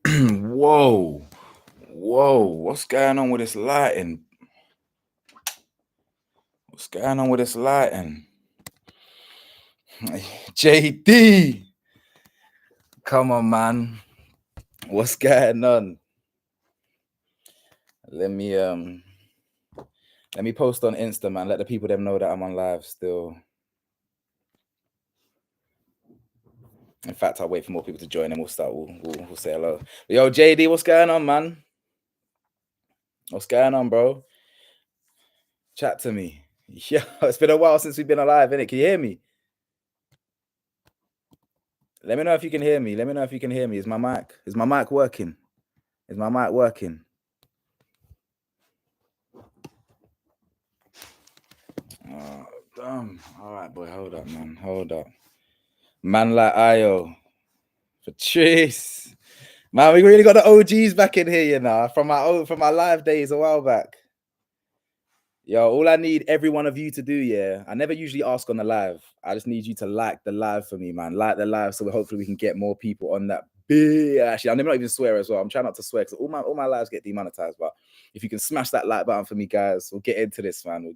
Whoa, what's going on with this lighting? What's going on with this lighting? JD, come on, man. What's going on? Let me post on Insta, man. Let the people them know that I'm on live still. In fact, I'll wait for more people to join and we'll start. We'll say hello. Yo, JD, what's going on, man? What's going on, bro? Chat to me. Yeah, it's been a while since we've been alive, innit? Can you hear me? Let me know if you can hear me. Is my mic working? Oh, damn. All right, boy. Hold up, man. Man like Ayo. Patrice. Man, we really got the OGs back in here, you know, from my live days a while back. Yo, all I need every one of you to do, yeah. I never usually ask on the live. I just need you to like the live for me, man. Like the live so hopefully we can get more people on that. Actually, I'm not even swear as well. I'm trying not to swear because all my lives get demonetized. But if you can smash that like button for me, guys, we'll get into this, man.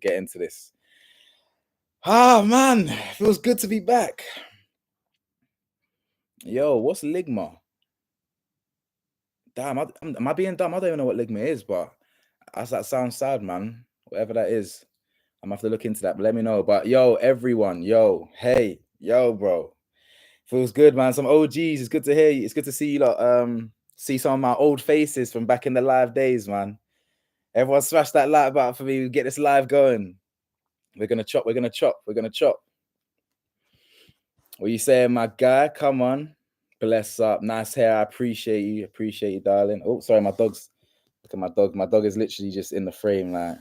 Ah, man, feels good to be back. Yo, what's Ligma? Damn, am I being dumb? I don't even know what Ligma is, but that sounds sad, man. Whatever that is, I'm gonna have to look into that. But let me know. But yo, everyone, yo, hey, yo, bro, feels good, man. Some OGs. It's good to hear you. It's good to see you lot. See some of my old faces from back in the live days, man. Everyone smash that like button for me. We get this live going. We're gonna chop. What are you saying, my guy? Come on. Bless up. Nice hair. I appreciate you, darling. Oh, sorry, my dog's. Look at my dog. My dog is literally just in the frame, like.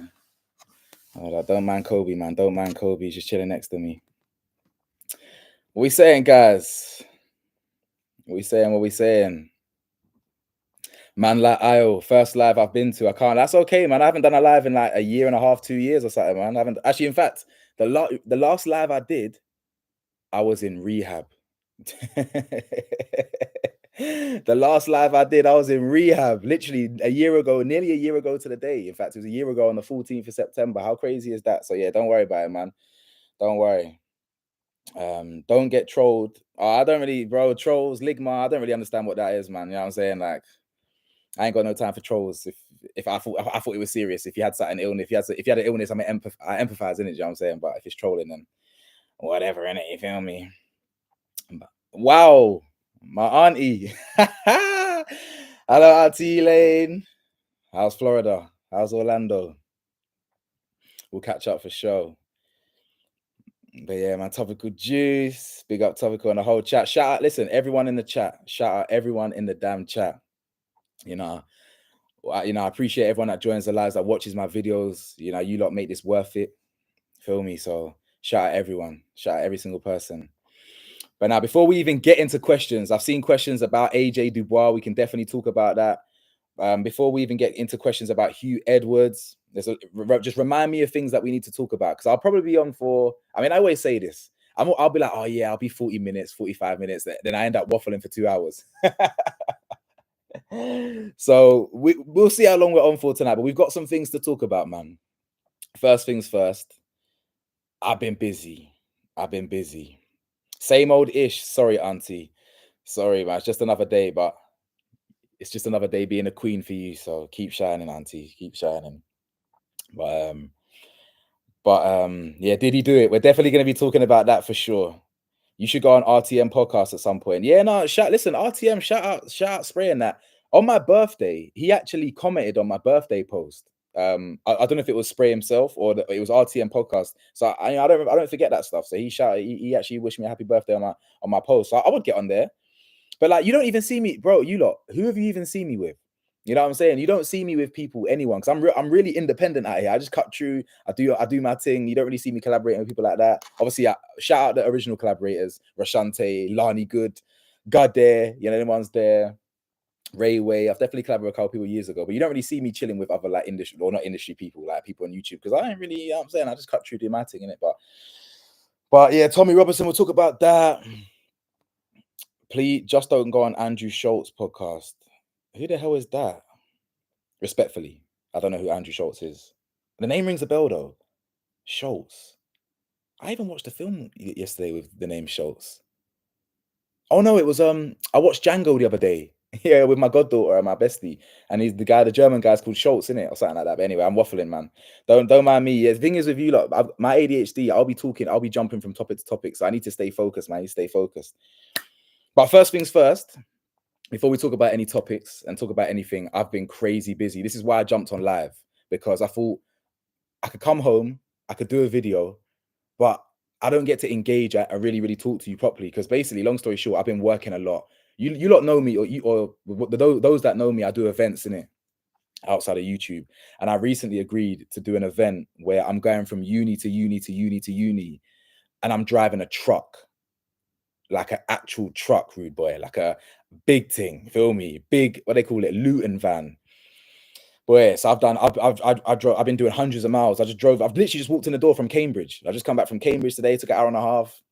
Oh, don't mind Kobe, man. Don't mind Kobe. He's just chilling next to me. What we saying, guys? What we saying? Man, like Io, first live I've been to. I can't. That's okay, man. I haven't done a live in like a year and a half, 2 years or something, man. I haven't actually. In fact, the last live I did, I was in rehab. The last live I did, I was in rehab, literally nearly a year ago to the day. In fact, it was a year ago on the 14th of September. How crazy is that? So yeah, don't worry about it, man. Don't worry. Don't get trolled. I don't really, bro, trolls, Ligma, I don't really understand what that is, man. You know what I'm saying? Like, I ain't got no time for trolls. If I thought it was serious. If you had certain illness, if you had an illness, I empathize in it, you know what I'm saying? But if it's trolling, then whatever, innit? You feel me? Wow, my auntie. Hello, Auntie Elaine. How's Florida? How's Orlando? We'll catch up for sure. But yeah, man, Topical Juice. Big up Topical and the whole chat. Shout out, listen, everyone in the chat. Shout out everyone in the damn chat. You know, I appreciate everyone that joins the lives, that watches my videos. You know, you lot make this worth it. Feel me? So shout out everyone. Shout out every single person. But now, before we even get into questions, I've seen questions about AJ Dubois. We can definitely talk about that. Before we even get into questions about Hugh Edwards, just remind me of things that we need to talk about, because I'll probably be on for, I always say this. I'll be like, oh yeah, I'll be 40 minutes, 45 minutes. Then I end up waffling for 2 hours. So we'll see how long we're on for tonight, but we've got some things to talk about, man. First things first, I've been busy. Same old ish. Sorry, Auntie. Sorry, man. It's just another day, but it's just another day being a queen for you. So keep shining, Auntie. Keep shining. But yeah, did he do it? We're definitely going to be talking about that for sure. You should go on RTM podcast at some point. Yeah, no, listen, RTM, shout out spraying that. On my birthday, he actually commented on my birthday post. I don't know if it was Spray himself or it was RTM podcast. So I don't forget that stuff. So he actually wished me a happy birthday on my post. So I would get on there. But like, you don't even see me, bro. You lot, who have you even seen me with? You know what I'm saying? You don't see me with anyone, because I'm really independent out here. I just cut through. I do my thing. You don't really see me collaborating with people like that. Obviously, shout out the original collaborators: Rashante, Lani Good, God there. You know, the ones there. Rayway. I've definitely collaborated with a couple people years ago, but you don't really see me chilling with other like industry or not industry people, like people on YouTube, because I ain't really. You know what I'm saying, I just cut through, do my thing in it. But yeah, Tommy Robertson. We'll talk about that. Please just don't go on Andrew Schultz podcast. Who the hell is that? Respectfully, I don't know who Andrew Schultz is. The name rings a bell though. Schultz. I even watched a film yesterday with the name Schultz. Oh no, it was I watched Django the other day. Yeah, with my goddaughter and my bestie. And he's the German guy's called Schultz, innit? Or something like that. But anyway, I'm waffling, man. Don't mind me. Yeah, the thing is with you, like my ADHD, I'll be jumping from topic to topic. So I need to stay focused, man. I need to stay focused. But first things first, before we talk about any topics and talk about anything, I've been crazy busy. This is why I jumped on live, because I thought I could come home, I could do a video, but I don't get to engage. I really, really talk to you properly, because basically, long story short, I've been working a lot. You lot know me, or those that know me, I do events in it outside of YouTube, and I recently agreed to do an event where I'm going from uni to uni to uni to uni, and I'm driving a truck, like an actual truck, rude boy, like a big thing. Feel me? Big, what they call it, Luton van. Boy, so I've been doing hundreds of miles. I've literally just walked in the door from Cambridge. I just come back from Cambridge today, took an hour and a half.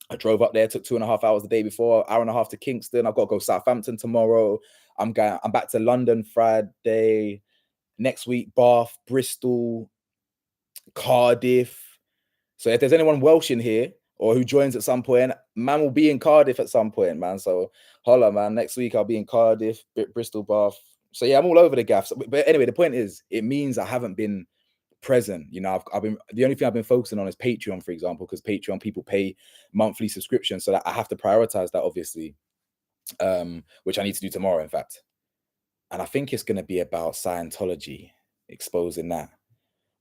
I drove up there, took 2.5 hours the day before, hour and a half to Kingston. I've got to go Southampton tomorrow. I'm back to London Friday. Next week, Bath, Bristol, Cardiff. So if there's anyone Welsh in here or who joins at some point, man will be in Cardiff at some point, man. So holla, man. Next week I'll be in Cardiff, Bristol, Bath. So yeah, I'm all over the gaff. But anyway, the point is, it means I haven't been present. You know, I've been, the only thing I've been focusing on is Patreon, for example, because Patreon people pay monthly subscriptions, so that I have to prioritize that, obviously, which I need to do tomorrow, in fact. And I think it's going to be about Scientology, exposing that.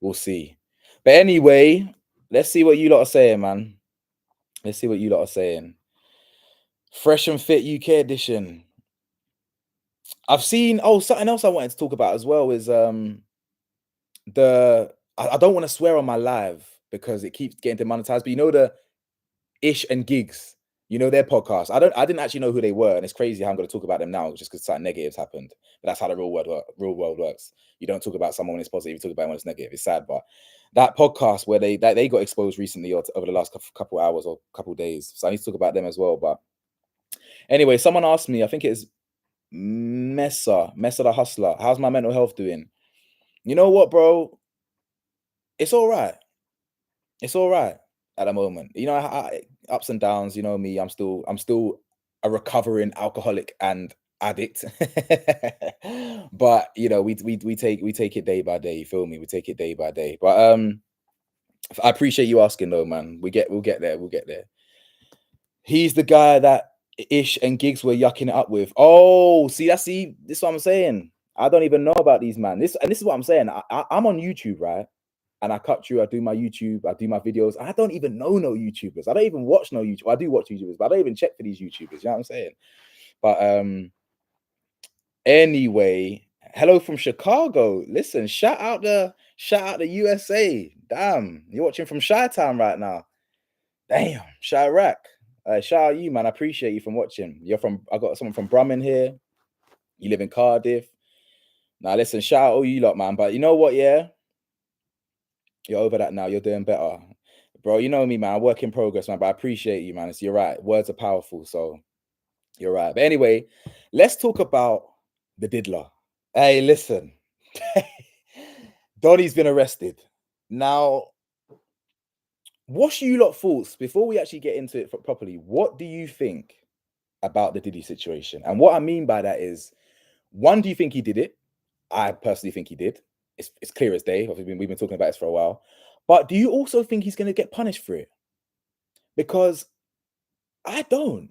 We'll see. But anyway, let's see what you lot are saying, man. Let's see what you lot are saying. Fresh and Fit UK edition. I've seen, something else I wanted to talk about as well is I don't want to swear on my live because it keeps getting demonetized, but you know the Ish and Gigs, you know their podcast. I didn't actually know who they were, and it's crazy how I'm going to talk about them now just because something negative's happened. But that's how the real world works. You don't talk about someone when it's positive, you talk about when it's negative. It's sad, but that podcast where they got exposed recently or over the last couple hours or couple days, so I need to talk about them as well. But anyway, someone asked me, I think it's Messa the Hustler, how's my mental health doing? You know what, bro? It's all right. It's all right at the moment. You know, ups and downs. You know me. I'm still a recovering alcoholic and addict. But you know, we take it day by day. You feel me? We take it day by day. But I appreciate you asking, though, man. We'll get there. We'll get there. He's the guy that Ish and Gigs were yucking it up with. Oh, see, this is what I'm saying. I don't even know about these, man. This is what I'm saying. I'm on YouTube, right? And I cut through, I do my YouTube, I do my videos. I don't even know no YouTubers. I don't even watch no YouTube. I do watch YouTubers, but I don't even check for these YouTubers. You know what I'm saying? But anyway, hello from Chicago. Listen, shout out the USA. Damn, you're watching from Chi-Town right now. Damn, Chirac. Shout out you, man. I appreciate you from watching. I got someone from Brummin here. You live in Cardiff. Now listen, shout out all you lot, man. But you know what, yeah? You're over that now. You're doing better. Bro, you know me, man. Work in progress, man. But I appreciate you, man. You're right. Words are powerful. So you're right. But anyway, let's talk about the diddler. Hey, listen. Donnie's been arrested. Now, what's you lot thoughts before we actually get into it properly? What do you think about the Diddy situation? And what I mean by that is, one, do you think he did it? I personally think he did. It's clear as day. We've been talking about this for a while. But do you also think he's going to get punished for it? Because I don't.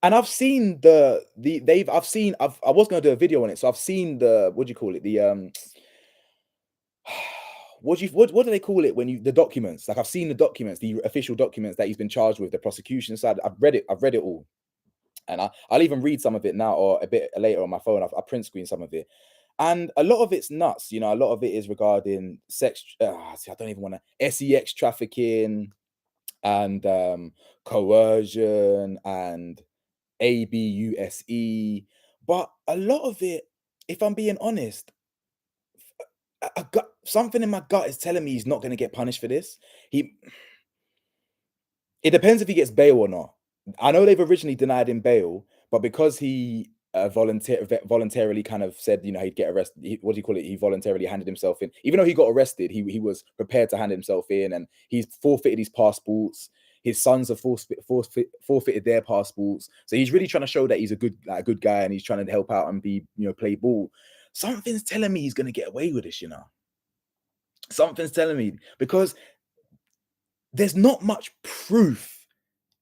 And I've seen I was going to do a video on it. So I've seen what do you call it? The what do they call it when the documents? Like I've seen the documents, the official documents that he's been charged with, the prosecution side. I've read it all. And I'll even read some of it now or a bit later on my phone. I print screen some of it. And a lot of it's nuts, you know. A lot of it is regarding sex. I don't even want to sex trafficking and coercion and abuse. But a lot of it, if I'm being honest, I got something in my gut is telling me he's not going to get punished for this. It depends if he gets bail or not. I know they've originally denied him bail, but because he voluntarily kind of said, he'd get arrested. What do you call it? He voluntarily handed himself in, even though he got arrested. He was prepared to hand himself in, and he's forfeited his passports. His sons have forfeited their passports. So he's really trying to show that he's a good guy, and he's trying to help out and be, play ball. Something's telling me he's going to get away with this, Something's telling me, because there's not much proof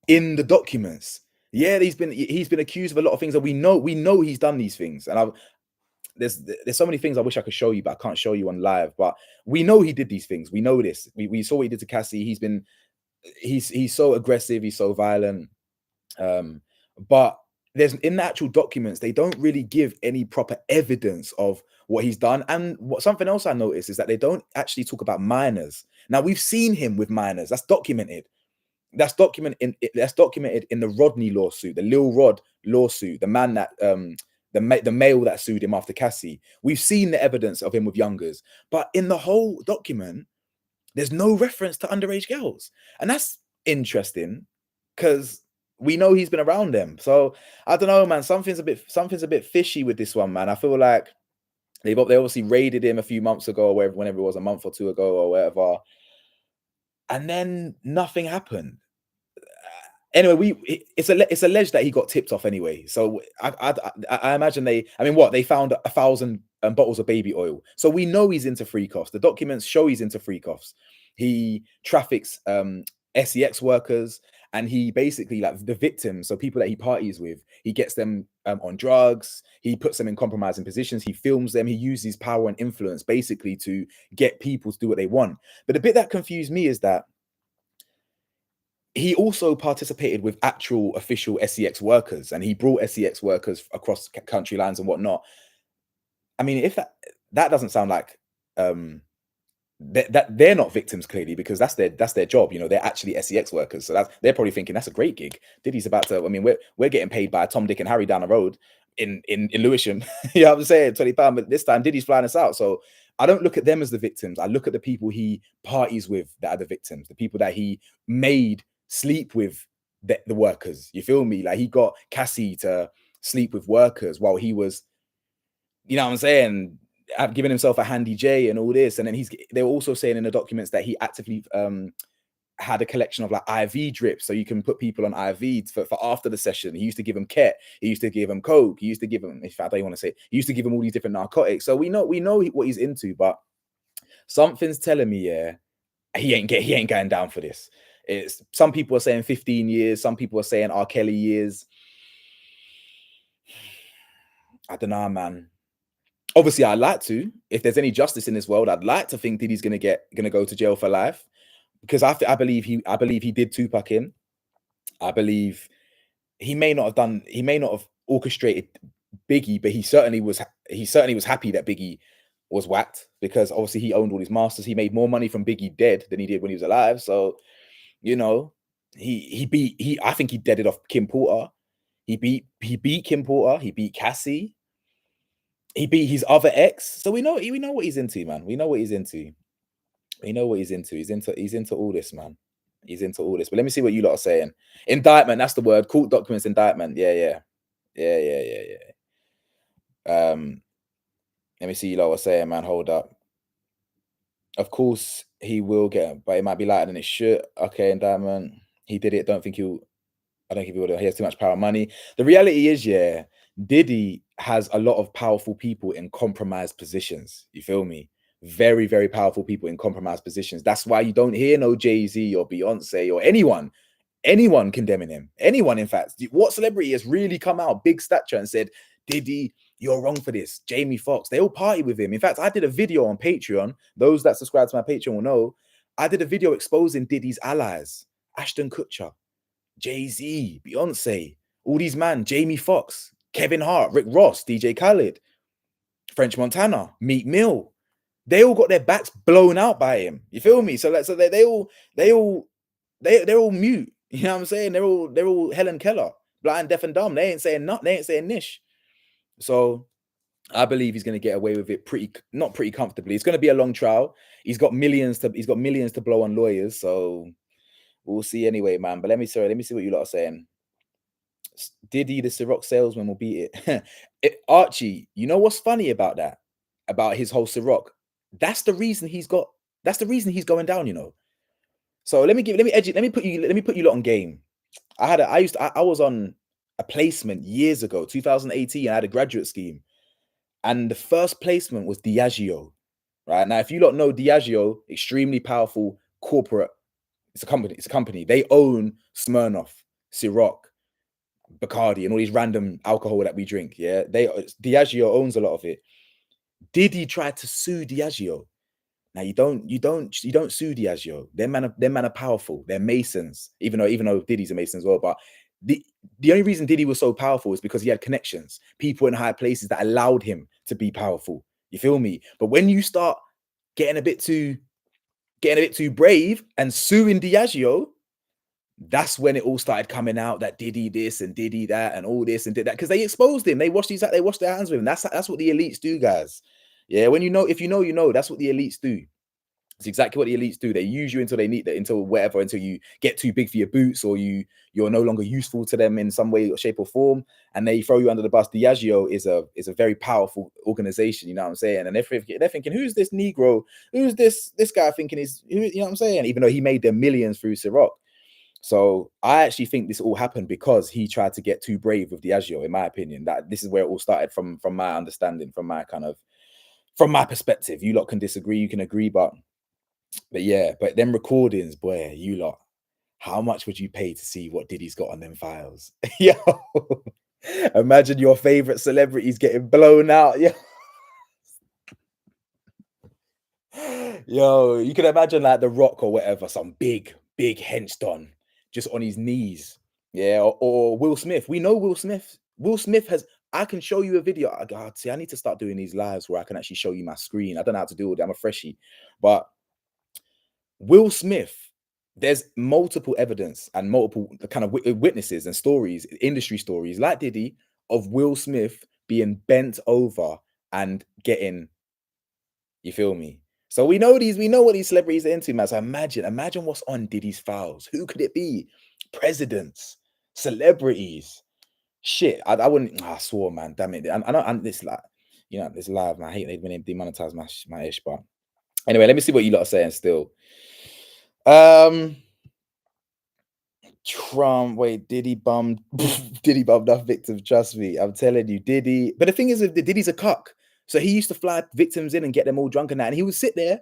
in the documents. Yeah, he's been accused of a lot of things, and we know he's done these things. And there's so many things I wish I could show you, but I can't show you on live. But we know he did these things. We know this. We saw what he did to Cassie. He's so aggressive. He's so violent. But there's, in the actual documents, they don't really give any proper evidence of what he's done. And something else I noticed is that they don't actually talk about minors. Now, we've seen him with minors. That's documented. That's documented in the Rodney lawsuit, the Lil Rod lawsuit, the man that the male that sued him after Cassie. We've seen the evidence of him with youngers, but in the whole document, there's no reference to underage girls, and that's interesting because we know he's been around them. So I don't know, man. Something's a bit fishy with this one, man. I feel like they obviously raided him a few months ago, or whenever it was, a month or two ago, or whatever. And then nothing happened. Anyway, it's alleged that he got tipped off anyway. So I imagine they found 1,000 bottles of baby oil. So we know he's into freak-offs. The documents show he's into freak-offs. He traffics sex workers, and he basically, like, the victims, so people that he parties with, he gets them on drugs. He puts them in compromising positions. He films them. He uses power and influence basically to get people to do what they want. But the bit that confused me is that he also participated with actual official sex workers, and he brought sex workers across country lines and whatnot. I mean, if that doesn't sound like that they're not victims, clearly, because that's their job. They're actually sex workers, so they're probably thinking that's a great gig. Diddy's about to. I mean, we're getting paid by Tom, Dick, and Harry down the road in Lewisham. You know what I'm saying? £20, but this time Diddy's flying us out. So I don't look at them as the victims. I look at the people he parties with that are the victims, the people that he made sleep with the workers. You feel me? Like, he got Cassie to sleep with workers while he was, you know what I'm saying, giving himself a handy J and all this. And then they were also saying in the documents that he actively had a collection of, like, IV drips, so you can put people on IV for after the session. He used to give them Ket, he used to give them Coke, he used to give them, in fact, I don't want to say, he used to give them all these different narcotics. So we know what he's into, but something's telling me, yeah, he ain't going down for this. It's, some people are saying 15 years, some people are saying R. Kelly years. I don't know, man. Obviously, I'd like to. If there's any justice in this world, I'd like to think Diddy's gonna go to jail for life, because I believe he did Tupac in. I believe he may not have orchestrated Biggie, but he certainly was happy that Biggie was whacked, because obviously he owned all his masters. He made more money from Biggie dead than he did when he was alive. So, I think he deaded off Kim Porter. He beat Kim Porter. He beat Cassie. He beat his other ex. So we know what he's into, man. We know what he's into. We know what he's into. He's into all this, man. He's into all this. But let me see what you lot are saying. Indictment, that's the word. Court documents, indictment. Yeah. Let me see you lot are saying, man. Hold up. Of course he will get, but it might be lighter than it should. Okay, indictment. He did it. I don't think he would. He has too much power and money. The reality is, yeah, Diddy has a lot of powerful people in compromised positions. You feel me? Very, very powerful people in compromised positions. That's why you don't hear no Jay-Z or Beyonce or anyone condemning him. Anyone, in fact. What celebrity has really come out, big stature, and said, Diddy, you're wrong for this? Jamie Foxx. They all party with him. In fact, I did a video on Patreon. Those that subscribe to my Patreon will know. I did a video exposing Diddy's allies. Ashton Kutcher, Jay-Z, Beyonce, all these man, Jamie Foxx, Kevin Hart, Rick Ross, DJ Khaled, French Montana, Meek Mill. They all got their backs blown out by him. You feel me? So they're all mute. You know what I'm saying? They're all Helen Keller, blind, deaf, and dumb. They ain't saying nothing. They ain't saying niche. So I believe he's going to get away with it not pretty comfortably. It's going to be a long trial. He's got millions to blow on lawyers. So we'll see anyway, man. But let me see what you lot are saying. Diddy, the Ciroc salesman, will beat it. Archie, you know what's funny about that? About his whole Ciroc? That's the reason he's got. That's the reason he's going down. You know. So let me put you lot on game. I was on a placement years ago, 2018. I had a graduate scheme, and the first placement was Diageo. Right now, if you lot know Diageo, extremely powerful corporate. It's a company. It's a company. They own Smirnoff, Ciroc, Bacardi, and all these random alcohol that we drink. Yeah, Diageo owns a lot of it. Diddy tried to sue Diageo. Now you don't sue Diageo. Them man are powerful. They're Masons, even though Diddy's a Mason as well. But the only reason Diddy was so powerful is because he had connections, people in high places that allowed him to be powerful. You feel me? But when you start getting a bit too brave and suing Diageo, that's when it all started coming out that Diddy this and Diddy that and all this and did that, because they exposed him. They washed their hands with him. That's what the elites do, guys. Yeah, when you know, if you know, you know. That's what the elites do. It's exactly what the elites do. They use you until they need that, until you get too big for your boots, or you're no longer useful to them in some way, or shape, or form, and they throw you under the bus. Diageo is a very powerful organization, you know what I'm saying? And they're thinking, who's this Negro? Who's this guy thinking you know what I'm saying? Even though he made their millions through Ciroc. So I actually think this all happened because he tried to get too brave with Diageo, in my opinion. That this is where it all started from my understanding, from my perspective. You lot can disagree, you can agree, but yeah, but them recordings, boy, you lot, how much would you pay to see what Diddy's got on them files? Yo, imagine your favorite celebrities getting blown out. Yo, you can imagine like The Rock or whatever, some big hench don just on his knees. Yeah, or Will Smith. We know Will Smith. Will Smith has. I can show you a video. See, I need to start doing these lives where I can actually show you my screen. I don't know how to do it. I'm a freshie, but Will Smith, there's multiple evidence and multiple kind of witnesses and stories, industry stories like Diddy, of Will Smith being bent over and getting, you feel me? So we know what these celebrities are into, man. So imagine what's on Diddy's files. Who could it be? Presidents, celebrities. Shit, I wouldn't. I swore, man. Damn it. I know. And this like, you know, this live, man. I hate they've been demonetized my ish, but anyway, let me see what you lot are saying still. Trump, wait, Diddy bummed Diddy bummed off victims, trust me. I'm telling you, Diddy. But the thing is, Diddy's a cuck. So he used to fly victims in and get them all drunk and that, and he would sit there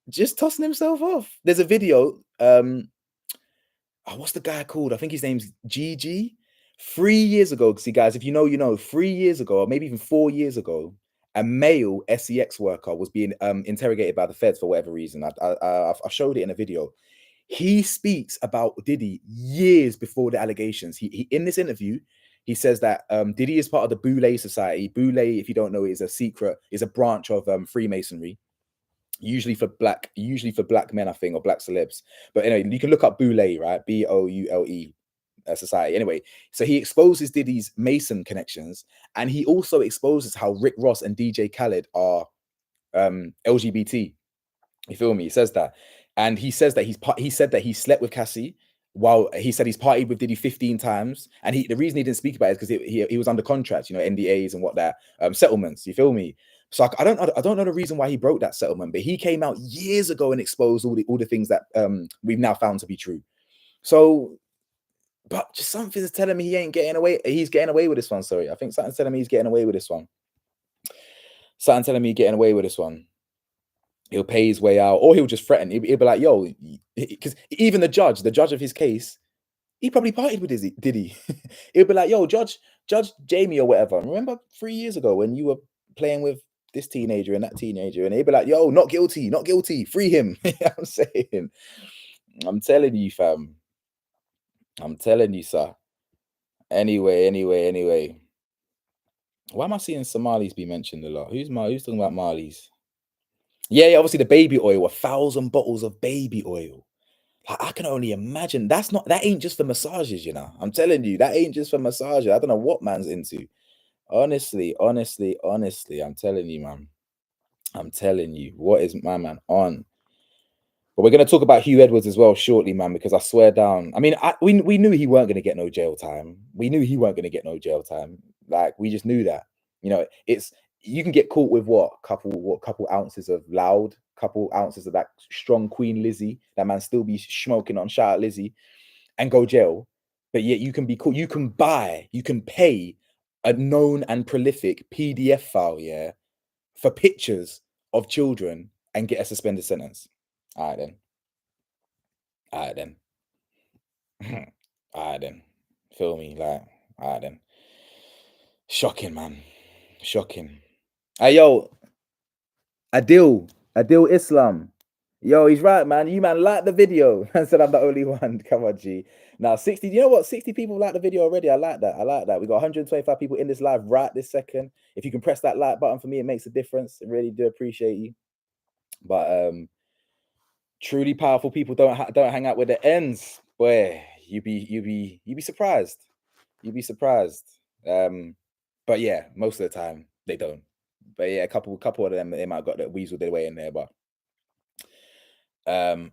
just tossing himself off. There's a video. What's the guy called? I think his name's GG. 3 years ago, see, guys, if you know, you know, 3 years ago, or maybe even 4 years ago, a male SEX worker was being interrogated by the feds for whatever reason. I showed it in a video. He speaks about Diddy years before the allegations. He in this interview, he says that Diddy is part of the Boule Society. Boule, if you don't know, is a branch of Freemasonry, usually for black men, I think, or black celebs. But anyway, you can look up Boule, right? Boule society. Anyway, so he exposes Diddy's Mason connections, and he also exposes how Rick Ross and DJ Khaled are LGBT. You feel me? He says that. And he says that he said that he slept with Cassie, while he said he's partied with Diddy 15 times. And the reason he didn't speak about it is because he was under contract, you know, NDAs and what that settlements. You feel me? So I don't know the reason why he broke that settlement, but he came out years ago and exposed all the things that we've now found to be true. So, but just something's telling me he's getting away with this one. Sorry, I think something's telling me he's getting away with this one. Something's telling me he's getting away with this one. He'll pay his way out, or he'll just threaten. He'll be like, yo, because even the judge of his case, he probably partied with Diddy. He'll be like, yo, Judge Jamie or whatever. Remember 3 years ago when you were playing with this teenager and that teenager? And he'll be like, yo, not guilty, free him. You know what I'm saying? I'm telling you, fam. I'm telling you, sir. Anyway. Why am I seeing Somalis be mentioned a lot? Who's talking about Malis? Yeah, obviously the baby oil, 1,000 bottles of baby oil. I can only imagine. That ain't just for massages, you know. I'm telling you, that ain't just for massages. I don't know what man's into. Honestly, I'm telling you, man. I'm telling you, what is my man on? But we're going to talk about Hugh Edwards as well shortly, man, because I swear down. I mean, we knew he weren't going to get no jail time. We knew he weren't going to get no jail time. Like, we just knew that. You know, it's you can get caught with couple ounces of loud, couple ounces of that strong Queen Lizzie. That man still be smoking on. Shout out Lizzie, and go jail. But yet you can be caught. You can pay a known and prolific PDF file, yeah, for pictures of children and get a suspended sentence. All right then. All right then. All right then. Feel me? Like, all right then. Shocking, man. Shocking. Hey, yo, Adil Islam. Yo, he's right, man. You man like the video. I said I'm the only one. Come on, G. Now, 60, you know what? 60 people like the video already. I like that. I like that. We got 125 people in this live right this second. If you can press that like button for me, it makes a difference. I really do appreciate you. But truly powerful people don't hang out with the ends. Boy, you'd be surprised. You'd be surprised. But yeah, most of the time they don't. But yeah, a couple of them, they might have got that weasel their way in there. But I'm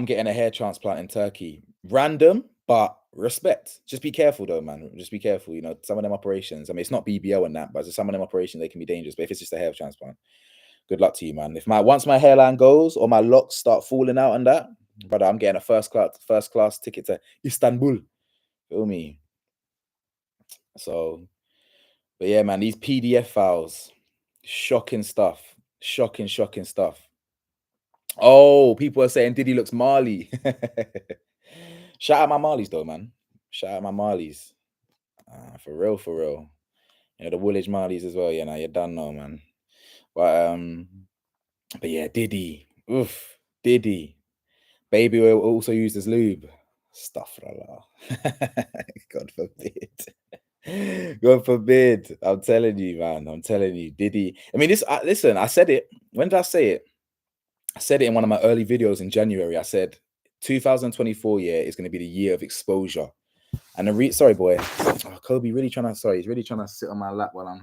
getting a hair transplant in Turkey. Random, but respect. Just be careful though, man. Just be careful. You know, some of them operations. I mean, it's not BBL and that, but some of them operations they can be dangerous. But if it's just a hair transplant, good luck to you, man. If once my hairline goes or my locks start falling out and that, brother, I'm getting a first class ticket to Istanbul. Feel me? So, but yeah, man, these PDF files, shocking stuff. Shocking stuff. Oh, people are saying Diddy looks Marley. Shout out my Marlies though, man. Shout out my Marlies. For real, for real. You know, the Woolwich Marlies as well. You know, you done know, man. But yeah, Diddy. Oof. Diddy. Baby oil also used as lube. Astaghfirullah. God forbid. God forbid. I'm telling you, man. I'm telling you, Diddy. I mean, listen, I said it. When did I say it? I said it in one of my early videos in January. I said 2024 is going to be the year of exposure. And sorry, boy. Oh, Kobe really trying to. Sorry, he's really trying to sit on my lap while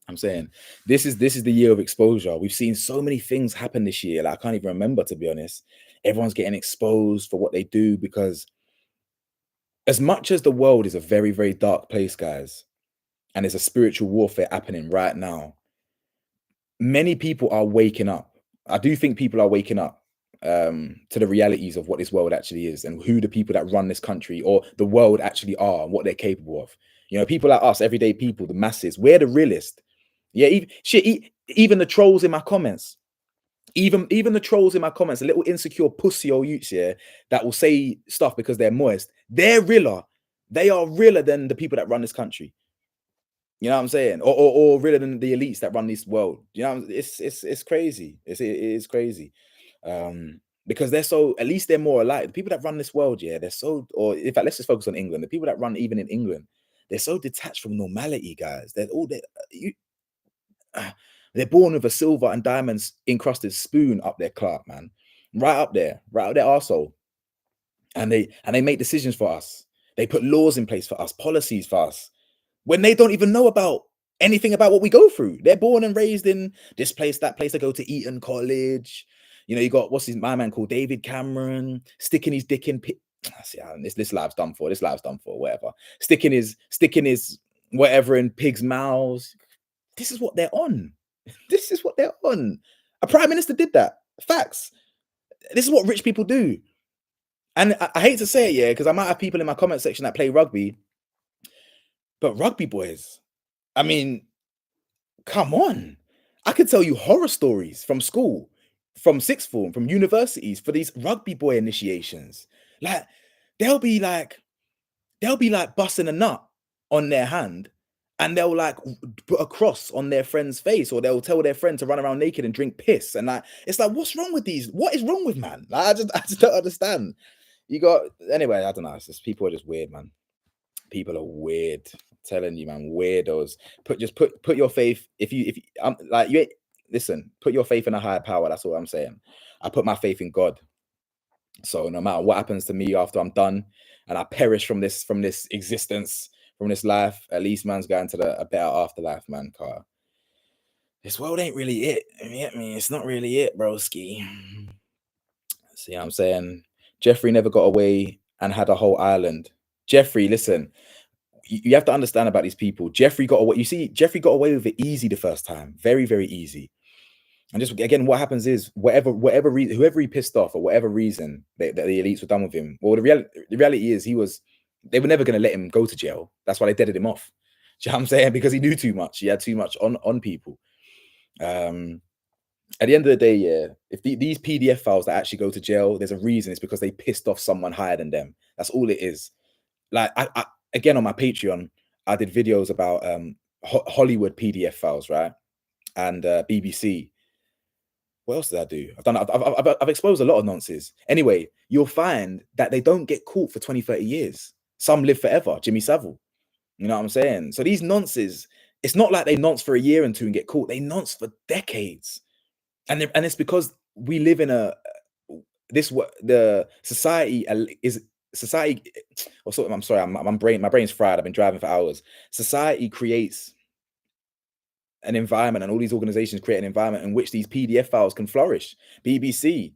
I'm saying this is the year of exposure. We've seen so many things happen this year. Like, I can't even remember, to be honest. Everyone's getting exposed for what they do, because as much as the world is a very, very dark place, guys, and there's a spiritual warfare happening right now, many people are waking up. I do think people are waking up to the realities of what this world actually is, and who the people that run this country or the world actually are, and what they're capable of. You know, people like us, everyday people, the masses, we're the realest. Yeah, even the trolls in my comments, even the trolls in my comments, a little insecure pussy old youths, yeah, that will say stuff because they're moist. They're realer. They are realer than the people that run this country. You know what I'm saying? Or realer than the elites that run this world. You know, it's crazy. It is crazy. Because they're so, at least they're more alike. The people that run this world, yeah, they're so, or in fact, let's just focus on England. The people that run even in England, they're so detached from normality, guys. They're born with a silver and diamonds encrusted spoon up their clerk, man. Right up their arsehole. And they make decisions for us. They put laws in place for us, policies for us, when they don't even know about anything about what we go through. They're born and raised in this place, that place. They go to Eton College. You know, you got my man called David Cameron sticking his dick in. See, this live's done for. This live's done for. Whatever. Sticking his whatever in pigs' mouths. This is what they're on. This is what they're on. A prime minister did that. Facts. This is what rich people do. And I hate to say it, yeah, because I might have people in my comment section that play rugby. But rugby boys, I mean, come on. I could tell you horror stories from school, from sixth form, from universities for these rugby boy initiations. Like, they'll be like busting a nut on their hand, and they'll like put a cross on their friend's face, or they'll tell their friend to run around naked and drink piss. And like, it's like, what's wrong with these? What is wrong with man? Like, I just don't understand. Anyway, I don't know. It's just, people are just weird, man. People are weird. I'm telling you, man, weirdos. Put your faith. If you like, you listen, put your faith in a higher power. That's all I'm saying. I put my faith in God. So no matter what happens to me after I'm done and I perish from this existence, from this life, at least man's going to a better afterlife, man. Car. This world ain't really it. I mean, it's not really it, broski. See what I'm saying? Jeffrey never got away and had a whole island. Jeffrey, listen, you have to understand about these people. Jeffrey got away. You see, Jeffrey got away with it easy the first time, very, very easy. And just again, what happens is whatever reason, whoever he pissed off or whatever reason that the elites were done with him. Well, the reality is they were never going to let him go to jail. That's why they deaded him off. Do you know what I'm saying? Because he knew too much. He had too much on people. At the end of the day, yeah, if these PDF files that actually go to jail, there's a reason. It's because they pissed off someone higher than them. That's all it is. Like I again on my Patreon, I did videos about Hollywood PDF files, right? And BBC. What else did I do? I've exposed a lot of nonsense. Anyway, you'll find that they don't get caught for 20, 30 years. Some live forever. Jimmy Savile. You know what I'm saying? So these nonces, it's not like they nonce for a year and two and get caught. They nonce for decades. And it's because we live in the society is society. Or sort of, I'm sorry, my brain's fried. I've been driving for hours. Society creates an environment, and all these organizations create an environment in which these PDF files can flourish. BBC.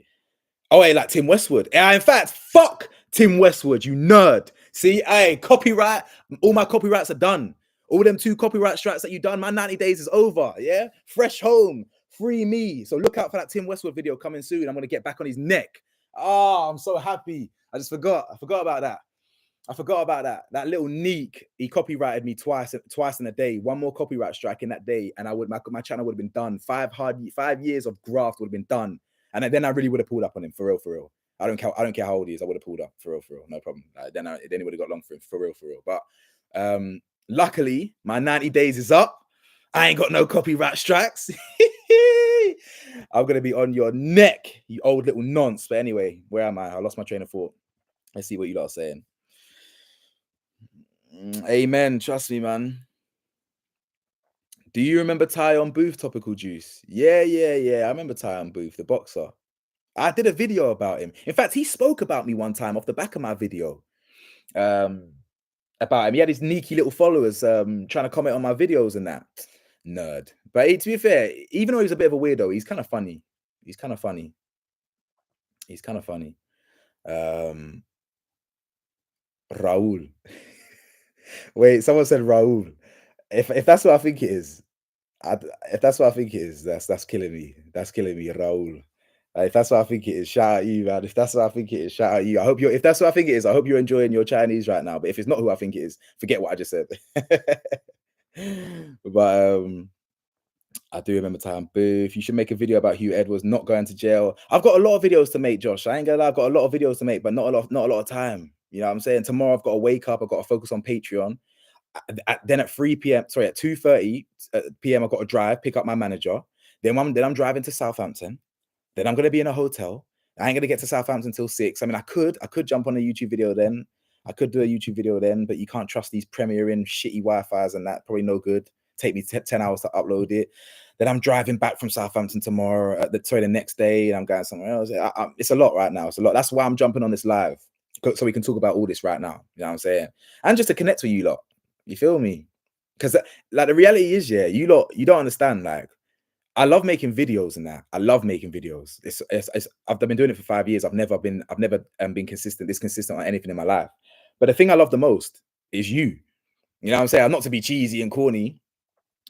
Oh, hey, like Tim Westwood. In fact, fuck Tim Westwood, you nerd. See, hey, copyright. All my copyrights are done. All them 2 copyright strikes that you done, my 90 days is over. Yeah, fresh home, free me. So look out for that Tim Westwood video coming soon. I'm gonna get back on his neck. Oh, I'm so happy. I forgot about that. I forgot about that. That little Neek, he copyrighted me twice in a day. One more copyright strike in that day, and my channel would have been done. 5 years of graft would have been done, and then I really would have pulled up on him for real. I don't care how old he is. I would have pulled up for real, no problem. Then he would have got long for him for real. But luckily, my 90 days is up. I ain't got no copyright strikes. I'm gonna be on your neck, you old little nonce. But anyway, where am I? I lost my train of thought. Let's see what you lot are saying. Amen. Trust me, man. Do you remember Tyon Booth topical juice? Yeah. I remember Tyon Booth, the boxer. I did a video about him. In fact, he spoke about me one time off the back of my video. About him. He had his sneaky little followers trying to comment on my videos and that. Nerd. But to be fair, even though he's a bit of a weirdo, he's kind of funny. Raul. Wait, someone said Raul. If that's what I think it is, that's killing me. That's killing me, Raul. If that's what I think it is, shout out you, man. If that's what I think it is, shout out you. If that's what I think it is, I hope you're enjoying your Chinese right now. But if it's not who I think it is, forget what I just said. But I do remember Tyon Booth. You should make a video about Hugh Edwards not going to jail. I've got a lot of videos to make, Josh. I ain't gonna lie, I've got a lot of videos to make, but not a lot of time. You know what I'm saying? Tomorrow I've got to wake up, I've got to focus on Patreon. Then at 3 p.m, sorry, at 2:30 p.m, I've got to drive, pick up my manager. Then I'm driving to Southampton. Then I'm gonna be in a hotel. I ain't gonna get to Southampton till 6. I mean, I could jump on a YouTube video then. I could do a YouTube video then, but you can't trust these premiering shitty Wi-Fi's and that. Probably no good. Take me 10 hours to upload it. Then I'm driving back from Southampton tomorrow. The next day, and I'm going somewhere else. It's a lot right now. It's a lot. That's why I'm jumping on this live, so we can talk about all this right now. You know what I'm saying? And just to connect with you lot. You feel me? Because like the reality is, yeah, you don't understand. Like, I love making videos and that. I love making videos. I've been doing it for 5 years. I've never been consistent on anything in my life. But the thing I love the most is you. You know what I'm saying? Not to be cheesy and corny,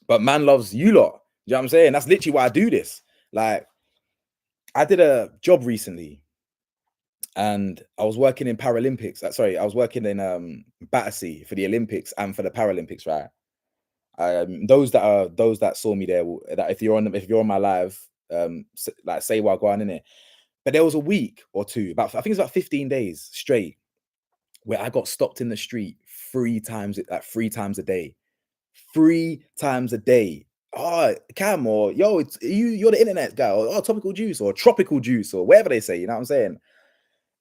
but man loves you lot. You know what I'm saying? That's literally why I do this. Like, I did a job recently, and I was working in Paralympics. I was working in Battersea for the Olympics and for the Paralympics, right? Those that saw me there, that if you're on my live, like say while going in it. But there was a week or two, I think it's about 15 days straight, where I got stopped in the street 3 times, like 3 times a day. 3 times a day. Oh, Cam, or yo, you're the internet guy, or topical juice, or tropical juice, or whatever they say. You know what I'm saying?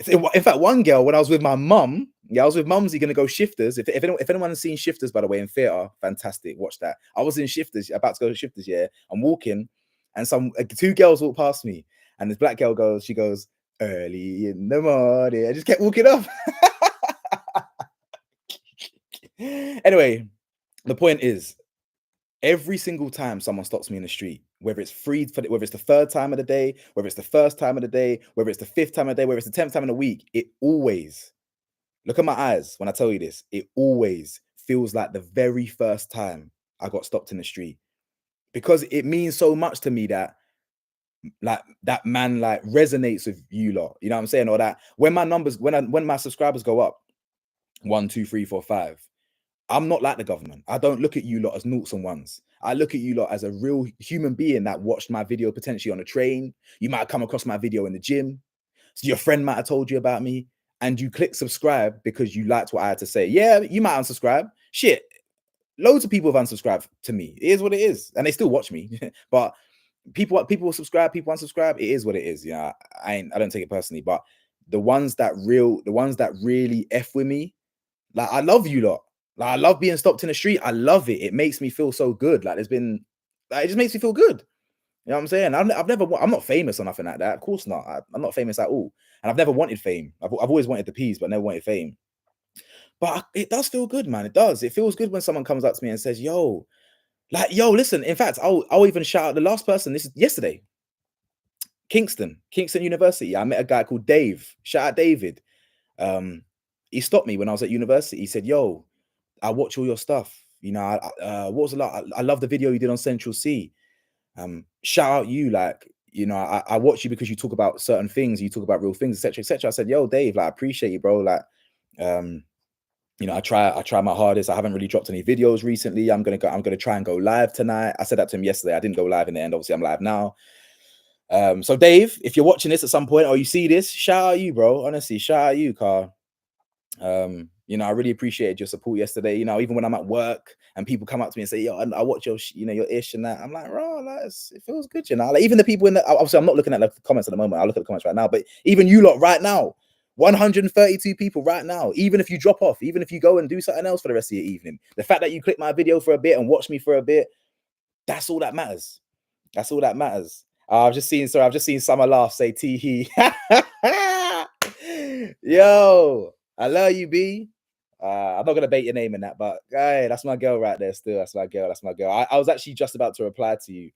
In fact, one girl, when I was with my mum, I was with Mumsy gonna go Shifters. If anyone has seen Shifters, by the way, in theatre, fantastic. Watch that. I was in Shifters, about to go to Shifters. Yeah, I'm walking, and 2 girls walk past me, and this black girl goes, early in the morning. I just kept walking off. Anyway, the point is, Every single time someone stops me in the street, whether it's whether it's the third time of the day, whether it's the first time of the day, whether it's the fifth time of the day, whether it's the 10th time of the week, it always, look at my eyes when I tell you this, it always feels like the very first time I got stopped in the street. Because it means so much to me that like that man like resonates with you lot. You know what I'm saying? Or that when my numbers, when my subscribers go up, 1, 2, 3, 4, 5. I'm not like the government. I don't look at you lot as noughts and ones. I look at you lot as a real human being that watched my video potentially on a train. You might have come across my video in the gym. So your friend might have told you about me, and you click subscribe because you liked what I had to say. Yeah, you might unsubscribe. Shit, loads of people have unsubscribed to me. It is what it is, and they still watch me. But people will subscribe, people unsubscribe. It is what it is. Yeah, I don't take it personally. But the ones that really f with me, like I love you lot. Like I love being stopped in the street. I love it. It makes me feel so good. Like it just makes me feel good. You know what I'm saying? I'm not famous or nothing like that. Of course not. I'm not famous at all. And I've never wanted fame. I've always wanted the peas, but never wanted fame. But it does feel good, man. It does. It feels good when someone comes up to me and says, yo, listen, in fact, I'll even shout out the last person. This is yesterday. Kingston University. I met a guy called Dave. Shout out David. He stopped me when I was at university. He said, yo, I watch all your stuff. You know, what was a lot? I love the video you did on Central C. Shout out you, like, you know, I watch you because you talk about certain things, you talk about real things, etc., etc. I said, yo, Dave, like, I appreciate you, bro. Like, you know, I try my hardest. I haven't really dropped any videos recently. I'm gonna try and go live tonight. I said that to him yesterday. I didn't go live in the end. Obviously, I'm live now. So Dave, if you're watching this at some point or you see this, shout out you, bro. Honestly, shout out you, Carl. You know, I really appreciated your support yesterday. You know, even when I'm at work and people come up to me and say, yo, I watch your, you know, your ish and that. I'm like, bro, like, it feels good, you know. Like, even the people in the, obviously, I'm not looking at the comments at the moment. I'll look at the comments right now. But even you lot right now, 132 people right now. Even if you drop off, even if you go and do something else for the rest of your evening, the fact that you click my video for a bit and watch me for a bit, that's all that matters. That's all that matters. I've just seen Summer Laugh say tee hee. Yo, I love you, B. I'm not gonna bait your name in that, but hey, that's my girl right there. Still, that's my girl. That's my girl. I was actually just about to reply to you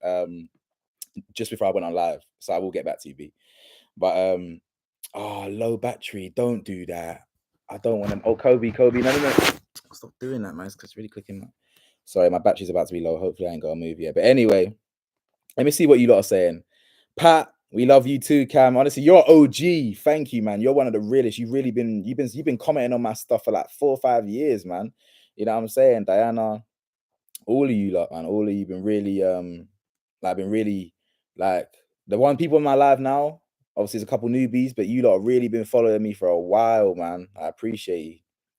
just before I went on live, so I will get back to you, B. But oh, low battery. Don't do that. I don't want them. Oh, Kobe. No. Stop doing that, man. It's really clicking. Sorry, my battery's about to be low. Hopefully, I ain't got to move yet. But anyway, let me see what you lot are saying. Pat, we love you too, Cam. Honestly, you're OG. Thank you, man. You're one of the realest. You've been commenting on my stuff for like 4 or 5 years, man. You know what I'm saying? Diana, all of you lot, man. All of you been really like the one people in my life now. Obviously, there's a couple newbies, but you lot have really been following me for a while, man. I appreciate you.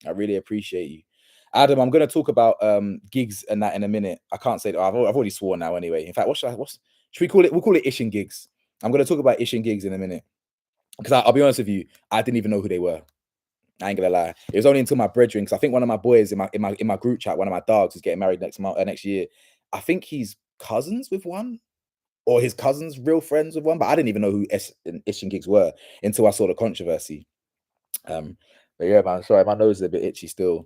I really appreciate you. Adam, I'm gonna talk about gigs and that in a minute. I can't say that I've already sworn now anyway. In fact, should we call it? We'll call it Ish and Gigs. I'm gonna talk about Ish and Gigs in a minute. Because I'll be honest with you, I didn't even know who they were. I ain't gonna lie. It was only until my brethren, because I think one of my boys in my group chat, one of my dogs who's getting married next year. I think he's cousins with one, or his cousin's real friends with one, but I didn't even know who Ish and Gigs were until I saw the controversy. But yeah, man, sorry, my nose is a bit itchy still.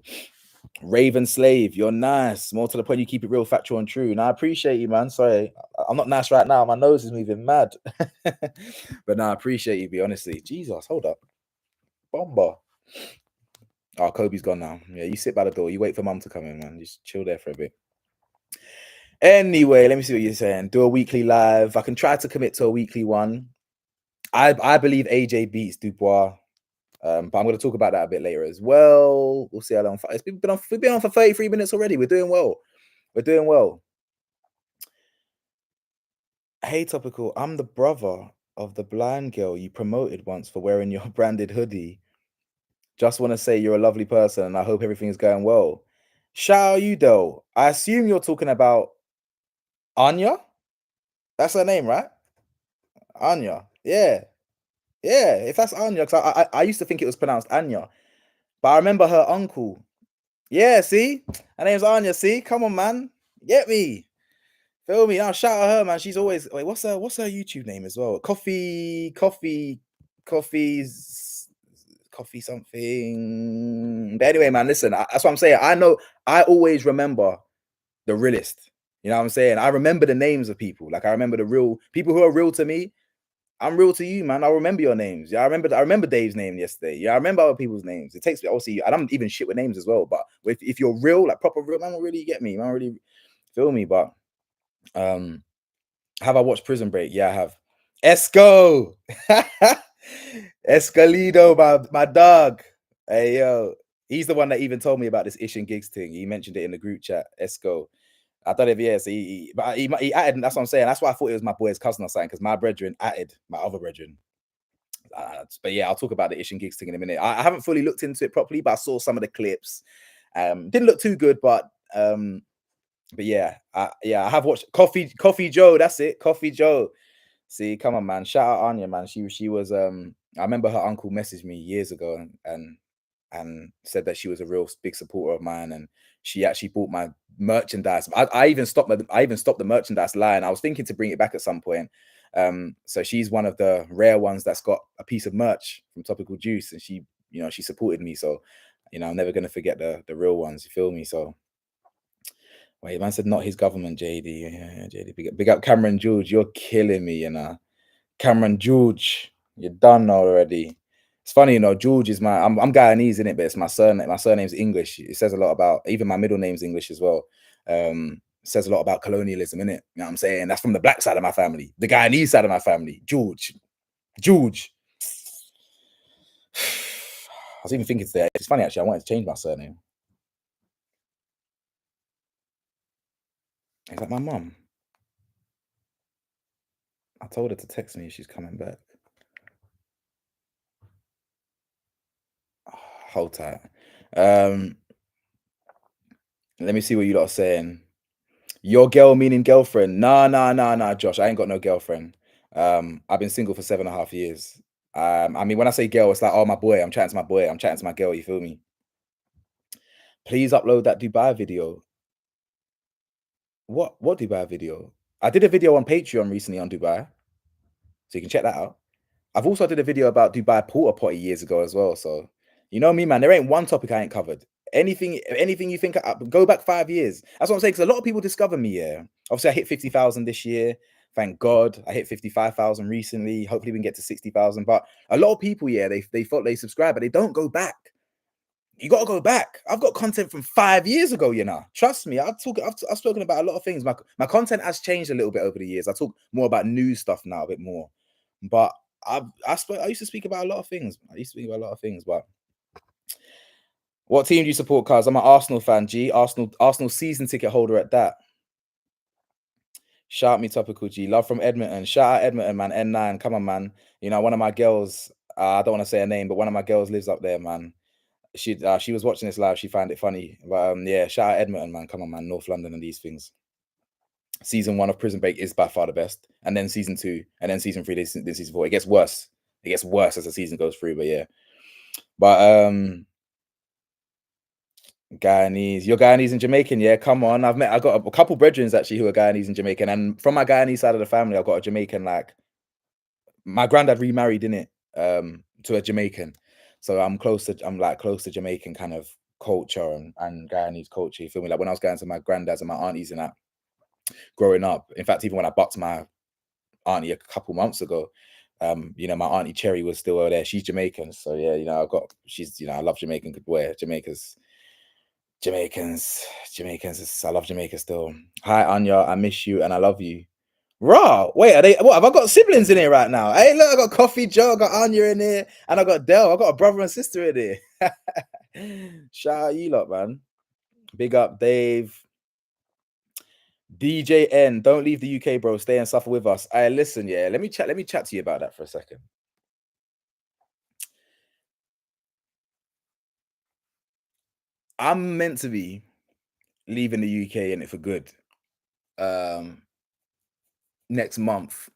Raven Slave, you're nice. More to the point, you keep it real, factual, and true. And I appreciate you, man. Sorry, I'm not nice right now. My nose is moving mad. But no, I appreciate you, be honestly. Jesus, hold up. Bomber. Oh, Kobe's gone now. Yeah, you sit by the door. You wait for mum to come in, man. Just chill there for a bit. Anyway, let me see what you're saying. Do a weekly live. I can try to commit to a weekly one. I believe AJ beats Dubois. But I'm going to talk about that a bit later as well. We'll see how long. We've been on for 33 minutes already. We're doing well. Hey, Topical. I'm the brother of the blind girl you promoted once for wearing your branded hoodie. Just want to say you're a lovely person and I hope everything is going well. Shout out you, though. I assume you're talking about Anya? That's her name, right? Anya. Yeah. Yeah, if that's Anya, because I used to think it was pronounced Anya. But I remember her uncle. Yeah, see? Her name's Anya, see? Come on, man. Get me. Feel me? Now shout out her, man. She's always what's her YouTube name as well? Coffee something. But anyway, man, listen, that's what I'm saying. I always remember the realest. You know what I'm saying? I remember the names of people. Like I remember the real people who are real to me. I'm real to you, man. I'll remember your names. Yeah, I remember Dave's name yesterday. Yeah, I remember other people's names. It takes me obviously, I don't even shit with names as well. But if you're real, like proper real, man will really get me. Man will really feel me. But um have I watched Prison Break? Yeah, I have. Esco. Escalido, my dog. Hey yo. He's the one that even told me about this Ish and Gigs thing. He mentioned it in the group chat. Esco. I don't know if yes, but he added. That's what I'm saying. That's why I thought it was my boy's cousin or something, because my brethren added my other brethren. But yeah, I'll talk about the Ish and Gigs thing in a minute. I haven't fully looked into it properly, but I saw some of the clips. Didn't look too good, but yeah, I have watched Coffee Joe. That's it, Coffee Joe. See, come on, man. Shout out Anya, man. She was I remember her uncle messaged me years ago and said that she was a real big supporter of mine, and she actually bought my merchandise. I even stopped the merchandise line. I was thinking to bring it back at some point. So she's one of the rare ones that's got a piece of merch from Topical Juice, and she supported me. So, I'm never gonna forget the real ones. You feel me? So wait, man said not his government, JD. Yeah, JD. Big up Cameron George. You're killing me, Cameron George. You're done already. It's funny, George is I'm Guyanese, in it, but it's my surname. My surname's English. It says a lot about, even my middle name's English as well. It says a lot about colonialism, innit? You know what I'm saying? That's from the black side of my family. The Guyanese side of my family. George. I was even thinking today. It's funny actually. I wanted to change my surname. Is that my mum? I told her to text me if she's coming back. Hold tight. Let me see what you lot are saying. Your girl meaning girlfriend? Nah, Josh. I ain't got no girlfriend. I've been single for 7.5 years. I mean, when I say girl, it's like, oh, my boy. I'm chatting to my boy. I'm chatting to my girl. You feel me? Please upload that Dubai video. What Dubai video? I did a video on Patreon recently on Dubai, so you can check that out. I've also did a video about Dubai porta potty years ago as well. So you know me, man. There ain't one topic I ain't covered. Anything you think, go back 5 years. That's what I'm saying. Because a lot of people discover me. Yeah, obviously I hit 50,000 this year. Thank God. I hit 55,000 recently. Hopefully we can get to 60,000. But a lot of people, yeah, they thought they subscribe, but they don't go back. You got to go back. I've got content from 5 years ago, Trust me. I've spoken about a lot of things. My content has changed a little bit over the years. I talk more about news stuff now, a bit more. But I used to speak about a lot of things. But what team do you support, cuz? I'm an Arsenal fan, G. Arsenal season ticket holder at that. Shout me Topical G. Love from Edmonton. Shout out Edmonton, man. N9. Come on, man. One of my girls, I don't want to say her name, but one of my girls lives up there, man. She was watching this live. She found it funny. But yeah, shout out Edmonton, man. Come on, man. North London and these things. Season 1 of Prison Break is by far the best. And then season 2, and then season 3, then season 4. It gets worse. It gets worse as the season goes through, but yeah. But Guyanese. You're Guyanese and Jamaican, yeah. Come on. I got a couple brethren actually who are Guyanese and Jamaican. And from my Guyanese side of the family, I've got a Jamaican, like my granddad remarried, innit? To a Jamaican. So I'm close to Jamaican kind of culture and Guyanese culture. You feel me? Like when I was going to my granddad's and my aunties and that growing up. In fact, even when I bucked my auntie a couple months ago, my auntie Cherry was still over there. She's Jamaican. So yeah, I love Jamaican good boy. Jamaicans, I love Jamaica still. Hi Anya, I miss you and I love you. Raw, wait, what have I got siblings in here right now? Hey, look, I got Coffee Joe, I got Anya in here, and I got Dell. I got a brother and sister in here. Shout out you lot, man. Big up Dave. DJ N, don't leave the UK, bro. Stay and suffer with us. Listen, yeah. Let me chat to you about that for a second. I'm meant to be leaving the UK in it for good. Next month,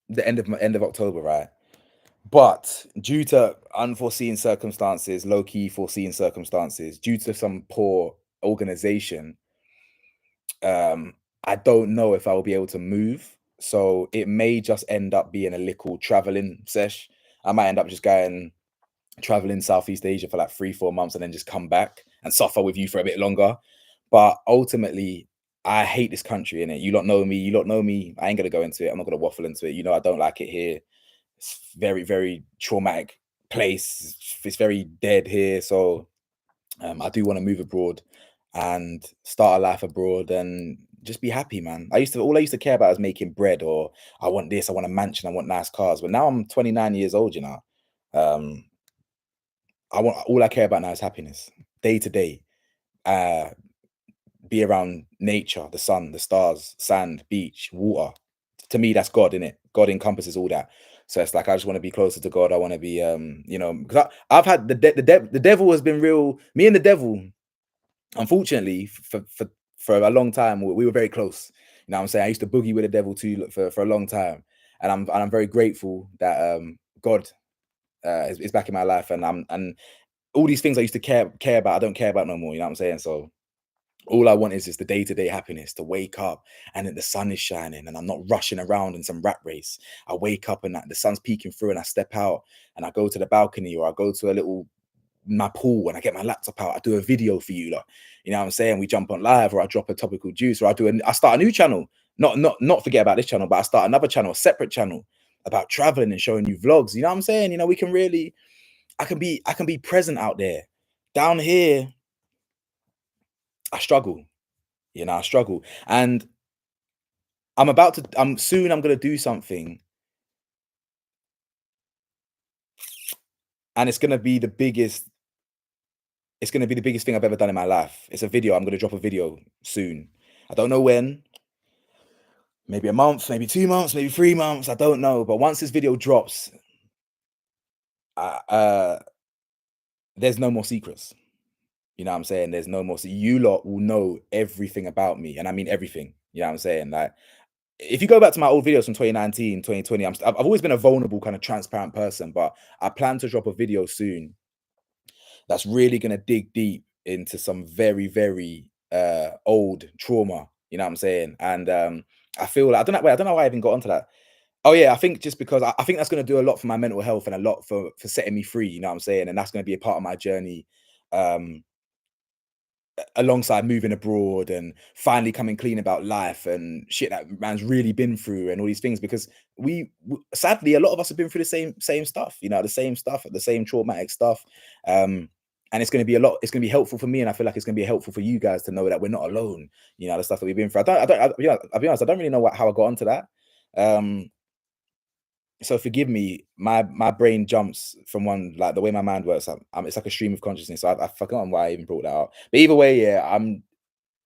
the end of October, right? But due to unforeseen circumstances, low-key foreseen circumstances, due to some poor organization, I don't know if I will be able to move. So it may just end up being a little traveling sesh. I might end up just going traveling Southeast Asia for like 3-4 months and then just come back and suffer with you for a bit longer. But ultimately, I hate this country, innit? You lot know me. You lot know me. I ain't gonna go into it. I'm not gonna waffle into it. You know, I don't like it here. It's very, very traumatic place. It's very dead here. So I do want to move abroad and start a life abroad and just be happy, man. All I used to care about was making bread, or I want this, I want a mansion, I want nice cars. But now I'm 29 years old, you know. Um, I want all I care about now is happiness, day to day. Uh, be around nature, the sun, the stars, sand, beach, water. To me, that's God, innit? God encompasses all that. So it's like I just want to be closer to God. I want to be, you know, because I've had the devil has been real. Me and the devil, unfortunately, for a long time, we were very close. You know what I'm saying? I used to boogie with the devil too for a long time, and I'm very grateful that God is back in my life, and all these things I used to care about, I don't care about no more. You know what I'm saying? So all I want is just the day-to-day happiness to wake up and then the sun is shining and I'm not rushing around in some rat race. I wake up and the sun's peeking through and I step out and I go to the balcony or I go to a little my pool and I get my laptop out. I do a video for you lot. You know what I'm saying? We jump on live or I drop a topical juice or I start a new channel. Not forget about this channel, but I start another channel, a separate channel about traveling and showing you vlogs. You know what I'm saying? You know, we can really I can be present out there. Down here, I struggle. You know, I struggle. And I'm gonna do something and it's gonna be the biggest thing I've ever done in my life. It's a video. I'm gonna drop a video soon. I don't know when, maybe a month, maybe 2 months, maybe 3 months. I don't know. But once this video drops, uh, there's no more secrets. You know what I'm saying? There's no more. So you lot will know everything about me. And I mean everything. You know what I'm saying? Like if you go back to my old videos from 2019, 2020, I've always been a vulnerable, kind of transparent person, but I plan to drop a video soon that's really gonna dig deep into some very, very old trauma. You know what I'm saying? And I feel like I don't know why I even got onto that. Oh yeah, I think just because I think that's gonna do a lot for my mental health and a lot for setting me free. You know what I'm saying? And that's gonna be a part of my journey. Um, alongside moving abroad and finally coming clean about life and shit that man's really been through and all these things because sadly a lot of us have been through the same stuff, you know, the same stuff, the same traumatic stuff. um and it's going to be helpful for me, and I feel like it's going to be helpful for you guys to know that we're not alone. You know, the stuff that we've been through. Yeah, I'll be honest, I don't really know how I got onto that. um so forgive me, my brain jumps from one, like the way my mind works. It's like a stream of consciousness. So I've forgotten why I even brought that up. But either way, yeah,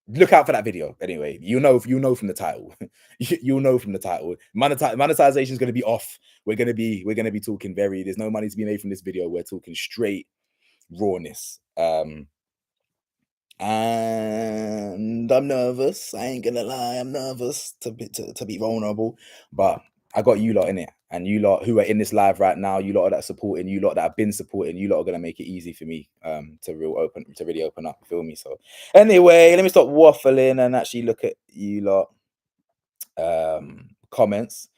look out for that video. Anyway, you know from the title. You'll know from the title. Monetization is going to be off. We're gonna be talking very. There's no money to be made from this video. We're talking straight rawness. And I'm nervous. I ain't gonna lie, I'm nervous to be vulnerable, but I got you lot in it, and you lot who are in this live right now, you lot that are supporting, you lot that have been supporting, you lot are gonna make it easy for me to really open up. Feel me? So anyway, let me stop waffling and actually look at you lot comments.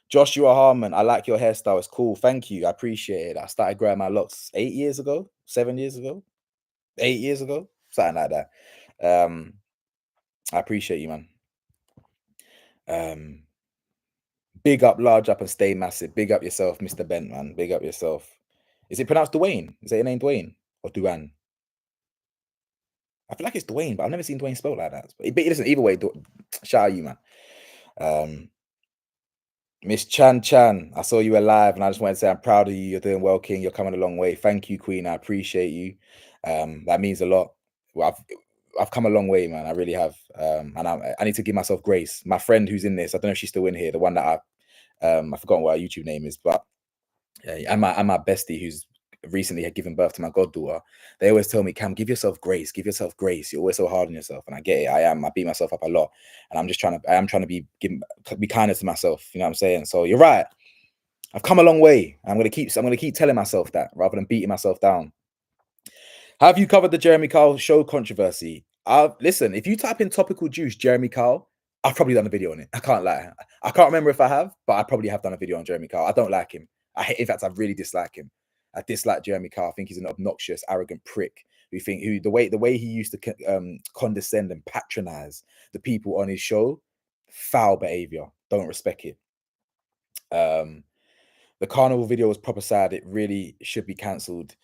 Joshua Harmon, I like your hairstyle. It's cool. Thank you. I appreciate it. I started growing my locks 8 years ago, 7 years ago, 8 years ago, something like that. I appreciate you, man. Big up, large up, and stay massive. Big up yourself, Mr. Bent, man. Big up yourself. Is it pronounced Dwayne? Is that your name, Dwayne or Duane? I feel like it's Dwayne, but I've never seen Dwayne spelled like that. But listen, either way, shout out you, man. Miss Chan Chan, I saw you were live, and I just wanted to say I'm proud of you. You're doing well, King. You're coming a long way. Thank you, Queen. I appreciate you. That means a lot. Well, I've come a long way, man. I really have. And I need to give myself grace. My friend who's in this, I don't know if she's still in here. The one that I've forgotten what her YouTube name is, but and my bestie who's recently had given birth to my goddaughter. They always tell me, Cam, give yourself grace. Give yourself grace. You're always so hard on yourself, and I get it. I beat myself up a lot, and I am trying to be kinder to myself. You know what I'm saying? So you're right. I've come a long way. I'm gonna keep telling myself that rather than beating myself down. Have you covered the Jeremy Kyle show controversy? Listen, if you type in topical juice Jeremy Kyle, I've probably done a video on it. I can't lie. I can't remember if I have, but I probably have done a video on Jeremy Kyle. I don't like him. In fact, I really dislike him. I dislike Jeremy Kyle. I think he's an obnoxious, arrogant prick who the way he used to condescend and patronize the people on his show, foul behavior. Don't respect it. The carnival video was proper sad. It really should be cancelled.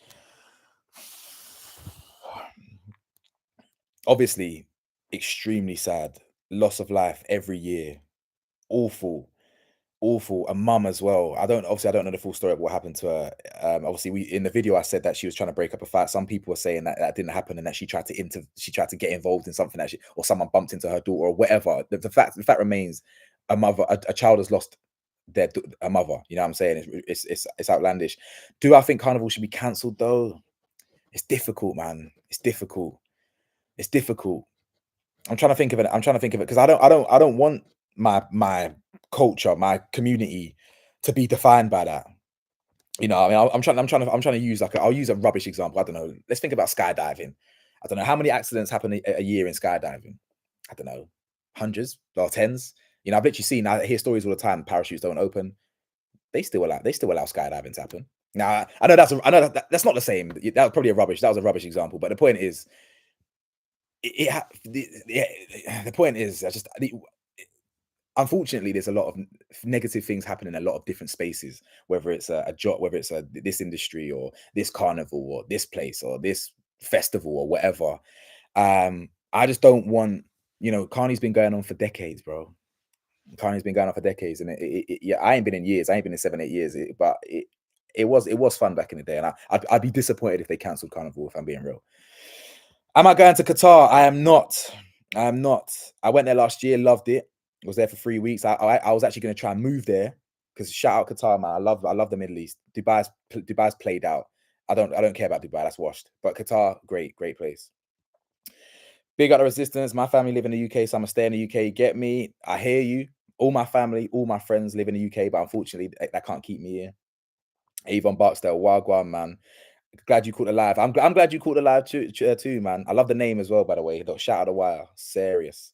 Obviously, extremely sad. Loss of life every year. Awful. A mum as well. I don't know the full story of what happened to her. Obviously, in the video I said that she was trying to break up a fight. Some people are saying that that didn't happen and that she tried to get involved in something or someone bumped into her daughter or whatever. The fact remains, a child has lost a mother. You know what I'm saying? It's outlandish. Do I think carnival should be cancelled though? It's difficult, man. It's difficult. I'm trying to think of it because I don't want my culture, my community to be defined by that. You know, I mean, I'm trying to use I'll use a rubbish example. I don't know. Let's think about skydiving. I don't know how many accidents happen a year in skydiving. I don't know, hundreds or tens. You know, I've literally seen. I hear stories all the time. Parachutes don't open. They still allow skydiving to happen. Now, I know that's not the same. That was probably that was a rubbish example. But the point is, the point is, unfortunately, there's a lot of negative things happening in a lot of different spaces, whether it's a job, whether it's this industry or this carnival or this place or this festival or whatever. I just don't want, Carni's been going on for decades, bro. Carni's been going on for decades, and yeah, I ain't been in years. I ain't been in 7, 8 years, but it was fun back in the day, and I'd be disappointed if they cancelled Carnival, if I'm being real. Am I going to Qatar? I am not. I went there last year, loved it. Was there for 3 weeks. I was actually going to try and move there because shout out Qatar, man. I love the Middle East. Dubai's played out. I don't care about Dubai. That's washed. But Qatar, great place. Big up the resistance. My family live in the UK, so I'm gonna stay in the UK. Get me? I hear you. All my family, all my friends live in the UK, but unfortunately, that can't keep me here. Avon Barksdale, Wagwan, man. Glad you caught the live. I'm glad you caught the live too, man. I love the name as well, by the way. Shout out the wire. Serious.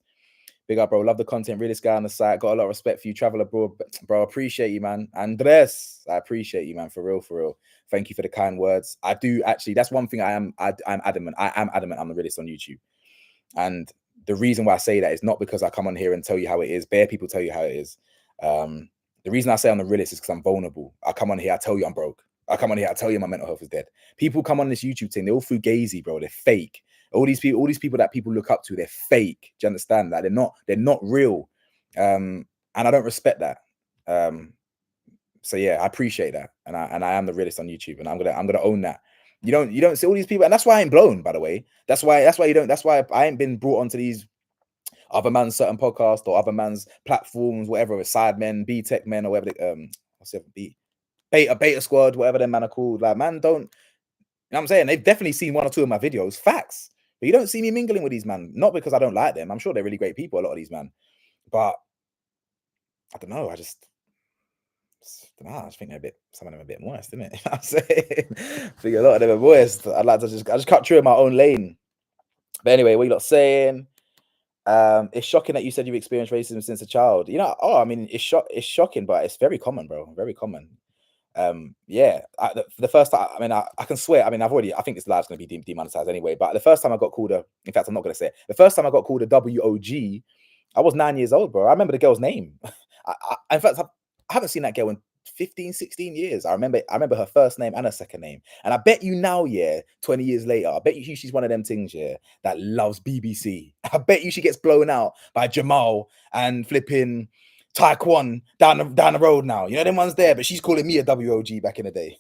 Big up, bro. Love the content. Realest guy on the site. Got a lot of respect for you. Travel abroad, bro. Appreciate you, man. Andres, I appreciate you, man. For real. Thank you for the kind words. I do actually. That's one thing I'm adamant. I am adamant. I'm the realest on YouTube. And the reason why I say that is not because I come on here and tell you how it is. Bare people tell you how it is. The reason I say I'm the realest is because I'm vulnerable. I come on here, I tell you I'm broke. I come on here, I tell you my mental health is dead. People come on this YouTube thing, they're all fugazi, bro. They're fake. All these people that people look up to, they're fake. Do you understand that? They're not real. And I don't respect that. So yeah, I appreciate that. And I am the realest on YouTube, and I'm gonna own that. You don't see all these people, and that's why I ain't blown, by the way. That's why I ain't been brought onto these other man's certain podcast or other man's platforms, whatever, side men, B Tech men, or whatever what's it, beta squad, whatever them man are called. Like, man, don't, you know what I'm saying? They've definitely seen 1 or 2 of my videos, facts. But you don't see me mingling with these man, not because I don't like them. I'm sure they're really great people, a lot of these man. But I don't know, I just think some of them are a bit moist, isn't it? You know what I'm saying? I think a lot of them are moist. I just cut through in my own lane. But anyway, what you lot saying? It's shocking that you said you've experienced racism since a child. I mean, it's shocking, but it's very common, bro. Very common. Yeah. The first time, I mean, I can swear. I mean, I think this live's going to be demonetized anyway. But the first time I got called in fact, I'm not going to say it. The first time I got called a WOG, I was 9 years old, bro. I remember the girl's name. In fact, I haven't seen that girl in 15, 16 years. I remember her first name and her second name. And I bet you now, 20 years later, I bet you she's one of them things, that loves BBC. I bet you she gets blown out by Jamal and flipping Taekwon down the road now. You know, them ones there, but she's calling me a WOG back in the day.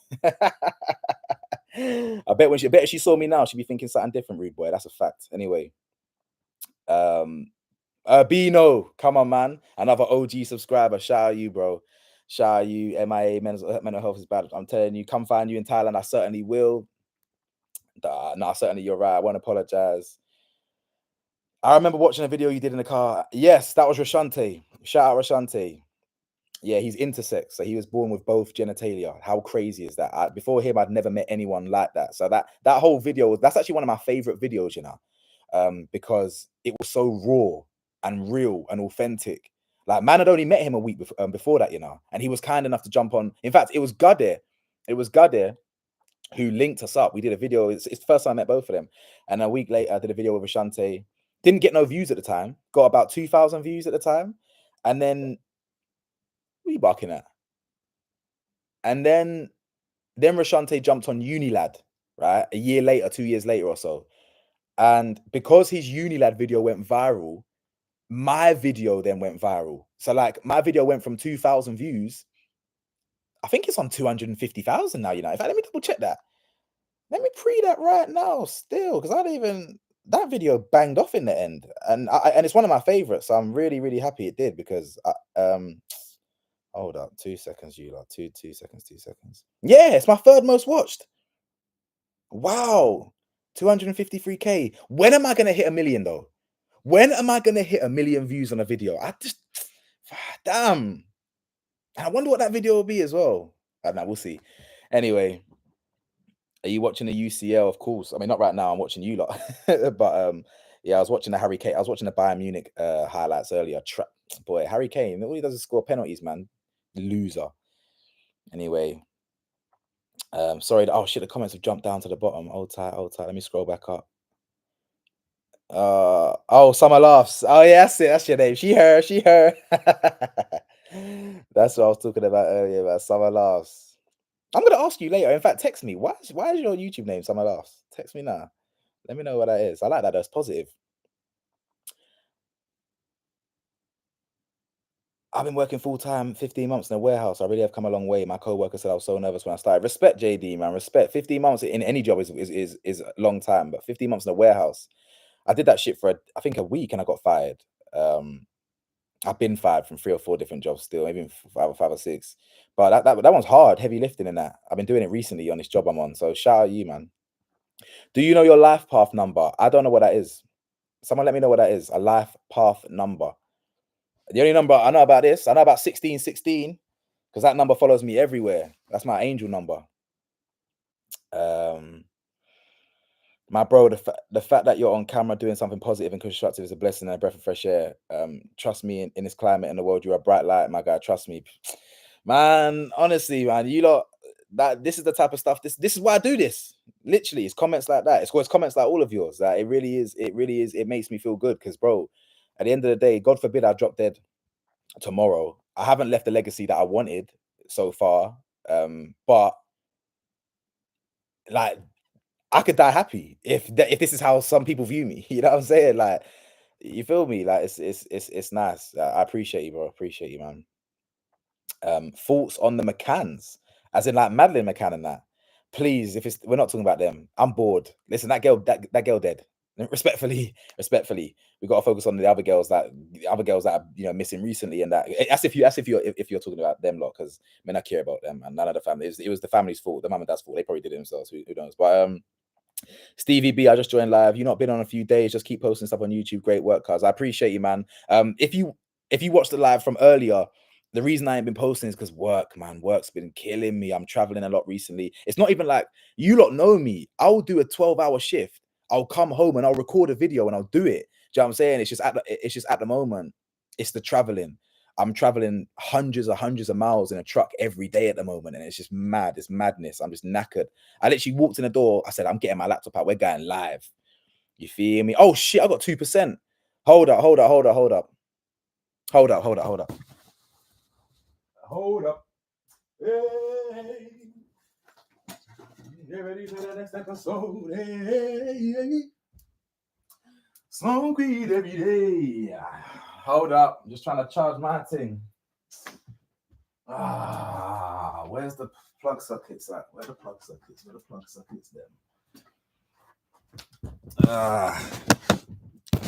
I bet if she saw me now, she'd be thinking something different, rude boy. That's a fact. Anyway. Bino, come on, man. Another OG subscriber. Shout out you, bro. Shout out you. MIA, mental health is bad. I'm telling you, come find you in Thailand. I certainly will. No, certainly you're right. I won't apologize. I remember watching a video you did in the car. Yes, that was Rashante. Shout out Rashante. Yeah, he's intersex. So he was born with both genitalia. How crazy is that? Before him, I'd never met anyone like that. So that whole video, that's actually one of my favorite videos, because it was so raw and real and authentic. Like, man had only met him a week before that, and he was kind enough to jump on. In fact, it was Gade. who linked us up. We did a video. It's the first time I met both of them. And a week later, I did a video with Ashante. Didn't get no views at the time. Got about 2,000 views at the time. And then, what are you barking at? And then Rashante jumped on Unilad, right? A year later, 2 years later or so. And because his Unilad video went viral, my video then went viral. So like my video went from 2,000 views. I think it's on 250,000 now, you know. In fact, let me double check that. Let me pre that right now still, because I don't even, that video banged off in the end. And and it's one of my favorites. So I'm really, really happy it did because hold up, 2 seconds, you lot. 2 seconds, 2 seconds. Yeah, it's my third most watched. Wow. 253K. When am I gonna hit 1 million though? When am I gonna hit 1 million views on a video? I just damn. I wonder what that video will be as well. I don't know, we'll see. Anyway, are you watching the UCL? Of course. I mean, not right now. I'm watching you lot, but yeah, I was watching the Harry Kane. I was watching the Bayern Munich highlights earlier. Boy, Harry Kane. All he does is score penalties, man. Loser. Anyway, sorry. Oh shit, the comments have jumped down to the bottom. Hold tight, hold tight. Let me scroll back up. Oh, Summer Laughs. Oh yeah, that's it. That's your name. She, her. That's what I was talking about earlier, about Summer Laughs. I'm gonna ask you later. In fact, text me. Why is your YouTube name Summer Laughs? Text me now. Let me know what that is. I like that. That's positive. I've been working full-time 15 months in a warehouse. I really have come a long way. My co-worker said I was so nervous when I started. Respect, JD, man. Respect. 15 months in any job is a long time, but 15 months in a warehouse. I did that shit for I think a week and I got fired. I've been fired from 3 or 4 different jobs still, maybe 5 or 6. But that one's hard, heavy lifting in that. I've been doing it recently on this job I'm on. So shout out you, man. Do you know your life path number? I don't know what that is. Someone let me know what that is. A life path number. The only number I know about this, I know about 1616, because that number follows me everywhere. That's my angel number. My bro, the fact that you're on camera doing something positive and constructive is a blessing and a breath of fresh air. Trust me, in this climate in the world, you're a bright light, my guy. Trust me, man. Honestly, man, you lot. This is the type of stuff. This is why I do this. Literally, it's comments like that. It's comments like all of yours. That it really is. It really is. It makes me feel good because, bro, at the end of the day, God forbid I drop dead tomorrow. I haven't left the legacy that I wanted so far. But like, I could die happy if this is how some people view me. You know what I'm saying? Like, you feel me? Like, it's nice. I appreciate you, bro. Appreciate you, man. Thoughts on the McCanns, as in like Madeline McCann and that. Please, we're not talking about them. I'm bored. Listen, that girl dead. Respectfully, we got to focus on the other girls that are missing recently, and that as if you're talking about them lot, because men I care about them and none of the family. It was the family's fault, the mum and dad's fault. They probably did it themselves. Who knows? But Stevie B, I just joined live. You've not been on a few days. Just keep posting stuff on YouTube. Great work, cuz. I appreciate you, man. If you watched the live from earlier, the reason I ain't been posting is because work, man. Work's been killing me. I'm traveling a lot recently. It's not even like you lot know me. I'll do a 12-hour shift. I'll come home and I'll record a video and I'll do it. Do you know what I'm saying? It's just at the moment. It's the traveling. I'm traveling hundreds of miles in a truck every day at the moment, and it's just mad. It's madness. I'm just knackered. I literally walked in the door. I said, I'm getting my laptop out. We're going live. You feel me? Oh shit, I got 2%. Hold up. Hold up. Hey. Get ready for the next episode. Hey. Smoke weed every day. Hold up. I'm just trying to charge my thing. Where's the plug sockets at? Where the plug sockets? Them?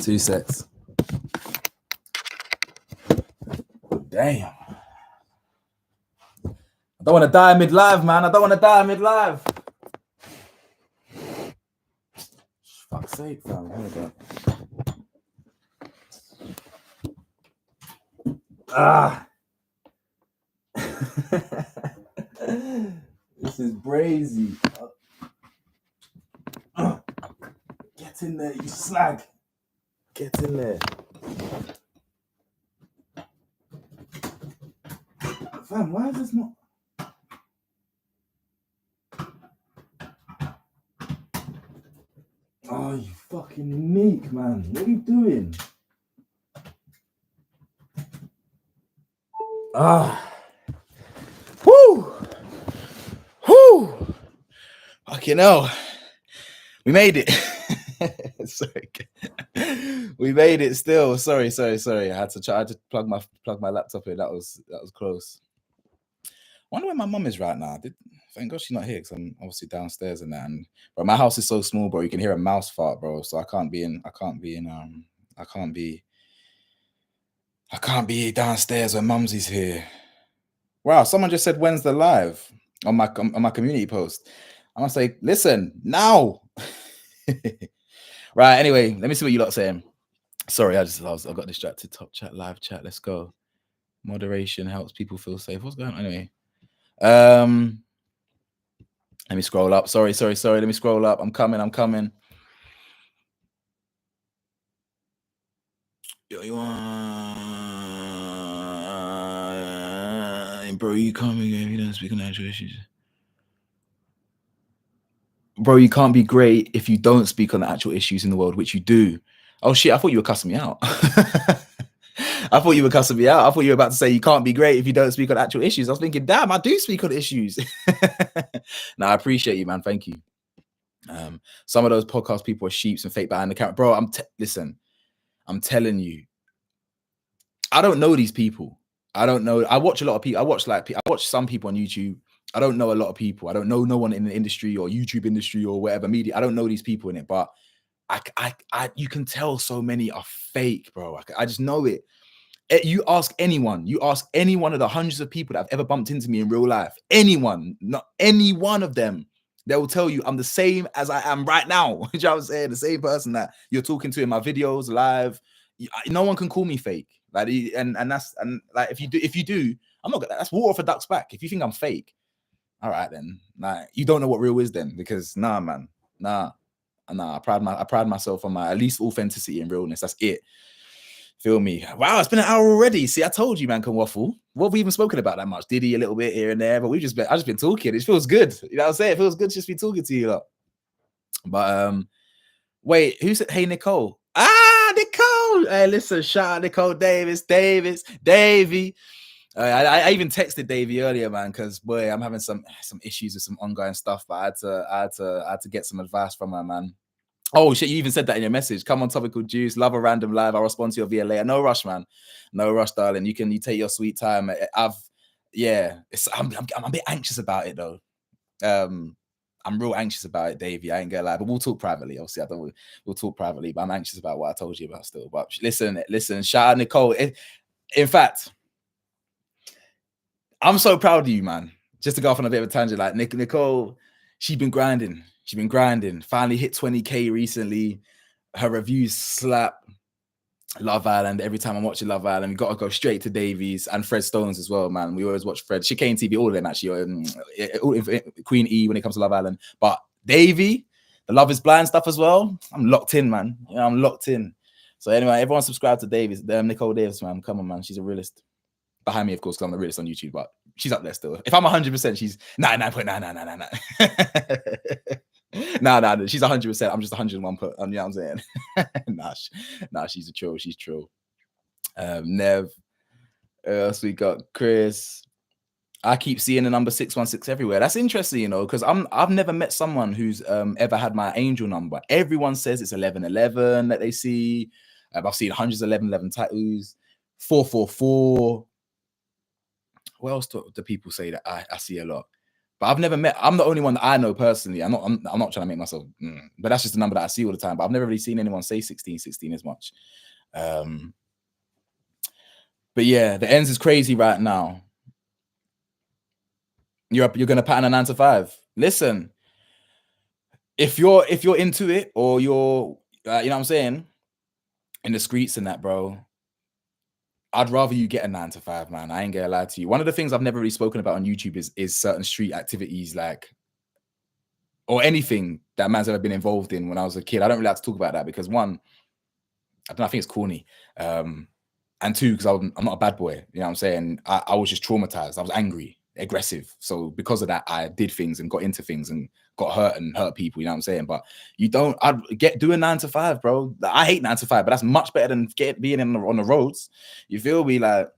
2 sets. Damn. I don't want to die mid-live, man. Fuck's sake, fam. This is brazy. Get in there, you slag. Get in there. Fam, why is this not? fucking meek, man. What are you doing? Whoo! Whoo! Fucking hell. We made it. Sorry. We made it still. Sorry. I had to plug my laptop in. That was close. I wonder where my mum is right now. Thank God she's not here because I'm obviously downstairs and that. And bro, my house is so small, bro. You can hear a mouse fart, bro. So I can't be downstairs when Mumsy's here. Wow, someone just said when's the live on my community post. I'm gonna say, listen now. Right. Anyway, let me see what you lot saying. Sorry, I got distracted. Top chat, live chat. Let's go. Moderation helps people feel safe. What's going on? Anyway, let me scroll up. Sorry. Let me scroll up. I'm coming. You bro, you can't be if you don't speak on actual issues. Bro, you can't be great if you don't speak on the actual issues in the world, which you do. Oh shit, I thought you were cussing me out. I thought you were cussing me out. I thought you were about to say you can't be great if you don't speak on actual issues. I was thinking, damn, I do speak on issues. No, I appreciate you, man. Thank you. Some of those podcast people are sheeps and fake behind the camera. Bro, listen, I'm telling you, I don't know these people. I don't know. I watch a lot of people. I watch some people on YouTube. I don't know a lot of people. I don't know no one in the industry or YouTube industry or whatever media. I don't know these people in it, but you can tell so many are fake, bro. I just know it. You ask anyone of the hundreds of people that have ever bumped into me in real life, anyone, not any one of them, they will tell you I'm the same as I am right now. You know what I'm saying? The same person that you're talking to in my videos live. No one can call me fake. Like, and like if you do, I'm not. That's water off a duck's back. If you think I'm fake, all right then. Nah, you don't know what real is then, because nah, man, nah. I pride myself on my at least authenticity and realness. That's it. Feel me? Wow, it's been an hour already. See, I told you, man, can waffle. What have we even spoken about that much? Diddy a little bit here and there, but I've just been talking. It feels good. You know what I'm saying? It feels good to just be talking to you lot. But wait, who said hey Nicole? Nicole. Hey, listen, shout out Nicole Davy. I even texted Davey earlier, man, because boy, I'm having some issues with some ongoing stuff, but I had to get some advice from her, man. Oh shit, you even said that in your message. Come on, topical juice, love a random live. I'll respond to your via later. No rush, man. No rush, darling. You take your sweet time. I'm a bit anxious about it though. I'm real anxious about it, Davey. I ain't gonna lie, but we'll talk privately. Obviously, we'll talk privately, but I'm anxious about what I told you about still. But listen, shout out Nicole. In fact, I'm so proud of you, man. Just to go off on a bit of a tangent, like Nicole, she's been grinding. Finally hit 20K recently. Her reviews slap. Love Island. Every time I'm watching Love Island, we got to go straight to Davies and Fred Stones as well, man. We always watch Fred. Chicane TV, all of them actually. Queen E when it comes to Love Island. But Davey, the Love is Blind stuff as well. I'm locked in, man. I'm locked in. So anyway, everyone subscribe to Davies. Nicole Davis, man. Come on, man. She's a realist. Behind me, of course, because I'm the realist on YouTube, but she's up there still. If I'm 100%, she's 99.99999. Nah, she's 100%. I'm just 101. You know what I'm saying? nah, she's a troll. She's troll. Nev. Else we got Chris. I keep seeing the number 616 everywhere. That's interesting, you know, because I've never met someone who's ever had my angel number. Everyone says it's 1111 that they see. I've seen hundreds of 1111 tattoos. 444. What else do people say that I see a lot? But I've never met. I'm the only one that I know personally. I'm not trying to make myself. But that's just the number that I see all the time. But I've never really seen anyone say 16 as much. But yeah, the ends is crazy right now. You're gonna pattern a 9 to 5. Listen, if you're into it or you're you know what I'm saying, in the streets and that, bro. I'd rather you get a 9 to 5, man. I ain't gonna lie to you. One of the things I've never really spoken about on YouTube is certain street activities, like, or anything that man's ever been involved in when I was a kid. I don't really like to talk about that because one, I don't know, I think it's corny. And two, because I'm not a bad boy. You know what I'm saying? I was just traumatized. I was angry, aggressive. So because of that, I did things and got into things and got hurt and hurt people, you know what I'm saying? But you don't, I'd do a 9 to 5, bro. I hate 9 to 5, but that's much better than being on the roads. You feel me? Like,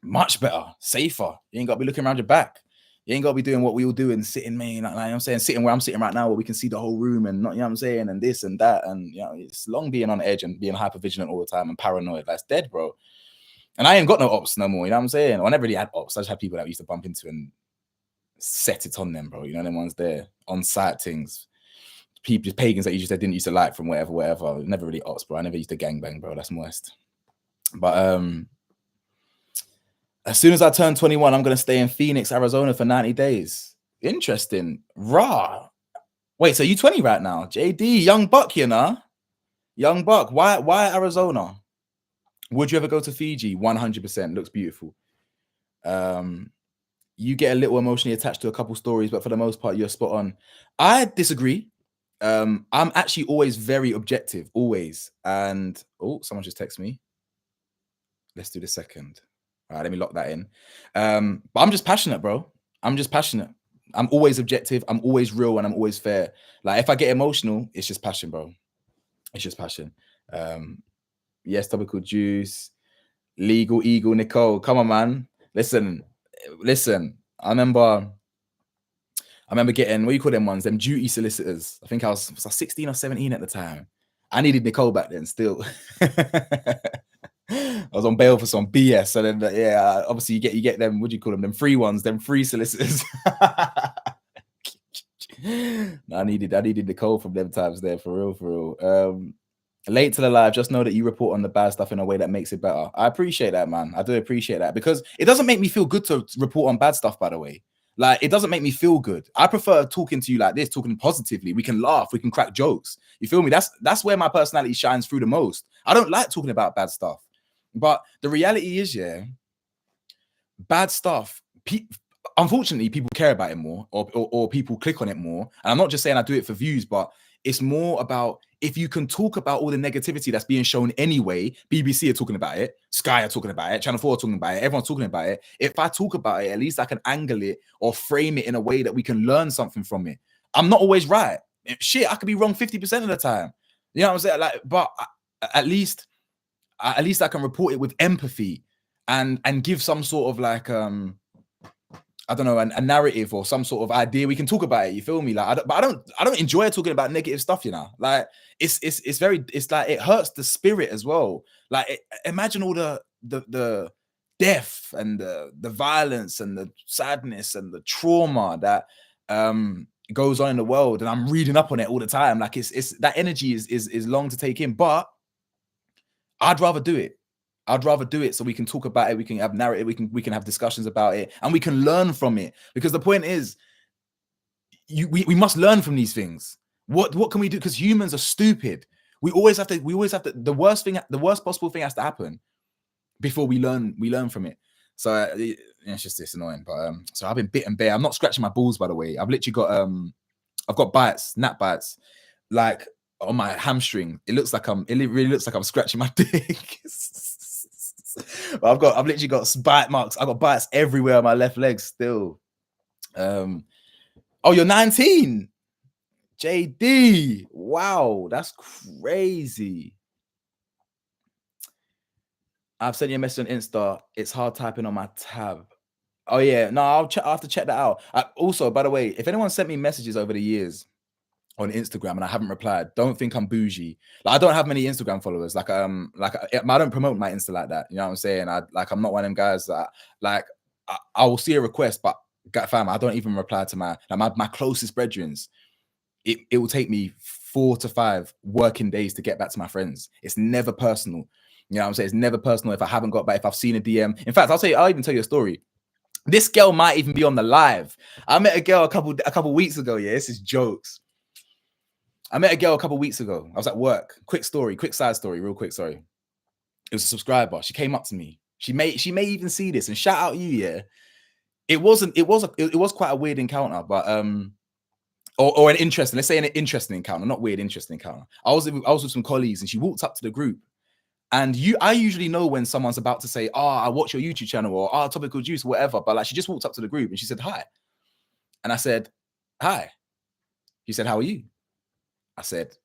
much better, safer. You ain't got to be looking around your back. You ain't got to be doing what we all do and sitting, man, like I'm saying, sitting where I'm sitting right now, where we can see the whole room and not, you know what I'm saying, and this and that. And, you know, it's long being on edge and being hyper vigilant all the time and paranoid. That's dead, bro. And I ain't got no ops no more, you know what I'm saying? I never really had ops. I just had people that I used to bump into and set it on them, bro. You know, them ones there, on site things. People, pagans that you just didn't used to like from whatever. Never really ops, bro. I never used to gangbang, bro. That's moist. But as soon as I turn 21, I'm gonna stay in Phoenix, Arizona for 90 days. Interesting. Raw. Wait, so you 20 right now? JD, young buck, you know? Young buck. Why Arizona? Would you ever go to Fiji? 100%. Looks beautiful. You get a little emotionally attached to a couple stories, but for the most part, you're spot on. I disagree. I'm actually always very objective, always. And oh, someone just texted me. Let's do the second. All right, let me lock that in. But I'm just passionate, bro. I'm just passionate. I'm always objective. I'm always real, and I'm always fair. Like, if I get emotional, it's just passion, bro. It's just passion. Yes, topical juice. Legal Eagle Nicole. Come on, man. Listen. I remember getting, what do you call them ones? Them duty solicitors. I think I was 16 or 17 at the time. I needed Nicole back then still. I was on bail for some BS. So then, yeah, obviously you get them, what do you call them? Them free ones, them free solicitors. I needed Nicole from them times there, for real. Late to the live, just know that you report on the bad stuff in a way that makes it better. I appreciate that, man. I do appreciate that, because it doesn't make me feel good to report on bad stuff, by the way. Like, it doesn't make me feel good. I prefer talking to you like this, talking positively. We can laugh, we can crack jokes. You feel me? That's where my personality shines through the most. I don't like talking about bad stuff. But the reality is, yeah, bad stuff, unfortunately, people care about it more, or people click on it more. And I'm not just saying I do it for views, but it's more about, if you can talk about all the negativity that's being shown anyway. BBC are talking about it, Sky are talking about it, Channel 4 are talking about it, everyone's talking about it. If I talk about it, at least I can angle it or frame it in a way that we can learn something from it. I'm not always right. Shit, I could be wrong 50% of the time. You know what I'm saying? Like, but at least I can report it with empathy and give some sort of, like, I don't know, a narrative or some sort of idea. We can talk about it. You feel me? Like, I don't enjoy talking about negative stuff. You know, like, it's like, it hurts the spirit as well. Like, imagine all the death and the violence and the sadness and the trauma that goes on in the world, and I'm reading up on it all the time. Like, it's that energy is long to take in, but I'd rather do it. I'd rather do it so we can talk about it, we can have narrative, we can have discussions about it, and we can learn from it. Because the point is, we must learn from these things. What can we do? Because humans are stupid. We always have to, the worst possible thing has to happen before we learn from it. So it's annoying. But so I've been bitten bare. I'm not scratching my balls, by the way. I've literally got I've got bites, gnat bites, like, on my hamstring. It really looks like I'm scratching my dick. But I've literally got bite marks. I've got bites everywhere on my left leg still. Oh, you're 19, JD. Wow, that's crazy. I've sent you a message on Insta. It's hard typing on my tab. Oh yeah, no, I'll have to check that out. Also, by the way, if anyone sent me messages over the years on Instagram and I haven't replied, don't think I'm bougie. Like, I don't have many Instagram followers. Like, I don't promote my Insta like that. You know what I'm saying? I'm not one of them guys that, like, I will see a request, but fam, I don't even reply to my closest brethrens. It will take me 4 to 5 working days to get back to my friends. It's never personal. You know what I'm saying? It's never personal if I haven't got back, if I've seen a DM. In fact, I'll even tell you a story. This girl might even be on the live. I met a girl a couple weeks ago. Yeah, this is jokes. I met a girl a couple weeks ago. I was at work. Quick side story, real quick. Sorry. It was a subscriber. She came up to me. She may even see this, and shout out you. Yeah, it was quite a weird encounter, but or an interesting. Let's say an interesting encounter, not weird, interesting encounter. I was with some colleagues, and she walked up to the group, and I usually know when someone's about to say, "Oh, I watch your YouTube channel," or "Oh, topical juice," or whatever. But like, she just walked up to the group and she said hi, and I said, "Hi." She said, "How are you?" I said,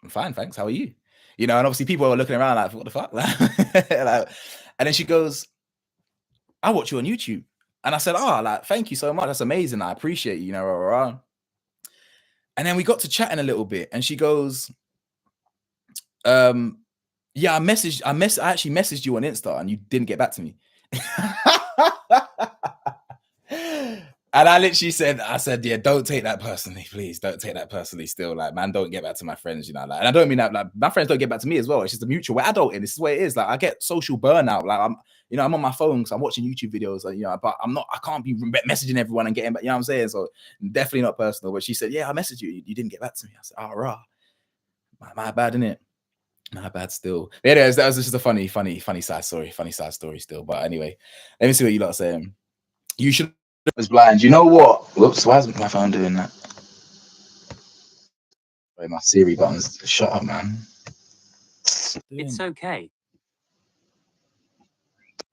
"I'm fine, thanks. How are you?" You know, and obviously people are looking around like, "What the fuck?" Like, and then she goes, "I watch you on YouTube." And I said, "Oh, like, thank you so much. That's amazing. I appreciate you, you know, rah, rah, rah." And then we got to chatting a little bit, and she goes, "Yeah, I actually messaged you on Insta and you didn't get back to me." And I literally said, "Yeah, don't take that personally, please. Don't take that personally. Still, like, man, don't get back to my friends, you know. Like, and I don't mean that, like, my friends don't get back to me as well. It's just a mutual. We're adulting. This is what it is. Like, I get social burnout. Like, I'm on my phone because I'm watching YouTube videos, you know, but I can't be messaging everyone and getting back. You know what I'm saying? So definitely not personal." But she said, "Yeah, I messaged you. You didn't get back to me." I said, "Oh, rah, my bad, innit? My bad still." But anyways, that was just a funny side story still. But anyway, let me see what you lot are saying. You should was blind. You know what? Whoops, why isn't my phone doing that? Sorry, my Siri buttons. Shut up, man. It's okay.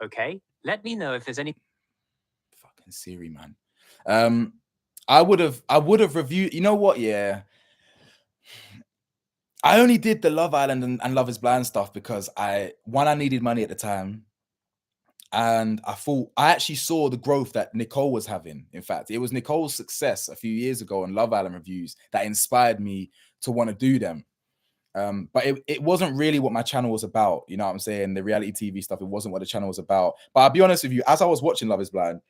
Okay, let me know if there's any fucking Siri, man. I would have reviewed. You know what? Yeah. I only did the Love Island and Love Is Blind stuff because I needed money at the time. And I thought I actually saw the growth that Nicole was having. In fact, it was Nicole's success a few years ago on Love Island reviews that inspired me to want to do them. But it wasn't really what my channel was about. You know what I'm saying? The reality TV stuff, it wasn't what the channel was about. But I'll be honest with you, as I was watching Love Is Blind,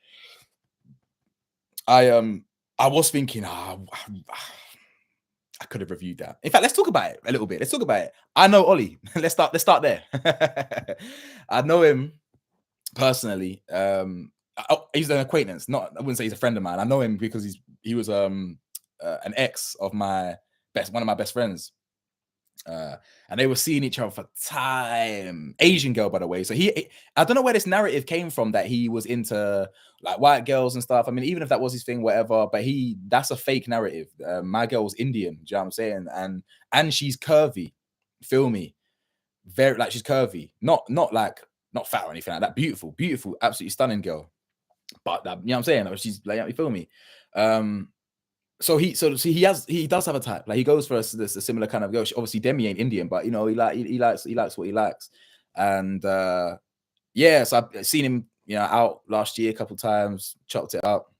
I was thinking, I could have reviewed that. In fact, let's talk about it a little bit. Let's talk about it. I know Ollie. Let's start there. I know him personally. He's an acquaintance. I wouldn't say he's a friend of mine. I know him because he was an ex of one of my best friends. And they were seeing each other for time. Asian girl, by the way. So I don't know where this narrative came from that he was into like white girls and stuff. I mean, even if that was his thing, whatever, but that's a fake narrative. My girl was Indian, do you know what I'm saying? And she's curvy. Feel me? Very, like, she's curvy. Not fat or anything like that. Beautiful, absolutely stunning girl. But you know what I'm saying? She's like, you feel me? So he does have a type. Like, he goes for a similar kind of girl. Obviously, Demi ain't Indian, but you know, he likes what he likes. And yeah, so I've seen him, you know, out last year a couple times, chopped it up.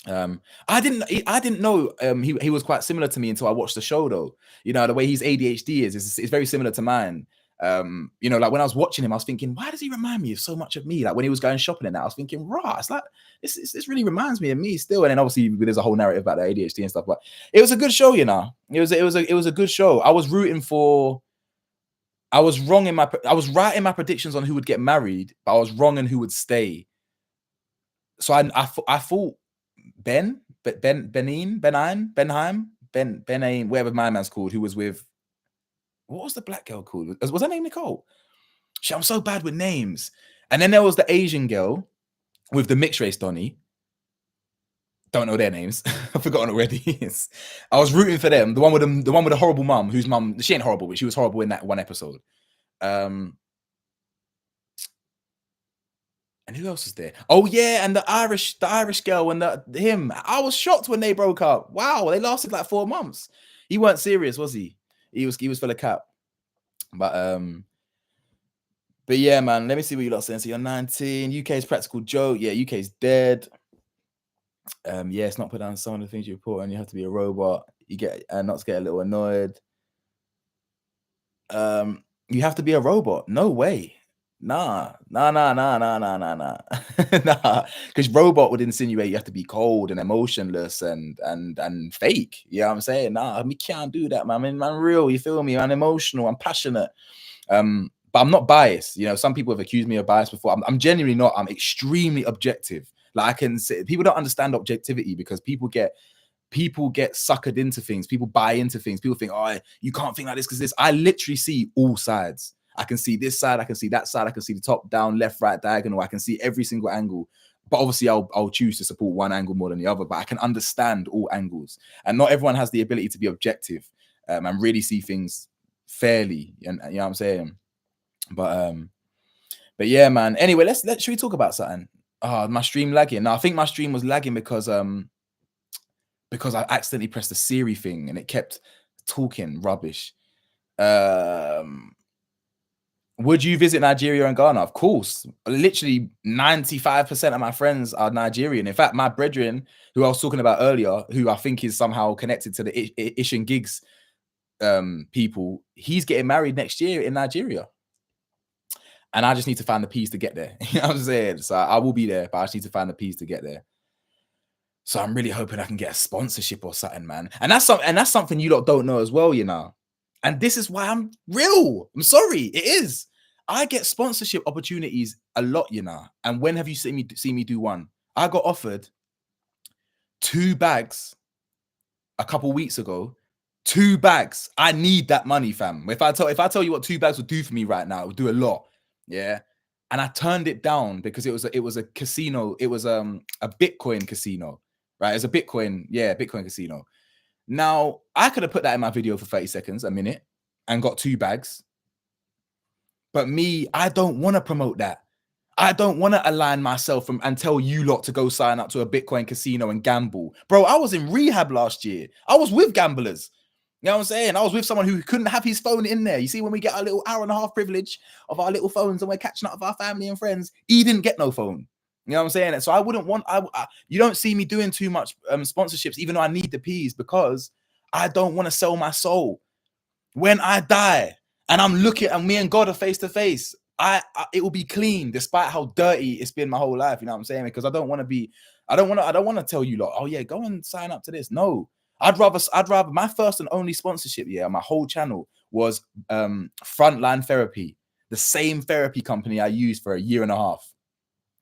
I didn't know he was quite similar to me until I watched the show, though. You know, the way his ADHD is very similar to mine. You know, like when I was watching him, I was thinking, why does he remind me of so much of me? Like when he was going shopping and that, I was thinking, rah, it's like this really reminds me of me still. And then obviously there's a whole narrative about the ADHD and stuff, but it was a good show, you know. It was a good show. I was right in my predictions on who would get married, but I was wrong on who would stay. So I thought Benheim, whatever my man's called, who was with, what was the black girl called? Was her name Nicole? I'm so bad with names. And then there was the Asian girl with the mixed race Donnie. Don't know their names. I've forgotten already. I was rooting for them. The one with the horrible mum, whose mum, she ain't horrible, but she was horrible in that one episode. And who else is there? Oh yeah, and the Irish girl and him. I was shocked when they broke up. Wow, they lasted like 4 months. He weren't serious, was he? He was full of cap. But yeah, man. Let me see what you lot saying. So you're 19. UK's practical joke. Yeah, UK's dead. Yeah, it's not put down some of the things you report, and you have to be a robot. You get not to get a little annoyed. You have to be a robot. No way. Nah. Nah. Because robot would insinuate you have to be cold and emotionless and fake. You know what I'm saying? Nah, me can't do that, man. I mean, man, real. You feel me? I'm emotional. I'm passionate. But I'm not biased. You know, some people have accused me of bias before. I'm genuinely not. I'm extremely objective. Like, I can say, people don't understand objectivity because people get suckered into things. People buy into things. People think, oh, you can't think like this because this. I literally see all sides. I can see this side. I can see that side. I can see the top, down, left, right, diagonal. I can see every single angle. But obviously, I'll choose to support one angle more than the other. But I can understand all angles. And not everyone has the ability to be objective and really see things fairly. And you know what I'm saying? But yeah, man. Anyway, should we talk about something? Oh, my stream lagging. No, I think my stream was lagging because because I accidentally pressed the Siri thing and it kept talking rubbish. Would you visit Nigeria and Ghana? Of course. Literally 95% of my friends are Nigerian. In fact, my brethren, who I was talking about earlier, who I think is somehow connected to the Ish and Gigs people, he's getting married next year in Nigeria. And I just need to find the peas to get there. You know what I'm saying? So I will be there, but I just need to find the peas to get there. So I'm really hoping I can get a sponsorship or something, man. And that's something you lot don't know as well, you know. And this is why I'm real. I'm sorry, it is. I get sponsorship opportunities a lot, you know. And when have you seen me do one? I got offered 2 bags a couple weeks ago. 2 bags. I need that money, fam. If I tell you what 2 bags would do for me right now, it would do a lot. Yeah. And I turned it down because it was a casino. It was a Bitcoin casino, right? It's a Bitcoin casino. Now, I could have put that in my video for 30 seconds, a minute, and got 2 bags. But me, I don't want to promote that. I don't want to align myself and tell you lot to go sign up to a Bitcoin casino and gamble. Bro, I was in rehab last year. I was with gamblers. You know what I'm saying? I was with someone who couldn't have his phone in there. You see, when we get our little hour and a half privilege of our little phones and we're catching up with our family and friends, he didn't get no phone. You know what I'm saying? And so I wouldn't want, you don't see me doing too much sponsorships, even though I need the P's, because I don't want to sell my soul. When I die and I'm looking and me and God are face to face, it will be clean despite how dirty it's been my whole life. You know what I'm saying? Because I don't want to tell you lot, oh yeah, go and sign up to this. No, I'd rather my first and only sponsorship, on my whole channel was Frontline Therapy, the same therapy company I used for 1.5 years.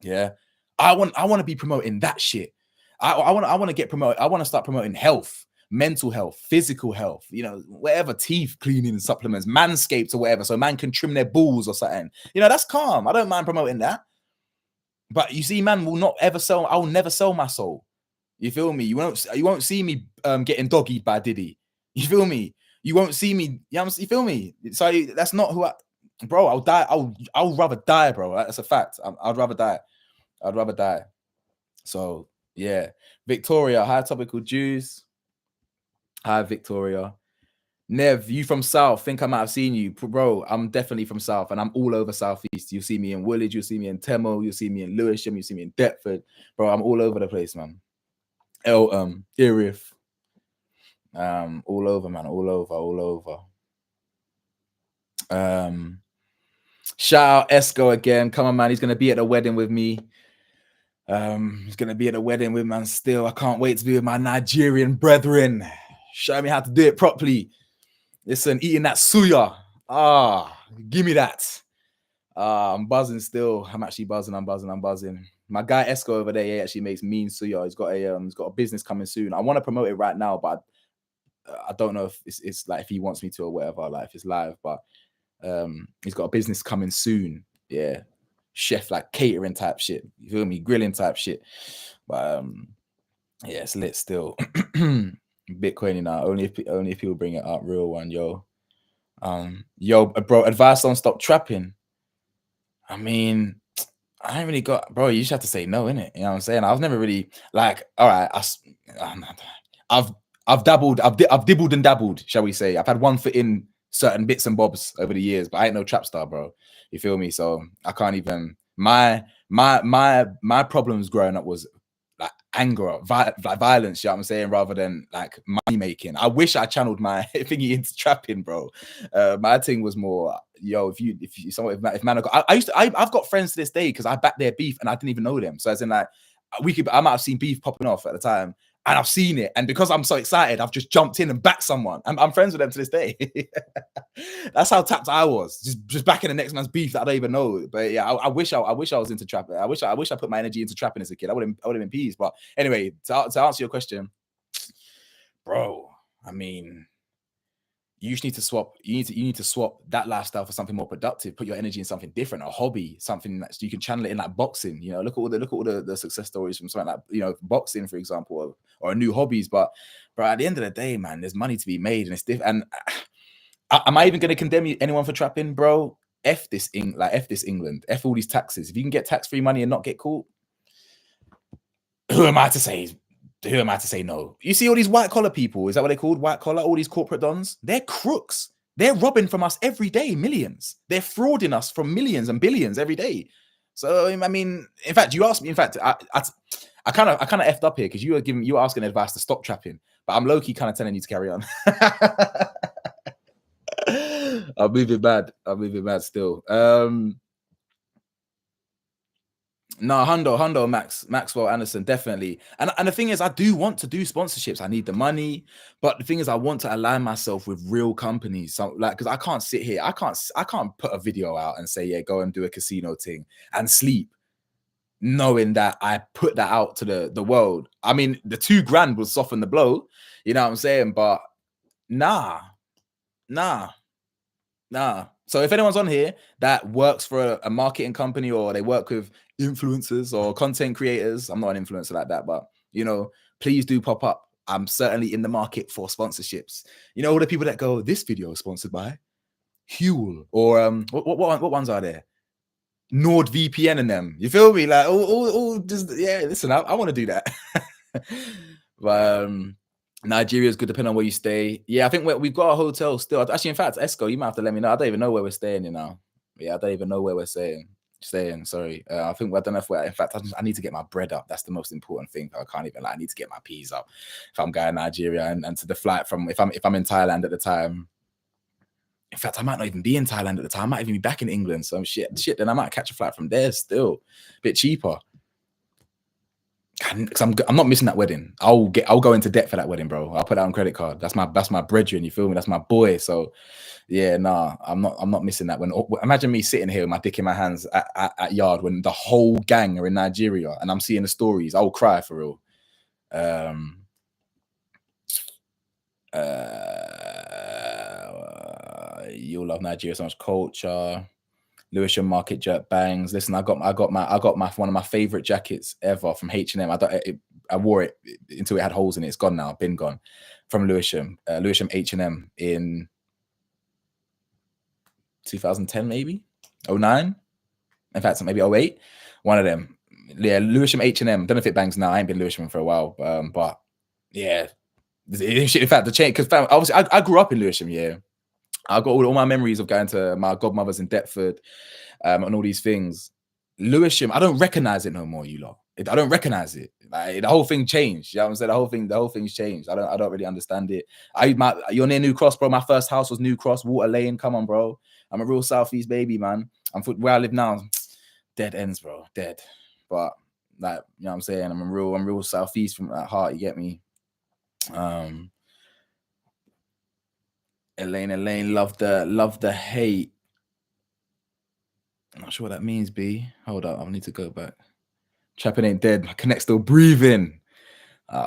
Yeah. I want to be promoting that shit. I want to get promoted. I want to start promoting health, mental health, physical health, you know, whatever, teeth cleaning supplements, Manscaped or whatever, so man can trim their balls or something. You know, that's calm. I don't mind promoting that. But you see, man will not ever sell. I will never sell my soul. You feel me? You won't see me getting dog-eared by Diddy. You feel me? You won't see me. You feel me? So that's not who bro. I'll die. I'll rather die, bro. That's a fact. I'd rather die. I'd rather die. So yeah, Victoria, hi topical Jews. Hi Victoria. Nev, you from South? Think I might have seen you, bro. I'm definitely from South, and I'm all over Southeast. You see me in Woolwich, you see me in Temo, you see me in Lewisham, you see me in Deptford, bro. I'm all over the place, man. Erith, all over, man, all over. Shout out Esco again. Come on, man. He's gonna be at the wedding with me. He's gonna be at the wedding with man still. I can't wait to be with my Nigerian brethren. Show me how to do it properly. Listen, eating that suya. Give me that. I'm buzzing still. I'm actually buzzing. I'm buzzing. My guy Esco over there, he actually makes mean suya. He's got a business coming soon. I want to promote it right now, but I don't know if it's like if he wants me to or whatever, like if it's live, but he's got a business coming soon. Yeah. Chef, like catering type shit. You feel me? Grilling type shit. But yeah, it's lit still. Bitcoin, you know, only if people bring it up. Real one, yo. Yo, bro, advice on stop trapping. I mean, I ain't really got, bro. You just have to say no, innit? You know what I'm saying? I was never really like, all right. I've dabbled, I've dibbled and dabbled, shall we say? I've had one foot in certain bits and bobs over the years, but I ain't no trap star, bro. You feel me? So I can't even. My problems growing up was like anger, like violence. You know what I'm saying? Rather than like money making. I wish I channeled my thingy into trapping, bro. My thing was more, yo, if man, I've got friends to this day because I backed their beef and I didn't even know them. So as in like I might have seen beef popping off at the time. And I've seen it, and because I'm so excited, I've just jumped in and backed someone. I'm friends with them to this day. That's how tapped I was, just backing the next man's beef that I don't even know. But yeah, I wish I was into trapping. I wish I put my energy into trapping as a kid. I would have been peased. But anyway, to answer your question, bro, I mean, you just need to swap. You need to swap that lifestyle for something more productive. Put your energy in something different, a hobby, something that you can channel it in, like boxing. You know, look at all the success stories from something like, you know, boxing, for example, or new hobbies. But at the end of the day, man, there's money to be made, and it's different. And am I even going to condemn anyone for trapping, bro? F this England. F all these taxes. If you can get tax-free money and not get caught, who am I to say Who am I to say no? You see all these white collar people, is that what they're called? White collar, all these corporate dons, they're crooks. They're robbing from us every day, millions. They're frauding us from millions and billions every day. So I mean, in fact, you asked me. In fact, I kind of effed up here because you were asking advice to stop trapping, but I'm low key kind of telling you to carry on. I'm moving mad. I'm moving mad still. No, Hundo, Maxwell Anderson, definitely. And the thing is, I do want to do sponsorships. I need the money, but the thing is, I want to align myself with real companies. So, like, because I can't sit here, I can't put a video out and say, yeah, go and do a casino thing and sleep, knowing that I put that out to the world. I mean, the $2,000 will soften the blow, you know what I'm saying? But nah. So if anyone's on here that works for a marketing company or they work with influencers or content creators, I'm not an influencer like that, but you know, please do pop up. I'm certainly in the market for sponsorships. You know, all the people that go, this video is sponsored by Huel or what ones are there? NordVPN and them. You feel me? Like all just yeah. Listen, I want to do that. But Nigeria is good depending on where you stay. Yeah, I think we've got a hotel still. Actually, in fact, Esco, you might have to let me know. I don't even know where we're staying, you know. Yeah, I don't even know where we're staying. Sorry. I think I don't know if we're. In fact, I need to get my bread up. That's the most important thing. I can't even lie. I need to get my peas up if I'm going to Nigeria and to the flight from if I'm in Thailand at the time. In fact, I might not even be in Thailand at the time. I might even be back in England. So shit. Then I might catch a flight from there still, a bit cheaper. Because I'm not missing that wedding. I'll go into debt for that wedding, bro. I'll put that on credit card. That's my brethren. You feel me? That's my boy. So yeah, nah, I'm not missing that. When imagine me sitting here with my dick in my hands at yard when the whole gang are in Nigeria and I'm seeing the stories. I'll cry for real. You'll love Nigeria so much. Culture. Lewisham Market Jerk bangs. Listen, I got my one of my favorite jackets ever from H&M. I wore it until it had holes in it. It's gone now, been gone. From Lewisham H&M in 2010 maybe, 09. In fact, maybe 08. One of them. Yeah, Lewisham H&M. Don't know if it bangs now. I ain't been Lewisham for a while, but yeah. In fact, the chain because obviously I grew up in Lewisham. Yeah. I got all my memories of going to my godmother's in Deptford and all these things. Lewisham, I don't recognize it no more, you lot. I don't recognize it. Like, the whole thing changed. You know what I'm saying? The whole thing's changed. I don't really understand it. You're near New Cross, bro. My first house was New Cross, Water Lane. Come on, bro. I'm a real Southeast baby, man. Where I live now, dead ends, bro. Dead. But like, you know what I'm saying? I'm real Southeast from that heart, you get me? Elaine, love the hate. I'm not sure what that means, B. Hold up, I need to go back. Trapping ain't dead. My connect still breathing.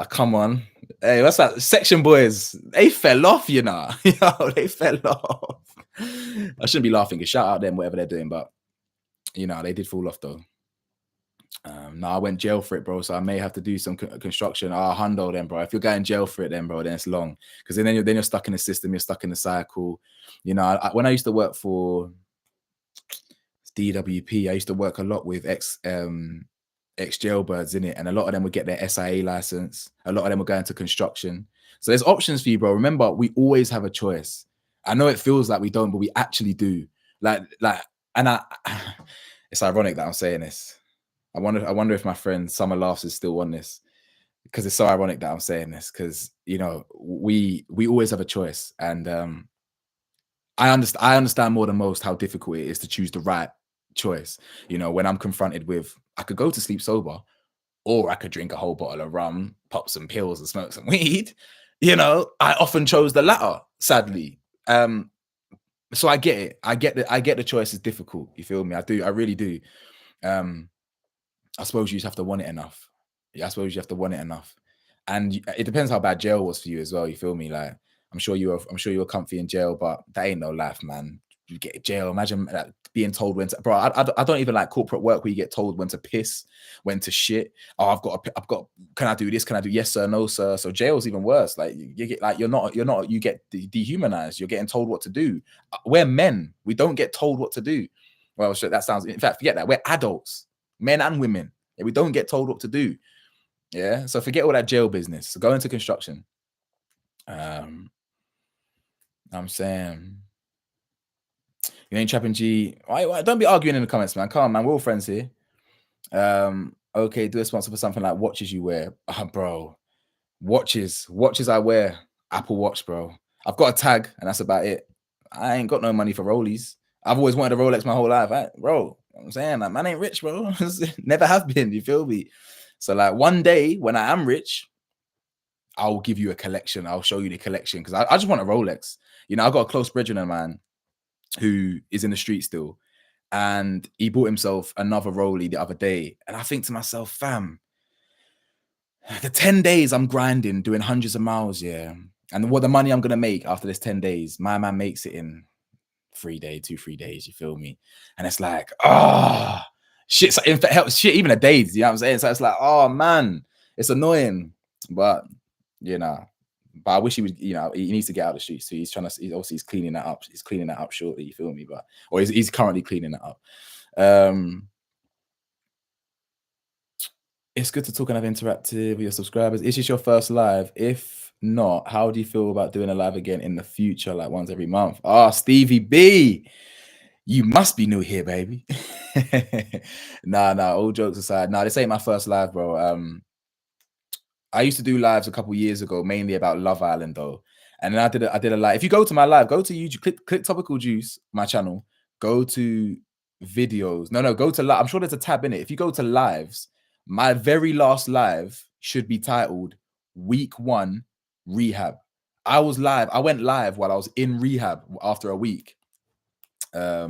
Come on. Hey, what's that? Section boys. They fell off, you know. Yo, they fell off. I shouldn't be laughing because shout out them, whatever they're doing, but you know, they did fall off though. No, I went jail for it, bro. So I may have to do some construction. Hundo then, bro. If you're going jail for it, then, bro, then it's long. Because then you're stuck in the system. You're stuck in the cycle. You know, when I used to work for DWP, I used to work a lot with ex jailbirds in it, and a lot of them would get their SIA license. A lot of them would go into construction. So there's options for you, bro. Remember, we always have a choice. I know it feels like we don't, but we actually do. And it's ironic that I'm saying this. I wonder if my friend Summer Laughs is still on this, because it's so ironic that I'm saying this, because you know we always have a choice, and I understand more than most how difficult it is to choose the right choice. You know, when I'm confronted with, I could go to sleep sober, or I could drink a whole bottle of rum, pop some pills, and smoke some weed. You know, I often chose the latter, sadly. So I get it. I get the choice is difficult. You feel me? I do. I really do. I suppose you just have to want it enough. Yeah, I suppose you have to want it enough. And it depends how bad jail was for you as well. You feel me? Like, I'm sure you were comfy in jail, but that ain't no life, man. You get jail. Imagine being told when to, bro. I don't even like corporate work where you get told when to piss, when to shit. Oh, I've got. Can I do this? Can I do yes sir, no sir? So jail's even worse. Like you get you get dehumanized. You're getting told what to do. We're men. We don't get told what to do. Well, that sounds. In fact, forget that. We're adults, men and women. We don't get told what to do. Yeah, so forget all that jail business. Go into construction. I'm saying, you ain't trapping G. Don't be arguing in the comments, man. Come on, man. We're all friends here. Okay, do a sponsor for something like watches you wear. Bro, watches I wear. Apple Watch, bro. I've got a tag, and that's about it. I ain't got no money for Rollies. I've always wanted a Rolex my whole life, bro. I'm saying, like, man ain't rich, bro. Never have been. You feel me? So, like, one day when I am rich, I'll give you a collection. I'll show you the collection because I just want a Rolex. You know, I got a close brethren of mine who is in the street still, and he bought himself another Rollie the other day, and I think to myself, fam, the 10 days I'm grinding, doing hundreds of miles, yeah, and what the money I'm gonna make after this 10 days, my man makes it in 3 days, you feel me? And it's like, shit, so in fact, shit, even a day, you know what I'm saying? So it's like, oh man, it's annoying, but you know, but I wish he would, you know, he needs to get out of the streets. So he's obviously he's cleaning that up. He's cleaning that up shortly, you feel me? But or he's currently cleaning that up. It's good to talk and have interactive with your subscribers. Is this your first live? If not, how do you feel about doing a live again in the future, like once every month? Stevie B, you must be new here, baby. Nah, all jokes aside. Nah, this ain't my first live, bro. I used to do lives a couple years ago, mainly about Love Island, though. And then I did a live. If you go to my live, go to YouTube, click Topical Juice, my channel, go to videos. No, go to live. I'm sure there's a tab in it. If you go to lives, my very last live should be titled Week 1 Rehab. I was live. I went live while I was in rehab after a week. I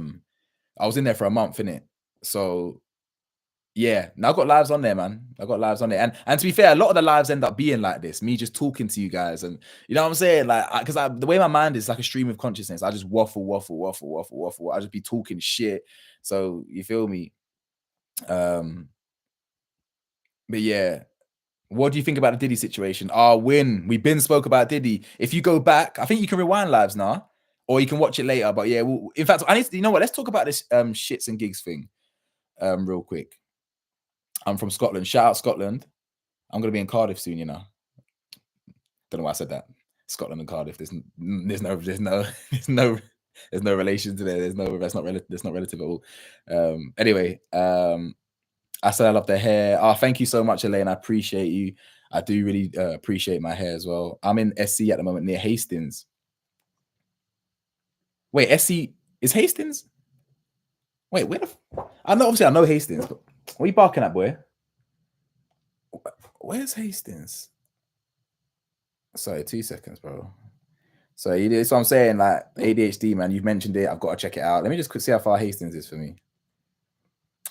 was in there for a month, innit? So yeah, now I've got lives on there, man. I've got lives on there. And to be fair, a lot of the lives end up being like this, me just talking to you guys. And you know what I'm saying? Like, because the way my mind is like a stream of consciousness, I just waffle. I just be talking shit. So you feel me? But yeah, what do you think about the Diddy situation? Win. We've been spoke about Diddy. If you go back, I think you can rewind lives now, or you can watch it later. But yeah, in fact, I need to, you know what? Let's talk about this shits and gigs thing real quick. I'm from Scotland. Shout out Scotland. I'm gonna be in Cardiff soon, you know. Don't know why I said that. Scotland and Cardiff. There's no relation to there. That's not relative at all. Anyway, I said I love the hair. Thank you so much, Elaine. I appreciate you. I do really appreciate my hair as well. I'm in SC at the moment near Hastings. Wait, SC is Hastings? Wait, where the I know obviously I know Hastings, but what are you barking at, boy? Where's Hastings? Sorry, 2 seconds, bro. So that's what I'm saying. Like ADHD, man. You've mentioned it. I've got to check it out. Let me just see how far Hastings is for me.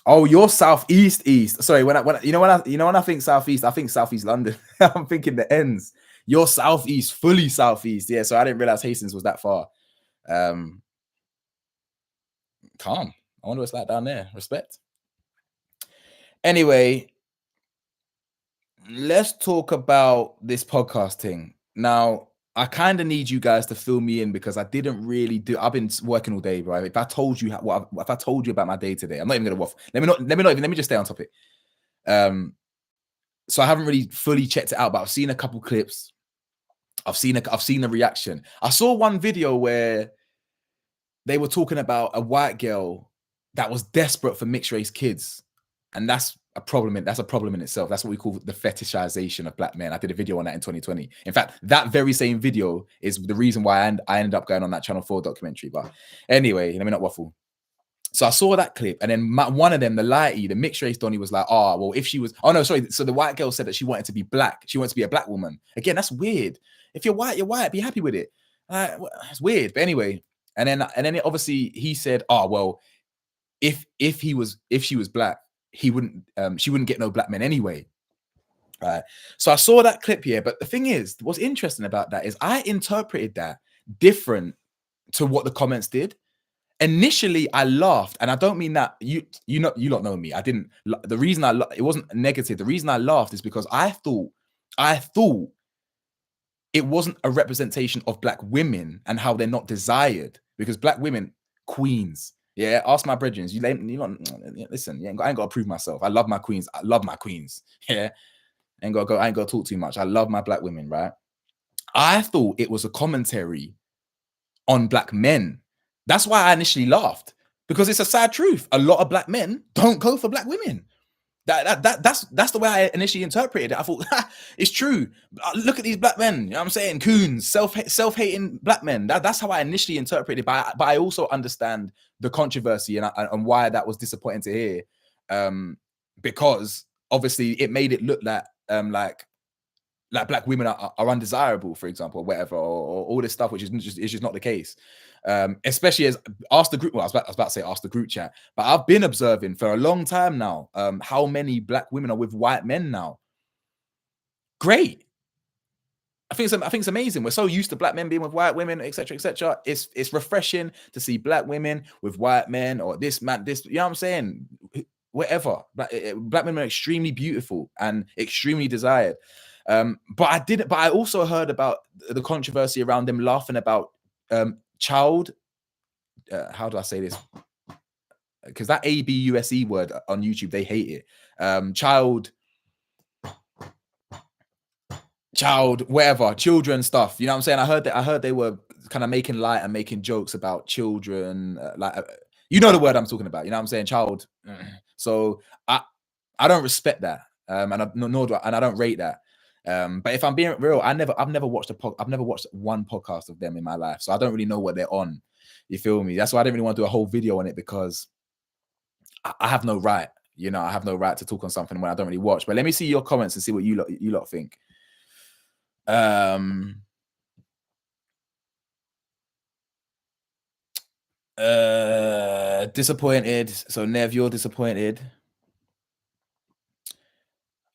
Oh, you're southeast. Sorry, when I think southeast, I think southeast London. I'm thinking the ends. You're southeast, fully southeast. Yeah. So I didn't realize Hastings was that far. Calm. I wonder what's like down there. Respect. Anyway, let's talk about this podcast thing. Now, I kind of need you guys to fill me in because I didn't really do. I've been working all day, right? If I told you if I told you about my day today, I'm not even gonna waffle. Let me just stay on topic. So I haven't really fully checked it out, but I've seen a couple clips. I've seen the reaction. I saw one video where they were talking about a white girl that was desperate for mixed race kids, and that's a problem. That's a problem in itself. That's what we call the fetishization of black men. I did a video on that in 2020. In fact, that very same video is the reason why I ended up going on that Channel 4 documentary. But anyway, let me not waffle. So I saw that clip, and then one of them, the mixed race Donnie, was like, well, if she was, so the white girl said that she wanted to be black. She wanted to be a black woman. Again, that's weird. If you're white, you're white. Be happy with it. It's weird. But anyway, and then obviously he said, well, if she was black, she wouldn't get no black men anyway. Right. So I saw that clip here, but the thing is, what's interesting about that is I interpreted that different to what the comments did. Initially, I laughed, and I don't mean that you lot know me. I didn't. The reason it wasn't negative. The reason I laughed is because I thought it wasn't a representation of black women and how they're not desired, because black women, queens. Yeah, ask my brethren. Listen, I ain't got to prove myself. I love my queens. Yeah, I ain't gonna talk too much. I love my black women, right? I thought it was a commentary on black men. That's why I initially laughed, because it's a sad truth. A lot of black men don't go for black women. That's the way I initially interpreted it. I thought, it's true. Look at these black men. You know what I'm saying? Coons, self-hating black men. That's how I initially interpreted it. But I also understand the controversy and why that was disappointing to hear. Because obviously it made it look like black women are undesirable, for example, or whatever, or all this stuff, which is just not the case. Especially as ask the group. Well, I was about to say ask the group chat, but I've been observing for a long time now how many black women are with white men now. Great. I think it's amazing. We're so used to black men being with white women, etc., etc. It's refreshing to see black women with white men, or this man, this. You know what I'm saying? Whatever. Black women are extremely beautiful and extremely desired. But I also heard about the controversy around them laughing about child. How do I say this? Because that ABUSE word on YouTube, they hate it. Child, whatever, children stuff. You know what I'm saying? I heard they were kind of making light and making jokes about children. You know the word I'm talking about. You know what I'm saying? Child. So I don't respect that. And I don't rate that. But if I'm being real, I've never watched one podcast of them in my life, so I don't really know what they're on. You feel me? That's why I didn't really want to do a whole video on it, because I have no right. You know, I have no right to talk on something when I don't really watch. But let me see your comments and see what you lot think. Disappointed. So Nev, you're disappointed.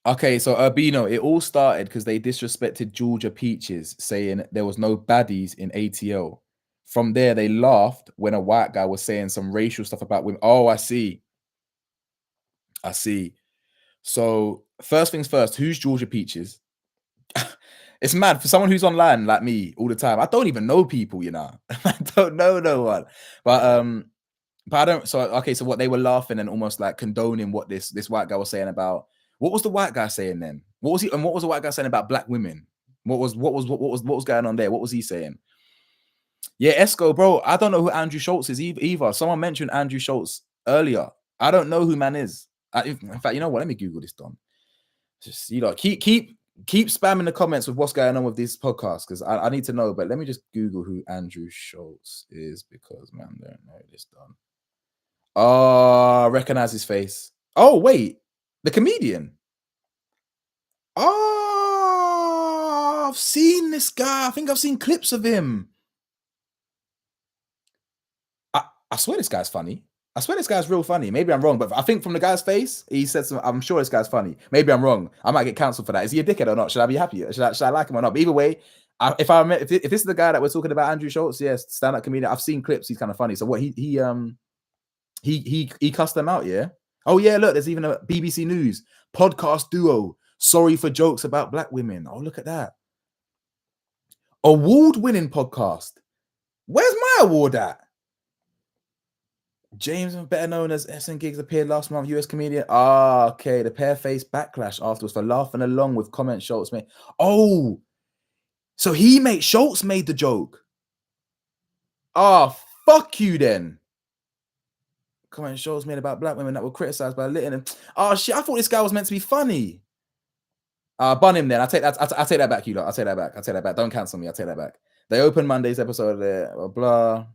Okay, so Urbino, it all started because they disrespected Georgia Peaches, saying there was no baddies in ATL. From there, they laughed when a white guy was saying some racial stuff about women. Oh, I see. So first things first, who's Georgia Peaches? It's mad for someone who's online like me all the time. I don't even know people, you know. I don't know no one. But I don't. So okay, so what they were laughing and almost like condoning what this white guy was saying about. What was the white guy saying then? What was the white guy saying about black women? What was going on there? What was he saying? Yeah, Esco, bro. I don't know who Andrew Schultz is either. Someone mentioned Andrew Schultz earlier. I don't know who man is. In fact, you know what? Let me Google this, Don. Just keep spamming the comments with what's going on with this podcast, because I need to know. But let me just Google who Andrew Schultz is, because man, I don't know this, Don. Oh, recognize his face. Oh, wait, the comedian. Oh, I've seen this guy. I think I've seen clips of him. I swear this guy's funny. I swear this guy's real funny. Maybe I'm wrong, but I think from the guy's face, he said some. I'm sure this guy's funny. Maybe I'm wrong. I might get cancelled for that. Is he a dickhead or not? Should I be happy? Should I like him or not? But either way, if this is the guy that we're talking about, Andrew Schultz, yes, stand-up comedian. I've seen clips. He's kind of funny. So what he cussed them out, yeah. Oh yeah, look, there's even a BBC News podcast duo sorry for jokes about black women. Oh, look at that. Award-winning podcast. Where's my award at? James, better known as SN Gigs, appeared last month. US comedian. Ah, okay. The pair faced backlash afterwards for laughing along with comments Schultz made. Oh, so Schultz made the joke. Oh, fuck you then. Comment Schultz made about black women that were criticized by Litton. Oh shit, I thought this guy was meant to be funny. Bun him then. I take that back, you lot. I take that back. Don't cancel me. I take that back. They opened Monday's episode there. Blah.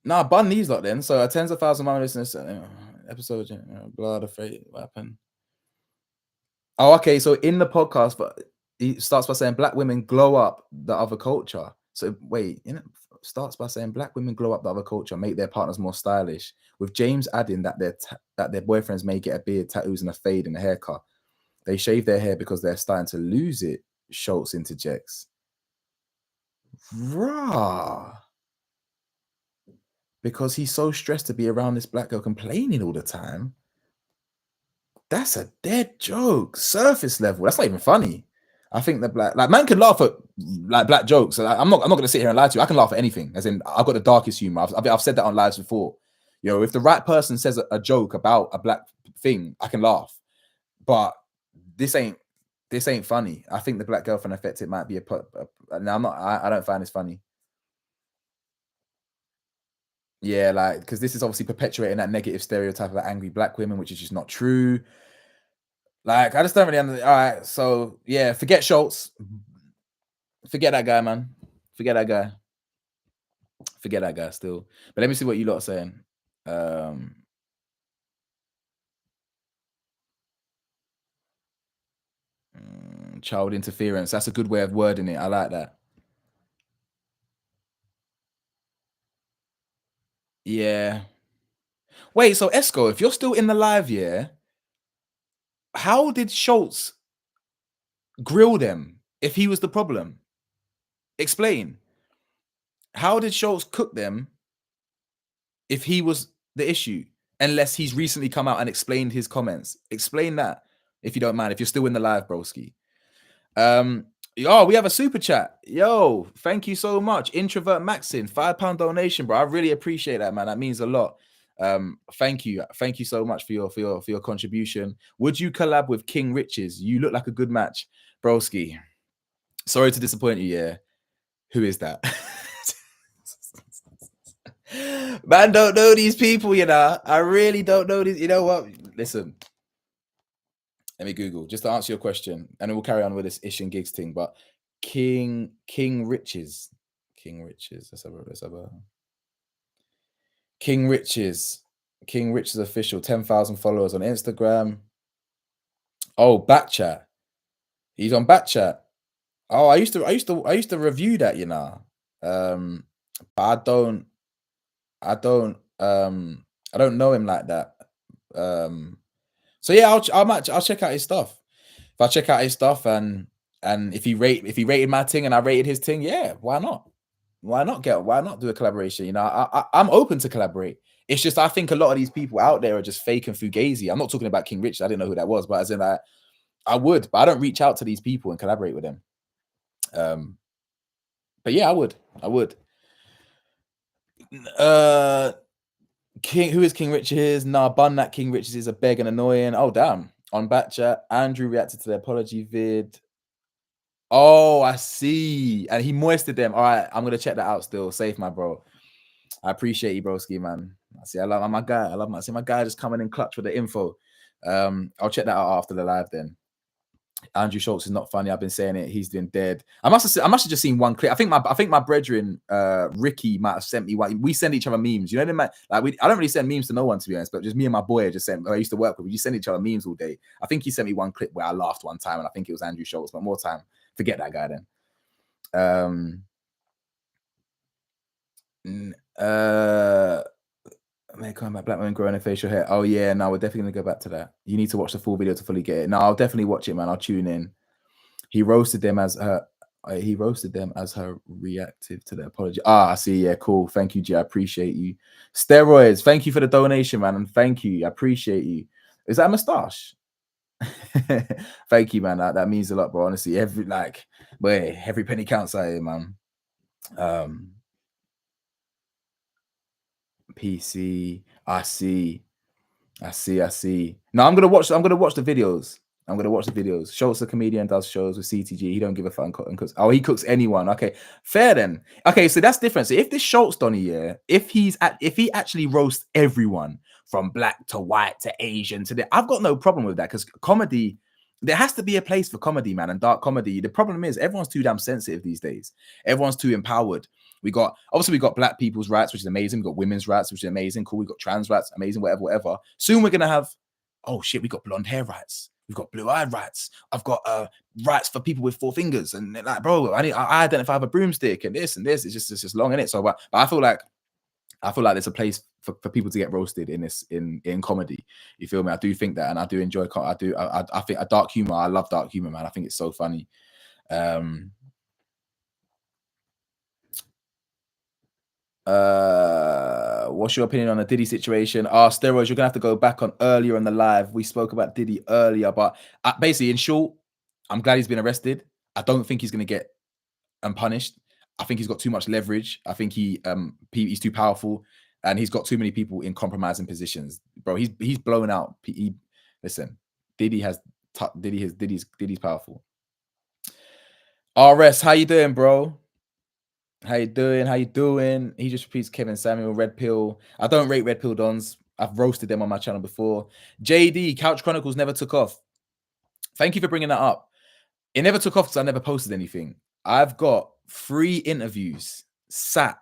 Nah, bun these lot then. So tens of thousands of my listeners episode blah the fate weapon. Oh, okay. So in the podcast, but he starts by saying black women glow up the other culture. So wait, starts by saying black women glow up the other culture, make their partners more stylish. With James adding that their boyfriends may get a beard, tattoos, and a fade and a haircut. They shave their hair because they're starting to lose it. Schultz interjects. Rah. Because he's so stressed to be around this black girl complaining all the time. That's a dead joke. Surface level. That's not even funny. I think that man can laugh at like black jokes. I'm not going to sit here and lie to you. I can laugh at anything. As in, I've got the darkest humor. I've said that on lives before. You know, if the right person says a joke about a black thing, I can laugh. But this ain't funny. I think the black girlfriend effect, it might be no, I'm not. I don't find this funny. Yeah, like, because this is obviously perpetuating that negative stereotype of angry black women, which is just not true. Like, I just don't really understand. All right, so yeah, forget Schultz. Forget that guy, man. Forget that guy. Forget that guy still. But let me see what you lot are saying. Child interference. That's a good way of wording it. I like that. Yeah. Wait, so Esco, if you're still in the live, yeah, how did Schultz grill them if he was the problem? Explain. How did Schultz cook them if he was the issue? Unless he's recently come out and explained his comments. Explain that, if you don't mind, if you're still in the live, broski. Oh, we have a super chat. Yo, thank you so much. Introvert Maxin, £5 donation, bro. I really appreciate that, man. That means a lot. Thank you so much for your contribution. Would you collab with King Riches? You look like a good match, broski. Sorry to disappoint you. Yeah, who is that? Man, don't know these people, you know. I really don't know these. You know what? Listen, let me Google just to answer your question, and then we'll carry on with this Ish and Gigs thing. But King Riches. Let's have a King Riches official, 10,000 followers on Instagram. Oh, Backchat. He's on Backchat. Oh, I used to review that, you know. But I don't know him like that. So yeah, I'll check out his stuff. If I check out his stuff and if he rated my thing and I rated his thing, yeah, why not? Why not do a collaboration? You know, I'm open to collaborate. It's just I think a lot of these people out there are just fake and fugazi. I'm not talking about King Rich. I didn't know who that was, but as in I would, but I don't reach out to these people and collaborate with them. But yeah, I would. Who is King Riches? Nah, bun that King Riches is a beg and annoying. Oh damn. On Backchat, Andrew reacted to the apology vid. Oh, I see. And he moisted them. All right, I'm gonna check that out still. Safe, my bro. I appreciate you, broski, man. I love my guy. I see my guy just coming in clutch with the info. I'll check that out after the live then. Andrew Schultz is not funny. I've been saying it. He's been dead. I must have just seen one clip. I think my brethren, Ricky, might have sent me one. We send each other memes. You know what I mean? Like I don't really send memes to no one, to be honest. But just me and my boy just sent. I used to work with. We just send each other memes all day. I think he sent me one clip where I laughed one time, and I think it was Andrew Schultz. But more time, forget that guy then. Man, coming back, black women growing their facial hair. Oh yeah, no, we're definitely gonna go back to that. You need to watch the full video to fully get it. No, I'll definitely watch it, man. I'll tune in. He roasted them as her reactive to the apology. I see. Yeah, cool. Thank you, G. I appreciate you. Steroids. Thank you for the donation, man, and thank you. I appreciate you. Is that a moustache? Thank you, man. That means a lot, bro. Honestly, every penny counts out here, man. PC. I see. No, I'm gonna watch the videos. Schultz, the comedian, does shows with CTG. He don't give a fuck and cooks. Oh, he cooks anyone. Okay, fair then. Okay, so that's different. So if this Schultz Donny, yeah, if he actually roasts everyone from black to white to Asian I've got no problem with that, because comedy, there has to be a place for comedy, man, and dark comedy. The problem is everyone's too damn sensitive these days. Everyone's too empowered. We got black people's rights, which is amazing. We got women's rights, which is amazing. Cool. We got trans rights, amazing. Whatever. Soon we're gonna have, oh shit, we got blonde hair rights. We've got blue-eyed rights. I've got rights for people with 4 fingers, and like, bro, I identify with a broomstick and this. It's just long in it. So, but I feel like there's a place for people to get roasted in this in comedy. You feel me? I do think that, and I do enjoy. I think a dark humor. I love dark humor, man. I think it's so funny. What's your opinion on the Diddy situation? Steroids, you're gonna have to go back on earlier in the live. We spoke about Diddy earlier, but basically, in short, I'm glad he's been arrested. I don't think he's gonna get punished. I think he's got too much leverage. I think he's too powerful, and he's got too many people in compromising positions. Bro, he's blown out. Listen, Diddy has Diddy's powerful. RS, how you doing, bro? How you doing? He just repeats Kevin Samuel, Red Pill. I don't rate Red Pill Dons. I've roasted them on my channel before. JD, Couch Chronicles never took off. Thank you for bringing that up. It never took off because I never posted anything. I've got 3 interviews sat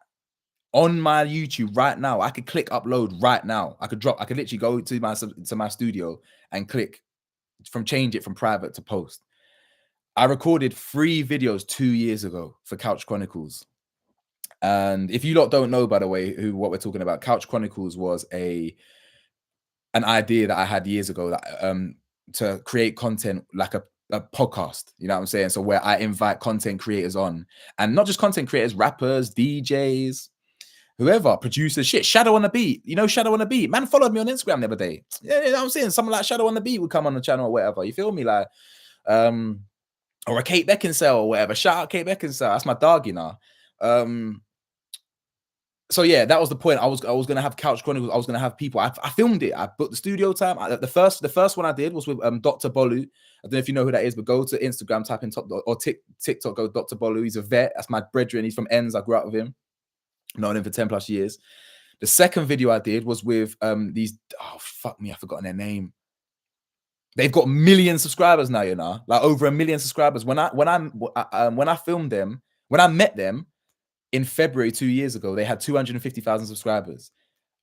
on my YouTube right now. I could click upload right now. I could literally go to my studio and change it from private to post. I recorded 3 videos 2 years ago for Couch Chronicles. And if you lot don't know, by the way, what we're talking about, Couch Chronicles was an idea that I had years ago that to create content like a podcast, you know what I'm saying? So where I invite content creators on, and not just content creators, rappers, DJs, whoever, producers, shit. Shadow on the Beat, you know, Shadow on the Beat, man followed me on Instagram the other day. Yeah, you know what I'm saying? Someone like Shadow on the Beat would come on the channel or whatever. You feel me? Like, or a Kate Beckinsale or whatever. Shout out Kate Beckinsale. That's my dog, you know. So yeah, that was the point. I was gonna have Couch Chronicles. I was gonna have people. I filmed it. I booked the studio time. The first one I did was with Dr. Bolu. I don't know if you know who that is, but go to Instagram, type in TikTok, go Dr. Bolu. He's a vet. That's my brethren. He's from Ends. I grew up with him. Known him for 10+ years. The second video I did was with these. Oh fuck me, I've forgotten their name. They've got 1 million subscribers now, you know, like over 1 million subscribers. When I filmed them, when I met them in February 2 years ago, they had 250,000 subscribers.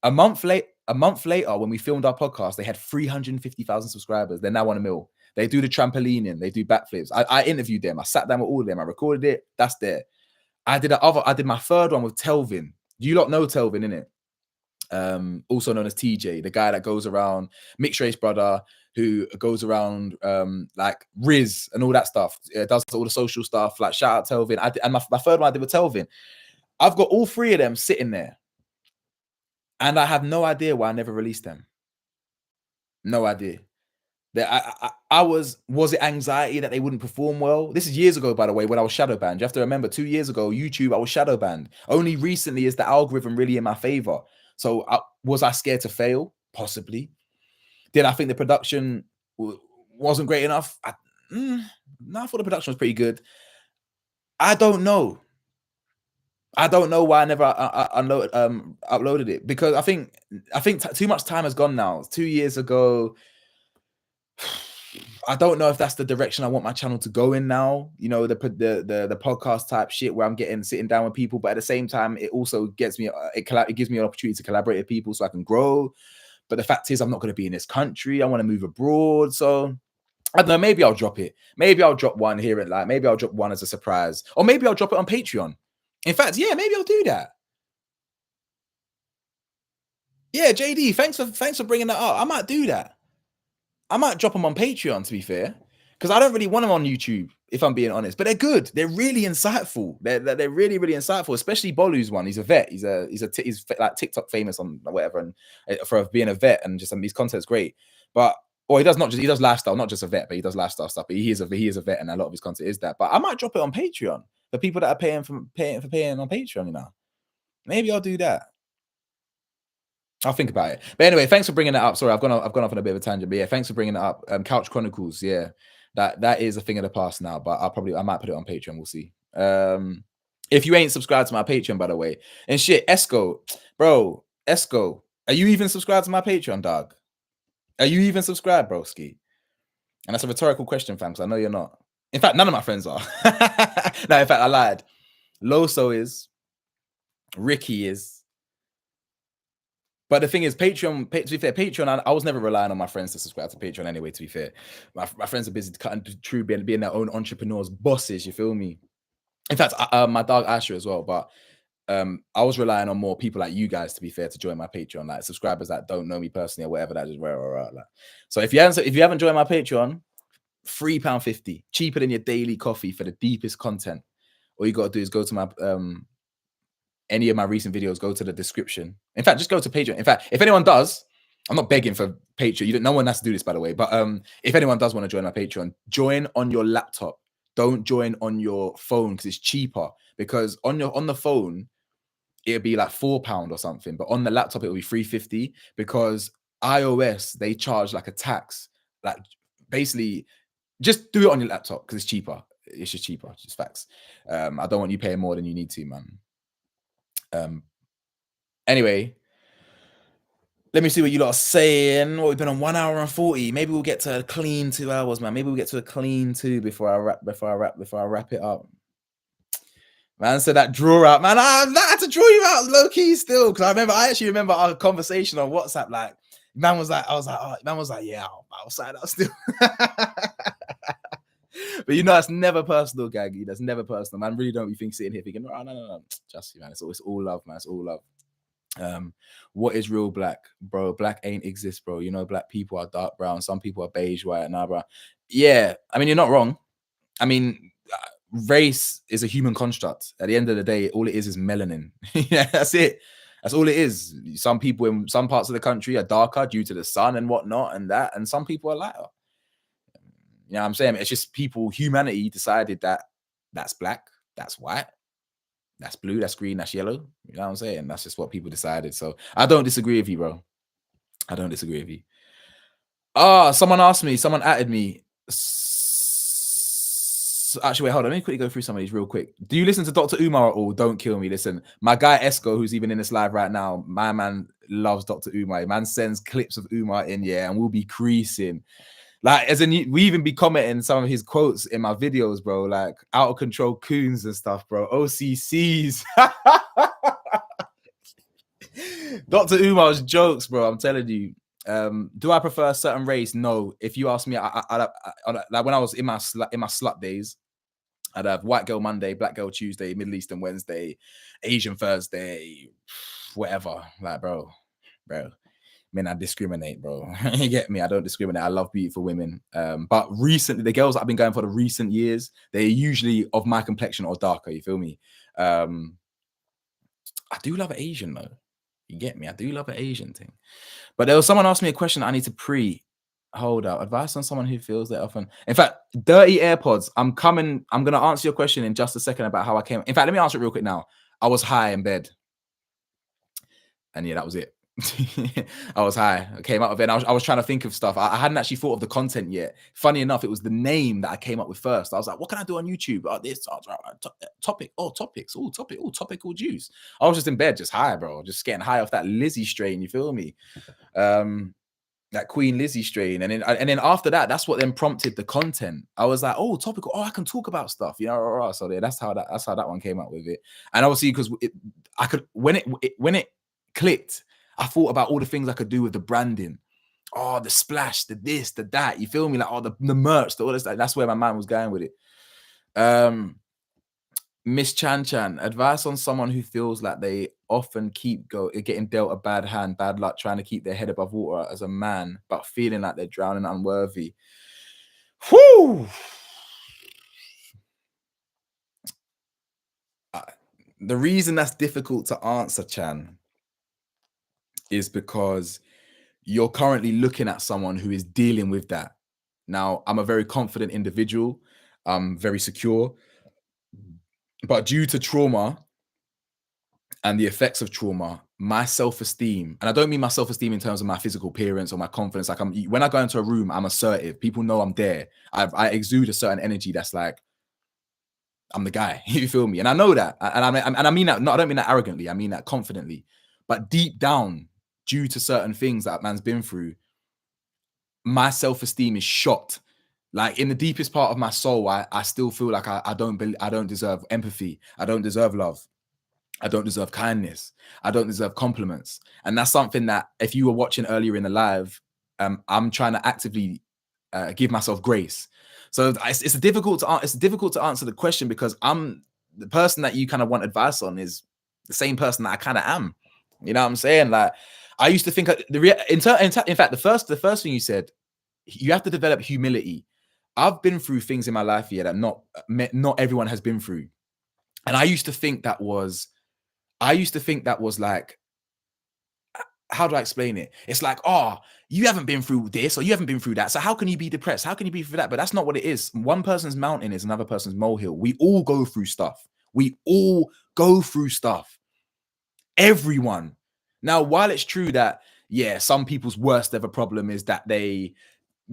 A month later, when we filmed our podcast, they had 350,000 subscribers. They're now on 1 million. They do the trampolining, they do backflips. I interviewed them. I sat down with all of them. I recorded it. That's there. I did my third one with Telvin. You lot know Telvin, innit? Also known as TJ, the guy that goes around, mixed race brother, who goes around like Riz and all that stuff, does all the social stuff. Like shout out Telvin. And my third one I did with Telvin. I've got all 3 of them sitting there, and I have no idea why I never released them. No idea. That was it anxiety that they wouldn't perform well? This is years ago, by the way, when I was shadow banned. You have to remember, 2 years ago, YouTube, I was shadow banned. Only recently is the algorithm really in my favor. So was I scared to fail? Possibly. Did I think the production wasn't great enough? No, I thought the production was pretty good. I don't know. I don't know why I never uploaded it, because I think too much time has gone now. 2 years ago. I don't know if that's the direction I want my channel to go in now. You know, the podcast type shit where I'm sitting down with people, but at the same time, it also gets me. It gives me an opportunity to collaborate with people so I can grow. But the fact is, I'm not going to be in this country. I want to move abroad. So I don't know. Maybe I'll drop it. Maybe I'll drop one here and like. Maybe I'll drop one as a surprise, or maybe I'll drop it on Patreon. In fact, yeah, maybe I'll do that. Yeah, JD, thanks for bringing that up. I might do that. I might drop them on Patreon, to be fair, because I don't really want them on YouTube, if I'm being honest. But they're good. They're really insightful. They're really, really insightful. Especially Bolu's one. He's a vet. He's like TikTok famous on whatever, and for being a vet, and just his content's great. But he does lifestyle, not just a vet, but he does lifestyle stuff. But he is a vet, and a lot of his content is that. But I might drop it on Patreon for people that are paying on Patreon. You know, maybe I'll do that. I'll think about it. But anyway, thanks for bringing that up. Sorry, I've gone off on a bit of a tangent. But yeah, thanks for bringing that up. Couch Chronicles, yeah, that is a thing of the past now. But I might put it on Patreon. We'll see. If you ain't subscribed to my Patreon, by the way, and shit, Esco, are you even subscribed to my Patreon, dog? Are you even subscribed, broski? And that's a rhetorical question, fam, because I know you're not. In fact, none of my friends are. No, in fact, I lied. Loso is. Ricky is. But the thing is, Patreon, to be fair, Patreon, I was never relying on my friends to subscribe to Patreon anyway, to be fair. My friends are busy cutting through being their own entrepreneurs, bosses, you feel me? In fact, my dog Asher as well, but I was relying on more people like you guys, to be fair, to join my Patreon, like subscribers that don't know me personally or whatever, that just like. So if you haven't joined my Patreon, £3.50, cheaper than your daily coffee for the deepest content. All you got to do is go to my any of my recent videos, go to the description. In fact, just go to Patreon. In fact, if anyone does, I'm not begging for Patreon. No one has to do this, by the way. But if anyone does want to join my Patreon, join on your laptop. Don't join on your phone, because it's cheaper. Because on the phone, it'll be like £4 or something. But on the laptop, it'll be £3.50, because iOS, they charge like a tax. Like basically just do it on your laptop because it's cheaper. It's just cheaper. It's just facts. I don't want you paying more than you need to, man. Anyway, let me see what you lot are saying. Well, we've been on 1 hour and 40. Maybe we'll get to a clean 2 hours, man. Maybe we'll get to a clean 2 before I wrap it up. Man said that draw out, man. I had to draw you out low key still because I actually remember our conversation on WhatsApp. Like, man was like, yeah, I'll sign out still. But you know, that's never personal, Gaggy. That's never personal, man. Really don't be sitting here thinking, no. Just you, man. It's all love, man. It's all love. What is real black, bro? Black ain't exist, bro. You know, black people are dark brown. Some people are beige, white, nah, bro. Yeah, I mean, you're not wrong. I mean, race is a human construct. At the end of the day, all it is melanin. Yeah, that's it. That's all it is. Some people in some parts of the country are darker due to the sun and whatnot, and some people are lighter. You know what I'm saying? It's just humanity decided that that's black, that's white, that's blue, that's green, that's yellow. You know what I'm saying? That's just what people decided. So I don't disagree with you, bro. I don't disagree with you. Someone added me. Actually, wait, hold on. Let me quickly go through some of these real quick. Do you listen to Dr. Umar at all? Don't kill me. Listen, my guy Esco, who's even in this live right now, my man loves Dr. Umar. Man sends clips of Umar in, yeah, and we'll be creasing. Like, as in, we even be commenting some of his quotes in my videos, bro. Like, out of control coons and stuff, bro. OCCs. Dr. Umar's jokes, bro. I'm telling you. Do I prefer a certain race? No. If you ask me, like when I was in my slut days, I'd have white girl Monday, black girl Tuesday, Middle Eastern Wednesday, Asian Thursday, whatever. Like, bro. Man, I discriminate, bro. You get me? I don't discriminate. I love beautiful women. But recently, the girls I've been going for the recent years, they're usually of my complexion or darker. You feel me? I do love an Asian though. You get me? I do love an Asian thing. But there was someone asked me a question I need to hold out. Advice on someone who feels that often. In fact, dirty AirPods. I'm going to answer your question in just a second about how I came. In fact, let me answer it real quick now. I was high in bed. And yeah, that was it. I was high. I came out of it. And I was trying to think of stuff. I hadn't actually thought of the content yet. Funny enough, it was the name that I came up with first. I was like, what can I do on YouTube? Topical juice. I was just in bed, just high, bro. Just getting high off that Lizzie strain. You feel me? That Queen Lizzie strain. And then after that, that's what then prompted the content. I was like, oh, topical. Oh, I can talk about stuff. You know, so yeah, that's how that one came out with it. And obviously, because when it clicked, I thought about all the things I could do with the branding. Oh, the splash, the this, the that. You feel me? Like, oh, the merch, all this. That's where my mind was going with it. Miss Chan, advice on someone who feels like they often keep getting dealt a bad hand, bad luck, trying to keep their head above water as a man, but feeling like they're drowning, unworthy. Whew. The reason that's difficult to answer, Chan, is because you're currently looking at someone who is dealing with that. Now, I'm a very confident individual. I'm very secure. But due to trauma and the effects of trauma, my self-esteem, and I don't mean my self-esteem in terms of my physical appearance or my confidence. Like, when I go into a room, I'm assertive. People know I'm there. I exude a certain energy that's like, I'm the guy. You feel me? And I know that. And I mean that, no, I don't mean that arrogantly. I mean that confidently. But deep down, due to certain things that man's been through, my self-esteem is shot. Like, in the deepest part of my soul, I still feel like I don't deserve empathy. I don't deserve love. I don't deserve kindness. I don't deserve compliments. And that's something that, if you were watching earlier in the live, I'm trying to actively give myself grace. So it's difficult to answer the question, because I'm the person that you kind of want advice on is the same person that I kind of am. You know what I'm saying? Like, I used to think in fact, the first thing you said, you have to develop humility. I've been through things in my life here that not everyone has been through. And I used to think that was like, how do I explain it? It's like, oh, you haven't been through this or you haven't been through that, so how can you be depressed? How can you be through that? But that's not what it is. One person's mountain is another person's molehill. We all go through stuff. Everyone. Now, while it's true that, yeah, some people's worst ever problem is that they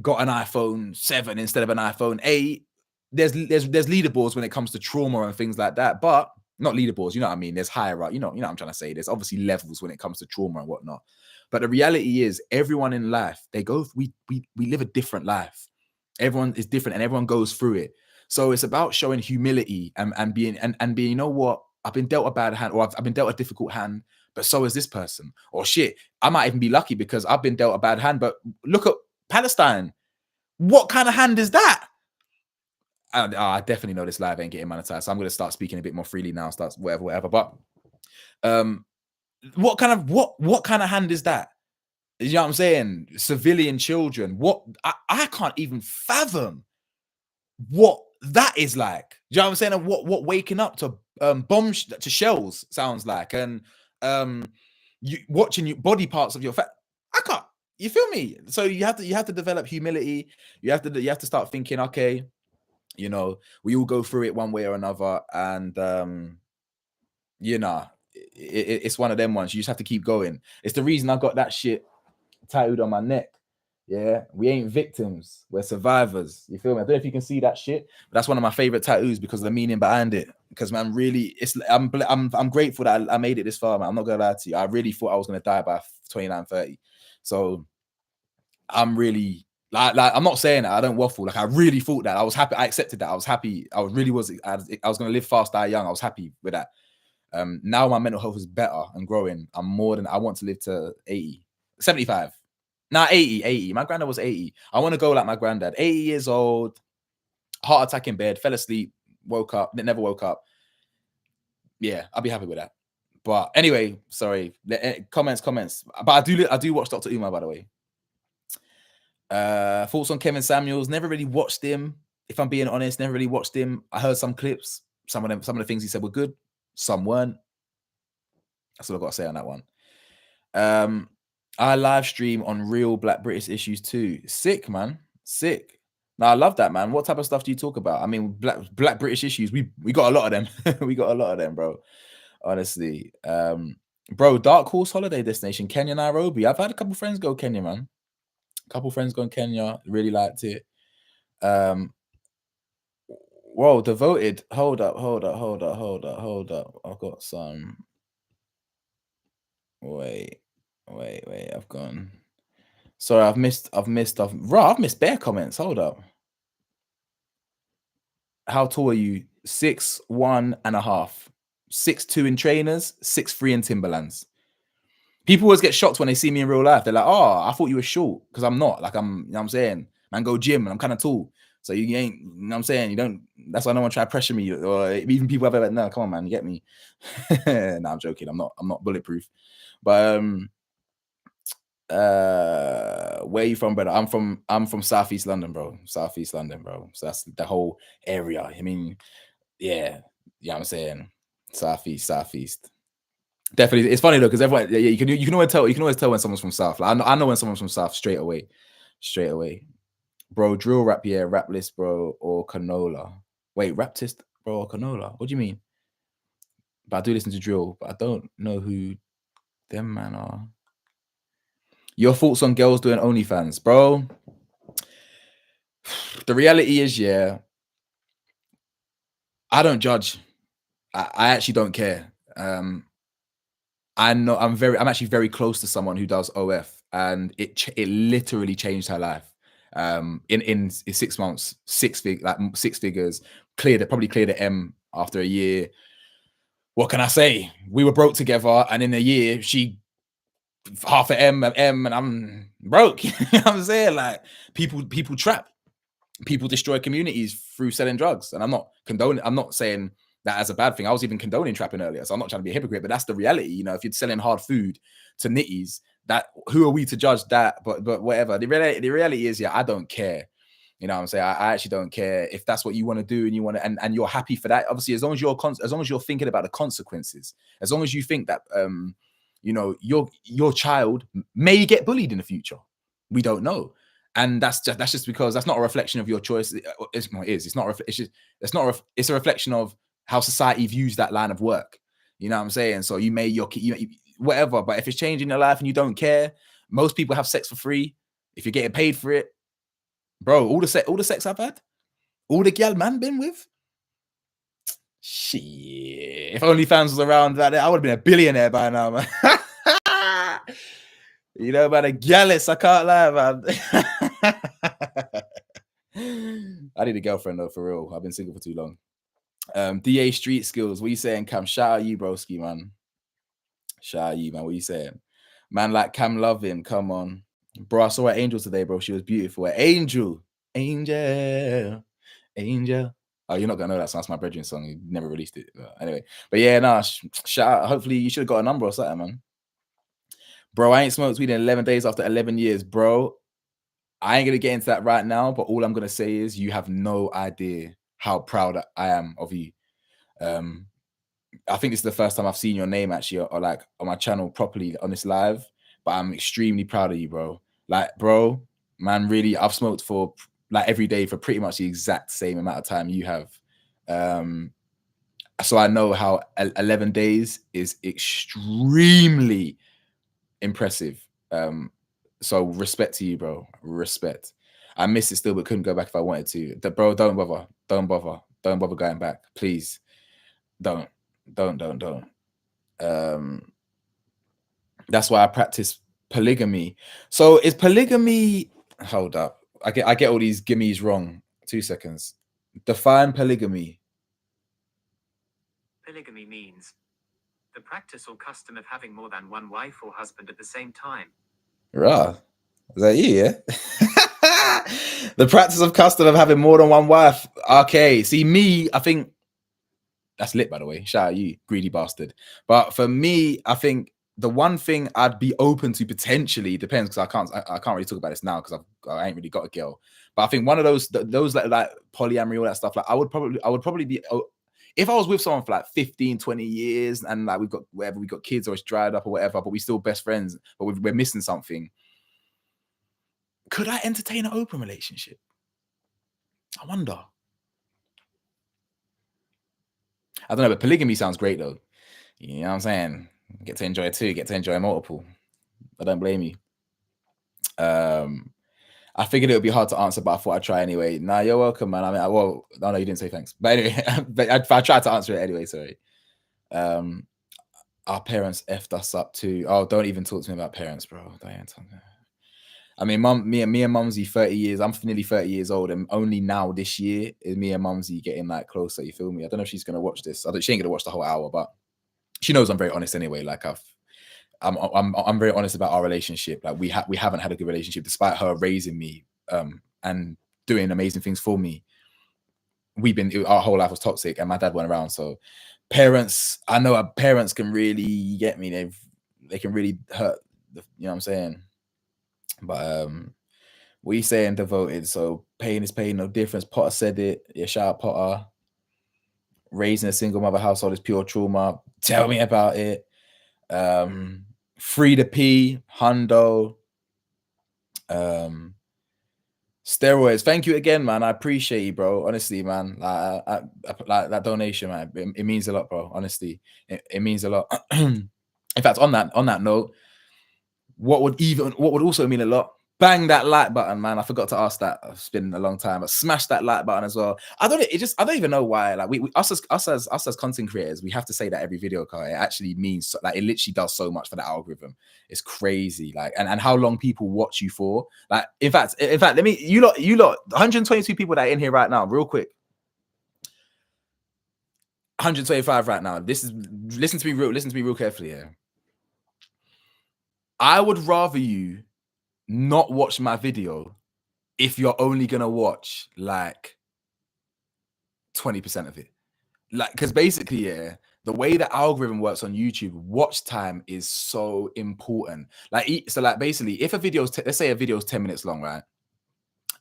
got an iPhone 7 instead of an iPhone 8. There's leaderboards when it comes to trauma and things like that, but not leaderboards, you know what I mean? There's higher up, you know what I'm trying to say. There's obviously levels when it comes to trauma and whatnot. But the reality is, everyone in life, we live a different life. Everyone is different and everyone goes through it. So it's about showing humility and being, you know what? I've been dealt a bad hand, or I've been dealt a difficult hand, but so is this person. Or shit, I might even be lucky because I've been dealt a bad hand, but look at Palestine. What kind of hand is that? I definitely know this live ain't getting monetized, so I'm going to start speaking a bit more freely now. Start whatever. But what kind of hand is that? You know what I'm saying? Civilian children. What I can't even fathom what that is like. You know what I'm saying? And what waking up to bombs to shells sounds like, and you watching your body parts of your I can't. You feel me? So you have to develop humility. You have to start thinking, okay, you know, we all go through it one way or another, and you know, it's one of them ones. You just have to keep going. It's the reason I got that shit tattooed on my neck. Yeah, we ain't victims, we're survivors. You feel me? I don't know if you can see that shit, but that's one of my favorite tattoos because of the meaning behind it. Because man, really, I'm grateful that I made it this far, man. I'm not gonna lie to you. I really thought I was gonna die by 29, 30. So I'm really like I'm not saying that I don't waffle. Like I really thought that. I was happy. I accepted that. I was happy. I was gonna live fast, die young. I was happy with that. Now my mental health is better and growing. I'm more than I want to live to 80, 75. Nah, 80. My granddad was 80. I want to go like my granddad. 80 years old, heart attack in bed, fell asleep, woke up, never woke up. Yeah, I'll be happy with that. But anyway, sorry. Comments. But I do watch Dr. Umar, by the way. Thoughts on Kevin Samuels? Never really watched him. If I'm being honest, never really watched him. I heard some clips. Some of the things he said were good. Some weren't. That's all I've got to say on that one. I live stream on real Black British issues too. Sick, man. Sick. Now I love that, man. What type of stuff do you talk about? I mean, Black British issues. We got a lot of them. We got a lot of them, bro. Honestly. Bro, dark horse holiday destination, Kenya, Nairobi. I've had a couple friends go Kenya, man. A couple friends gone Kenya. Really liked it. Whoa, devoted. Hold up. I've got some. Wait. I've gone. Sorry, I've missed bare comments. Hold up. How tall are you? 6'1.5". 6'2" in trainers, 6'3" in Timberlands. People always get shocked when they see me in real life. They're like, oh, I thought you were short. Because I'm not. Like, you know what I'm saying? Man, go gym and I'm kind of tall. So you ain't, you know what I'm saying? You don't, that's why no one try to pressure me. Or even people have ever, no, come on, man, you get me. No, I'm joking. I'm not bulletproof. But where are you from, brother? I'm from Southeast London, bro. Southeast London, bro. So that's the whole area. I mean, yeah, I'm saying Southeast. Definitely, it's funny though because everyone, yeah, you can always tell when someone's from South. Like, I know when someone's from South straight away, bro. Drill rap, yeah, rap list, bro, or canola. Wait, raptist, bro, or canola? What do you mean? But I do listen to drill, but I don't know who them man are. Your thoughts on girls doing OnlyFans, bro? The reality is, yeah, I don't judge. I actually don't care. I'm actually very close to someone who does OF, and it literally changed her life. In 6 months, six figures, probably cleared the M after a year. What can I say? We were broke together, and in a year, she half an M, and I'm broke. You know what I'm saying? Like, people trap, people destroy communities through selling drugs, and I'm not saying that as a bad thing. I was even condoning trapping earlier, so I'm not trying to be a hypocrite, but that's the reality. You know, if you're selling hard food to nitties, that who are we to judge that? But whatever. The reality is, yeah, I don't care. You know what I'm saying? I actually don't care if that's what you want to do and you want to, and you're happy for that. Obviously, as long as you're thinking about the consequences, as long as you think that you know, your child may get bullied in the future. We don't know. And that's just because that's not a reflection of your choice. It's a reflection of how society views that line of work. You know what I'm saying? So you may whatever, but if it's changing your life and you don't care, most people have sex for free. If you're getting paid for it, Bro, all the sex I've had, all the gal man been with. Shit. If OnlyFans was around that, I would have been a billionaire by now, man. You know, man, a gallus, I can't lie, man. I need a girlfriend though, for real. I've been single for too long. DA Street Skills, what you saying, Cam? Shout out you, broski, man. Shout out you, man. What you saying? Man, like Cam, love him. Come on. Bro, I saw an Angel today, bro. She was beautiful. Angel. Oh, you're not gonna know that song. That's my brethren song. He never released it. Anyway, but yeah, nah, shout out. Hopefully, you should have got a number or something, man. Bro, I ain't smoked weed in 11 days after 11 years, bro. I ain't gonna get into that right now, but all I'm gonna say is you have no idea how proud I am of you. I think this is the first time I've seen your name actually, or like on my channel properly on this live, but I'm extremely proud of you, bro. Like, bro, man, really, I've smoked for like every day for pretty much the exact same amount of time you have. So I know how 11 days is extremely impressive. So respect to you, bro. Respect. I miss it still, but couldn't go back if I wanted to. Bro, don't bother going back, please. Don't. That's why I practice polygamy. So is polygamy? Hold up, I get all these gimmies wrong. 2 seconds. Define polygamy. Polygamy means the practice or custom of having more than one wife or husband at the same time. Rah, is that you? Yeah. The practice of custom of having more than one wife. Okay, see me, I think that's lit, by the way. Shout out you, greedy bastard. But for me, I think the one thing I'd be open to potentially, depends, because I can't really talk about this now because I ain't really got a girl. But I think one of those like polyamory, all that stuff, like I would probably be, if I was with someone for like 15, 20 years and like we got kids or it's dried up or whatever, but we're still best friends, but we're missing something. Could I entertain an open relationship? I wonder. I don't know, but polygamy sounds great though. You know what I'm saying? Get to enjoy two, get to enjoy multiple. I don't blame you. I figured it would be hard to answer, but I thought I'd try anyway. Nah, you're welcome, man. I mean, well, no, you didn't say thanks. But anyway, I tried to answer it anyway, sorry. Our parents effed us up too. Oh, don't even talk to me about parents, bro. I mean, me and Mumsy 30 years. I'm nearly 30 years old, and only now this year is me and Mumsy getting like closer. You feel me? I don't know if she's gonna watch this. She ain't gonna watch the whole hour, but she knows I'm very honest anyway. Like I'm very honest about our relationship. Like we haven't had a good relationship despite her raising me and doing amazing things for me. Our whole life was toxic, and my dad went around. So parents, I know our parents can really get me. They can really hurt. You know what I'm saying? But what you saying, devoted? So pain is pain, no difference. Potter said it. Yeah, shout out Potter. Raising a single mother household is pure trauma. Tell me about it. Free the P, Hundo. Steroids. Thank you again, man. I appreciate you, bro. Honestly, man. Like that donation, man. It means a lot, bro. Honestly, it means a lot. In fact, on that note, what would also mean a lot? Bang that like button, man. I forgot to ask that. It's been a long time, but smash that like button as well. I don't even know why. Like us as content creators, we have to say that every video, Car. It actually means, like, it literally does so much for the algorithm. It's crazy. Like, and how long people watch you for. Like, in fact, let me, you lot, 122 people that are in here right now, real quick. 125 right now. Listen to me real carefully here. I would rather you not watch my video if you're only gonna watch like 20% of it. Like, because basically, yeah, the way the algorithm works on YouTube, watch time is so important. Like, so like basically, if a video is let's say a video is 10 minutes long, right,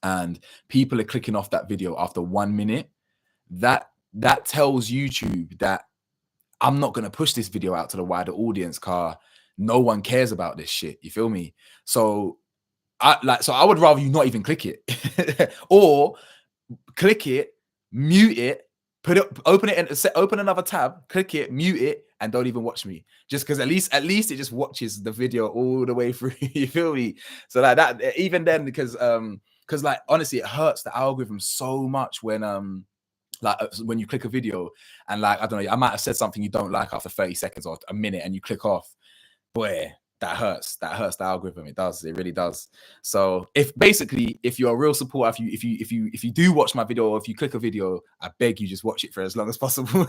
and people are clicking off that video after 1 minute, that tells YouTube that I'm not gonna push this video out to the wider audience, car. No one cares about this shit. You feel me? So I would rather you not even click it, or click it, mute it, open it, and open another tab, click it, mute it, and don't even watch me. Just because at least it just watches the video all the way through. You feel me? So like that, even then, because because like honestly, it hurts the algorithm so much when like when you click a video and like I don't know, I might have said something you don't like after 30 seconds or a minute, and you click off. Boy, that hurts. That hurts the algorithm. It does. It really does. So if you're a real supporter, if you do watch my video, or if you click a video, I beg you just watch it for as long as possible.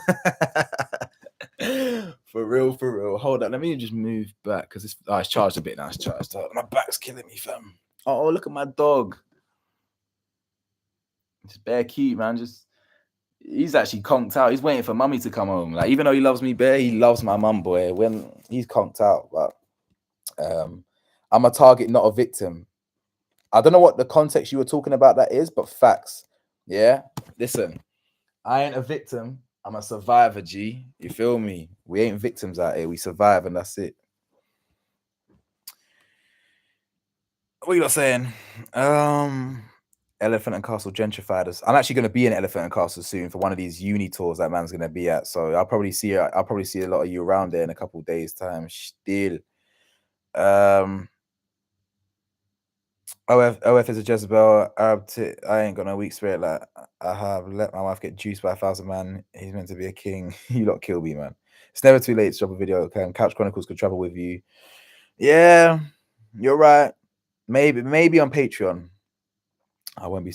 For real. Hold on, let me just move back because it's charged a bit now. It's charged. My back's killing me, fam. Oh, look at my dog. It's bare cute, man. He's actually conked out. He's waiting for mummy to come home. Like, even though he loves me bare, he loves my mum, boy. When he's conked out, but I'm a target, not a victim. I don't know what the context you were talking about that is, but facts. Yeah. Listen, I ain't a victim. I'm a survivor, G. You feel me? We ain't victims out here. We survive, and that's it. What are you not saying? Elephant and Castle gentrified. I'm actually going to be in Elephant and Castle soon for one of these uni tours that man's going to be at. So I'll probably see a lot of you around there in a couple of days' time. Still, OF is a Jezebel. I ain't got no weak spirit. Like I have let my wife get juiced by 1,000 man. He's meant to be a king. You lot kill me, man. It's never too late to drop a video. Couch Chronicles could travel with you. Yeah, you're right. Maybe on Patreon. I won't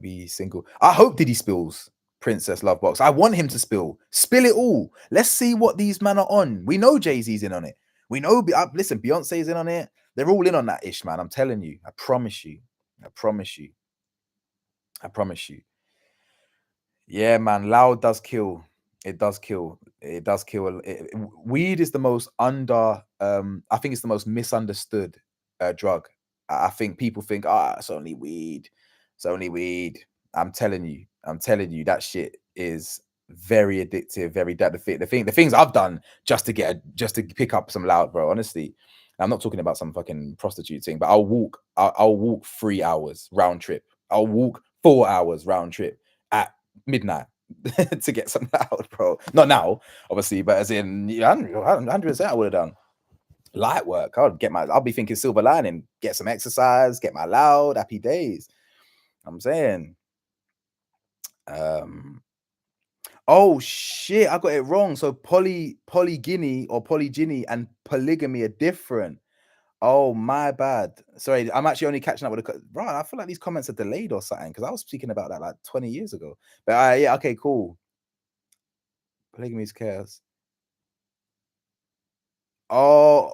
be single. I hope Diddy spills Princess Love Box. I want him to spill it all. Let's see what these men are on. We know Jay-Z's in on it. We know, listen, Beyonce's in on it. They're all in on that ish, man. I'm telling you. I promise you. Yeah, man. Loud does kill. It does kill. Weed is the most I think it's the most misunderstood drug. I think people think, it's only weed. It's only weed. I'm telling you, that shit is very addictive, very the things I've done just to pick up some loud, bro. Honestly, I'm not talking about some fucking prostitute thing, but I'll walk 3 hours round trip. I'll walk 4 hours round trip at midnight to get some loud, bro. Not now, obviously, but as in 100%, I would have done light work. I'll be thinking silver lining, get some exercise, get my loud, happy days. I'm saying, oh shit, I got it wrong. So polygyny or polygyny and polygamy are different. Oh, my bad. Sorry, I'm actually only catching up with right. I feel like these comments are delayed or something because I was speaking about that like 20 years ago. But yeah, okay, cool. Polygamy is chaos. Oh,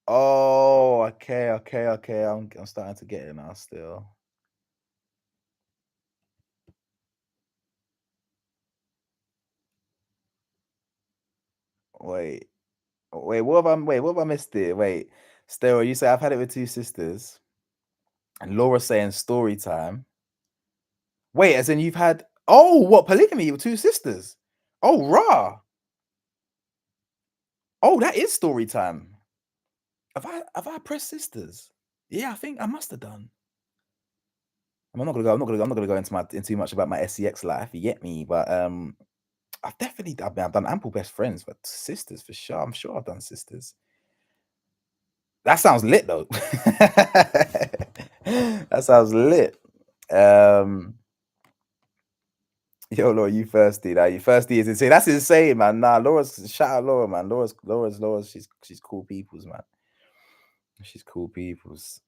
okay. I'm starting to get it now. Still. Wait, what have I missed it? Wait, Stero, you say I've had it with 2 sisters, and Laura saying story time. Wait, as in you've had what polygamy with 2 sisters? Oh, rah. Oh, that is story time. Have I pressed sisters? Yeah, I think I must have done. I'm not gonna go into too much about my SEX life. You get me? But I've done ample best friends, but sisters for sure. I'm sure I've done sisters. That sounds lit though. That sounds lit. Yo, Laura, you thirsty now? You thirsty is insane. That's insane, man. Nah, shout out Laura, man. Laura's she's cool peoples, man. She's cool peoples.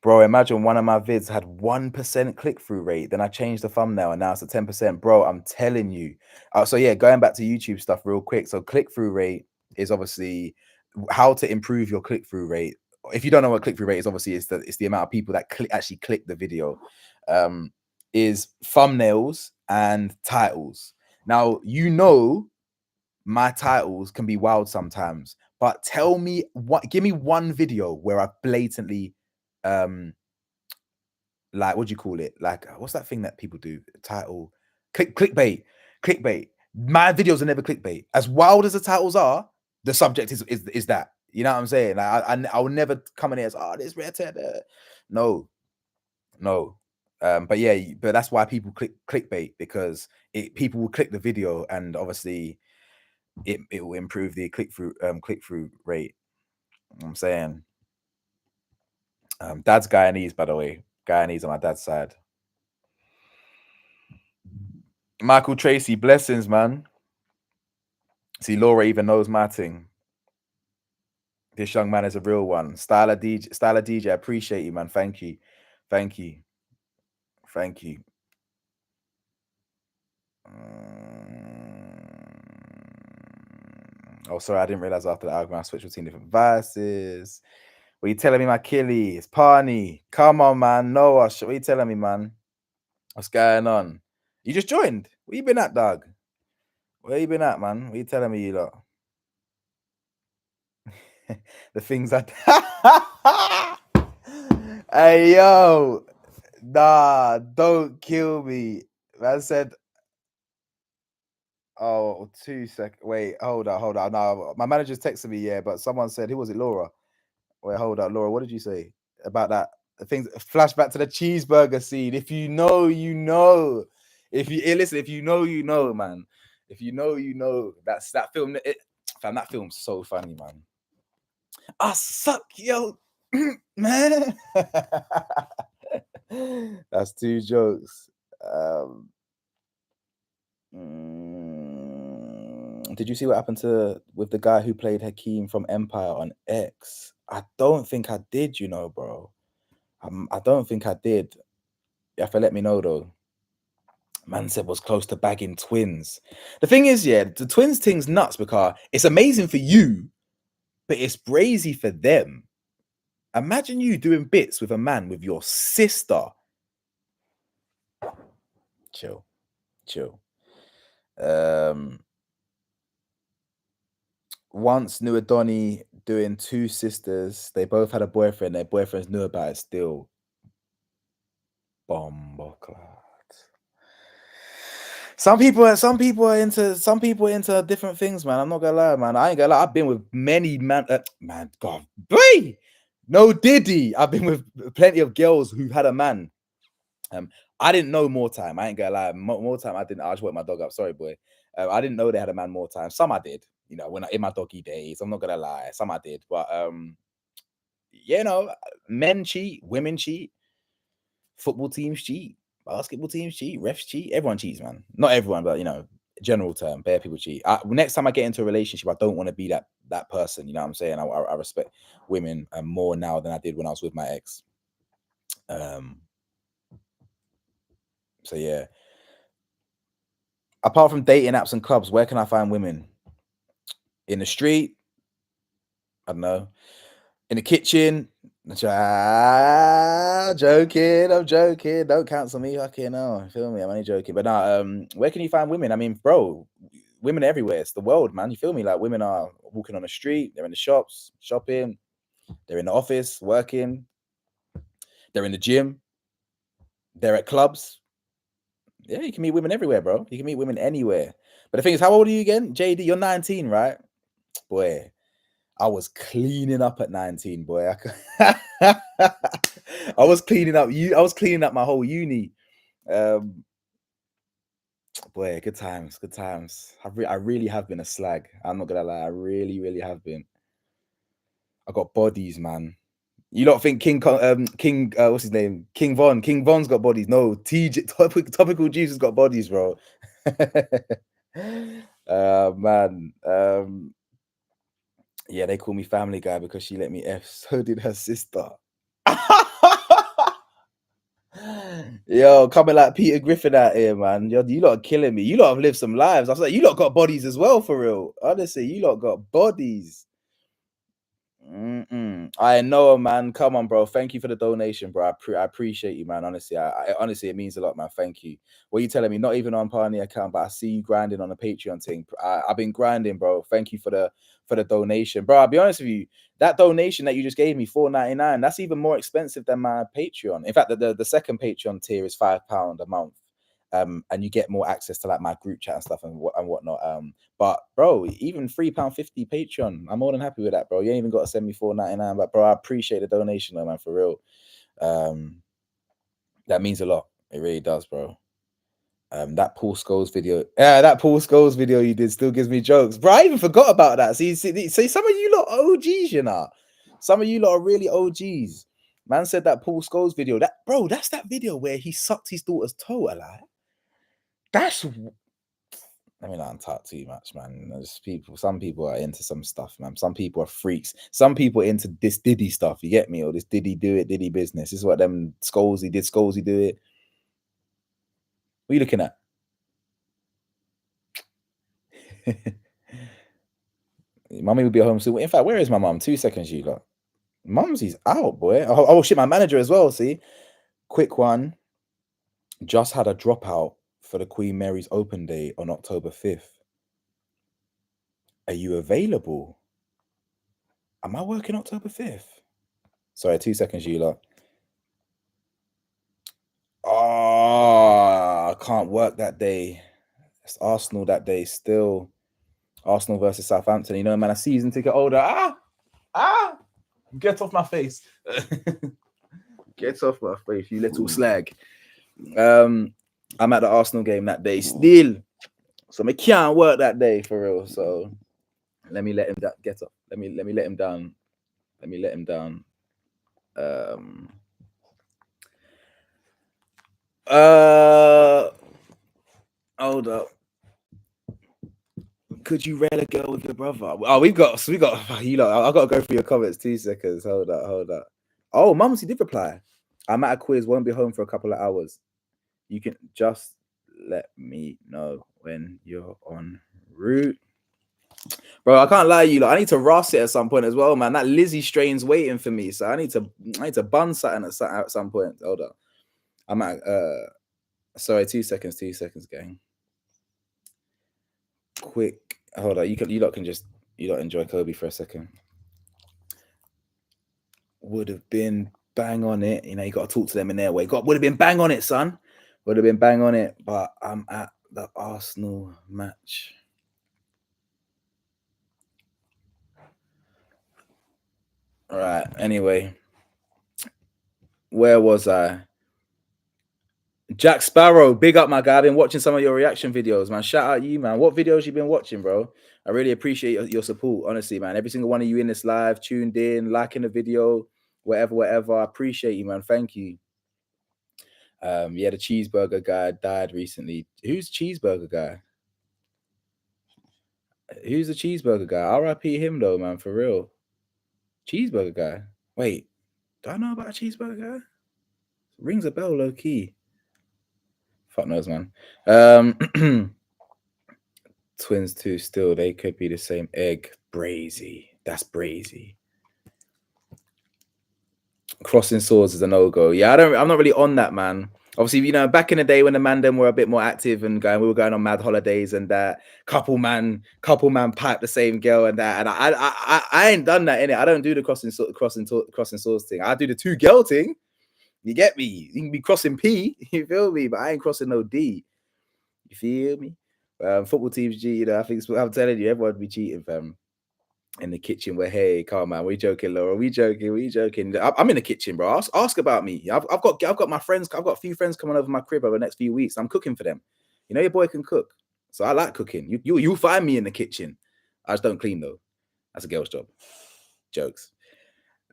Bro, imagine one of my vids had 1% click-through rate. Then I changed the thumbnail and now it's at 10%. Bro, I'm telling you. So yeah, going back to YouTube stuff real quick. So click-through rate is obviously how to improve your click-through rate. If you don't know what click-through rate is, obviously it's the amount of people that actually click the video. Is thumbnails and titles. Now, my titles can be wild sometimes, but give me one video where I blatantly like, what do you call it? Like, what's that thing that people do? Title, clickbait. My videos are never clickbait. As wild as the titles are, the subject is that. You know what I'm saying? Like, I will never come in here as, this red ted. No. But yeah, but that's why people clickbait, because people will click the video, and obviously it will improve the click through rate. You know what I'm saying. Dad's Guyanese, by the way. Guyanese on my dad's side. Michael Tracy, blessings, man. See, Laura even knows my thing. This young man is a real one. Styler DJ, I appreciate you, man. Thank you. Thank you. Thank you. Oh, sorry, I didn't realize after the album I switched between different verses. What you telling me, my killie? It's Parney. Come on, man. Noah, what you telling me, man? What's going on? You just joined. Where you been at, dog? Where you been at, man? What you telling me, you lot? The things I... Hey, yo. Nah, don't kill me. Man said... Oh, 2 seconds. Wait, hold on. No, my manager's texted me, yeah, but someone said, who was it, Laura? Wait, hold on, Laura, what did you say about that? The things, flashback to the cheeseburger scene. If you know, you know. If you listen, if you know, you know, man. If you know, you know. That's that film. Fam, that film's so funny, man. I suck, yo, man. That's 2 jokes. Did you see what happened with the guy who played Hakeem from Empire on X? I don't think I did, you know, bro. I don't think I did. You have to let me know, though. Man said was close to bagging twins. The thing is, yeah, the twins thing's nuts because it's amazing for you, but it's brazy for them. Imagine you doing bits with a man with your sister. Chill. Once knew a Donnie doing 2 sisters. They both had a boyfriend. Their boyfriends knew about it still. Bomboclat. Some people are into different things, man. I'm not gonna lie, man. I ain't gonna lie. I've been with many God, boy. No Diddy. I've been with plenty of girls who had a man. I didn't know more time. I ain't gonna lie. More time, I didn't. I just woke my dog up. Sorry, boy. I didn't know they had a man more time. Some I did. You know, when in my doggy days, I'm not gonna lie. Some I did, but you know, men cheat, women cheat, football teams cheat, basketball teams cheat, refs cheat. Everyone cheats, man. Not everyone, but you know, general term, bare people cheat. Next time I get into a relationship, I don't want to be that person. You know what I'm saying? I respect women more now than I did when I was with my ex. So yeah. Apart from dating apps and clubs, where can I find women? In the street? I don't know. In the kitchen? I'm joking. Don't cancel me. Fucking no. Feel me? I'm only joking. But no, where can you find women? I mean, bro, women everywhere. It's the world, man. You feel me? Like women are walking on the street, they're in the shops, shopping, they're in the office, working, they're in the gym, they're at clubs. Yeah, you can meet women everywhere, bro. You can meet women anywhere. But the thing is, how old are you again? JD, you're 19, right? Boy, I was cleaning up at 19, boy. I was cleaning up. I was cleaning up my whole uni. Boy, good times. I really have been a slag. I'm not gonna lie. I really have been. I got bodies, man. You don't think King, what's his name? King Von. King Von's got bodies. No, Topical Juice has got bodies, bro. Man. Yeah, they call me Family Guy because she let me F. So did her sister. Yo, coming like Peter Griffin out here, man. You lot are killing me. You lot have lived some lives. I was like, you lot got bodies as well, for real. Honestly, you lot got bodies. I know, man. Come on, bro. Thank you for the donation, bro. I appreciate you, man. Honestly, I honestly, it means a lot, man. Thank you. What are you telling me? Not even on Parney account, but I see you grinding on the Patreon thing. I've been grinding, bro. Thank you for the donation, bro. I'll be honest with you. That donation that you just gave me, $4.99, that's even more expensive than my Patreon. In fact, the second Patreon tier is £5 a month. And you get more access to like my group chat and stuff and whatnot. But bro, even £3.50 Patreon, I'm more than happy with that, bro. You ain't even got to send me $4.99, but bro, I appreciate the donation, though, man, for real. That means a lot. It really does, bro. That Paul Scholes video you did still gives me jokes, bro. I even forgot about that. See, some of you lot OGs, you know. Some of you lot are really OGs. Man said that Paul Scholes video. That bro, that's that video where he sucked his daughter's toe alive. That's let me not talk too much, man. There's people, some people are into some stuff, man. Some people are freaks. Some people into this Diddy stuff, you get me? Or this Diddy do it, Diddy business. This is what them Scholesy did. Scholesy do it. What are you looking at? Mummy will be home soon. In fact, where is my mum? 2 seconds, you lot. Mumsy's out, boy. Oh shit, my manager as well. See, quick one. Just had a dropout for the Queen Mary's Open Day on October 5th. Are you available? Am I working October 5th? Sorry, 2 seconds, you lot. Oh, I can't work that day. It's Arsenal that day still. Arsenal versus Southampton. You know, man, a season ticket holder. Get off my face. Get off my face, you little slag. I'm at the Arsenal game that day still. So I can't work that day for real. So let me let him get up. Let me let him down. Let me let him down. Hold up. Could you rail a girl with your brother? Oh, we got you know, I gotta go through your comments. 2 seconds. Hold up. Oh, Mumsy did reply. I'm at a quiz, won't be home for a couple of hours. You can just let me know when you're en route. Bro, I can't lie to you. Like, I need to rust it at some point as well, man. That Lizzie strain's waiting for me, so I need to bun something at some point. Hold up. I'm at sorry, 2 seconds, gang. Quick, hold on. You lot can just enjoy Kobe for a second. Would have been bang on it. You know, you got to talk to them in their way. Would have been bang on it, son. Would have been bang on it. But I'm at the Arsenal match. All right. Anyway, where was I? Jack Sparrow, big up, my guy. I've been watching some of your reaction videos, man. Shout out you, man. What videos you been watching, bro? I really appreciate your support, honestly, man. Every single one of you in this live, tuned in, liking the video, whatever. I appreciate you, man. Thank you. Yeah, the cheeseburger guy died recently. Who's cheeseburger guy? Who's the cheeseburger guy? R.I.P. him though, man, for real. Cheeseburger guy. Wait, do I know about a cheeseburger guy? Rings a bell, low key. Fuck knows, man. Twins too. Still, they could be the same egg. Brazy. That's brazy. Crossing swords is a no-go. Yeah, I'm not really on that, man. Obviously, you know, back in the day when the man them were a bit more active and we were going on mad holidays and that couple man pipe the same girl and that, and I ain't done that, innit? I don't do the crossing swords thing. I do the two girl thing. You get me? You can be crossing P, you feel me? But I ain't crossing no D. You feel me? Football teams cheat, you know. I think I'm telling you, everyone would be cheating, fam. In the kitchen, where hey, come on, man, we joking, Laura, we joking. I'm in the kitchen, bro. Ask about me. I've got my friends. I've got a few friends coming over my crib over the next few weeks. I'm cooking for them. You know, your boy can cook, so I like cooking. You'll find me in the kitchen. I just don't clean though. That's a girl's job. Jokes.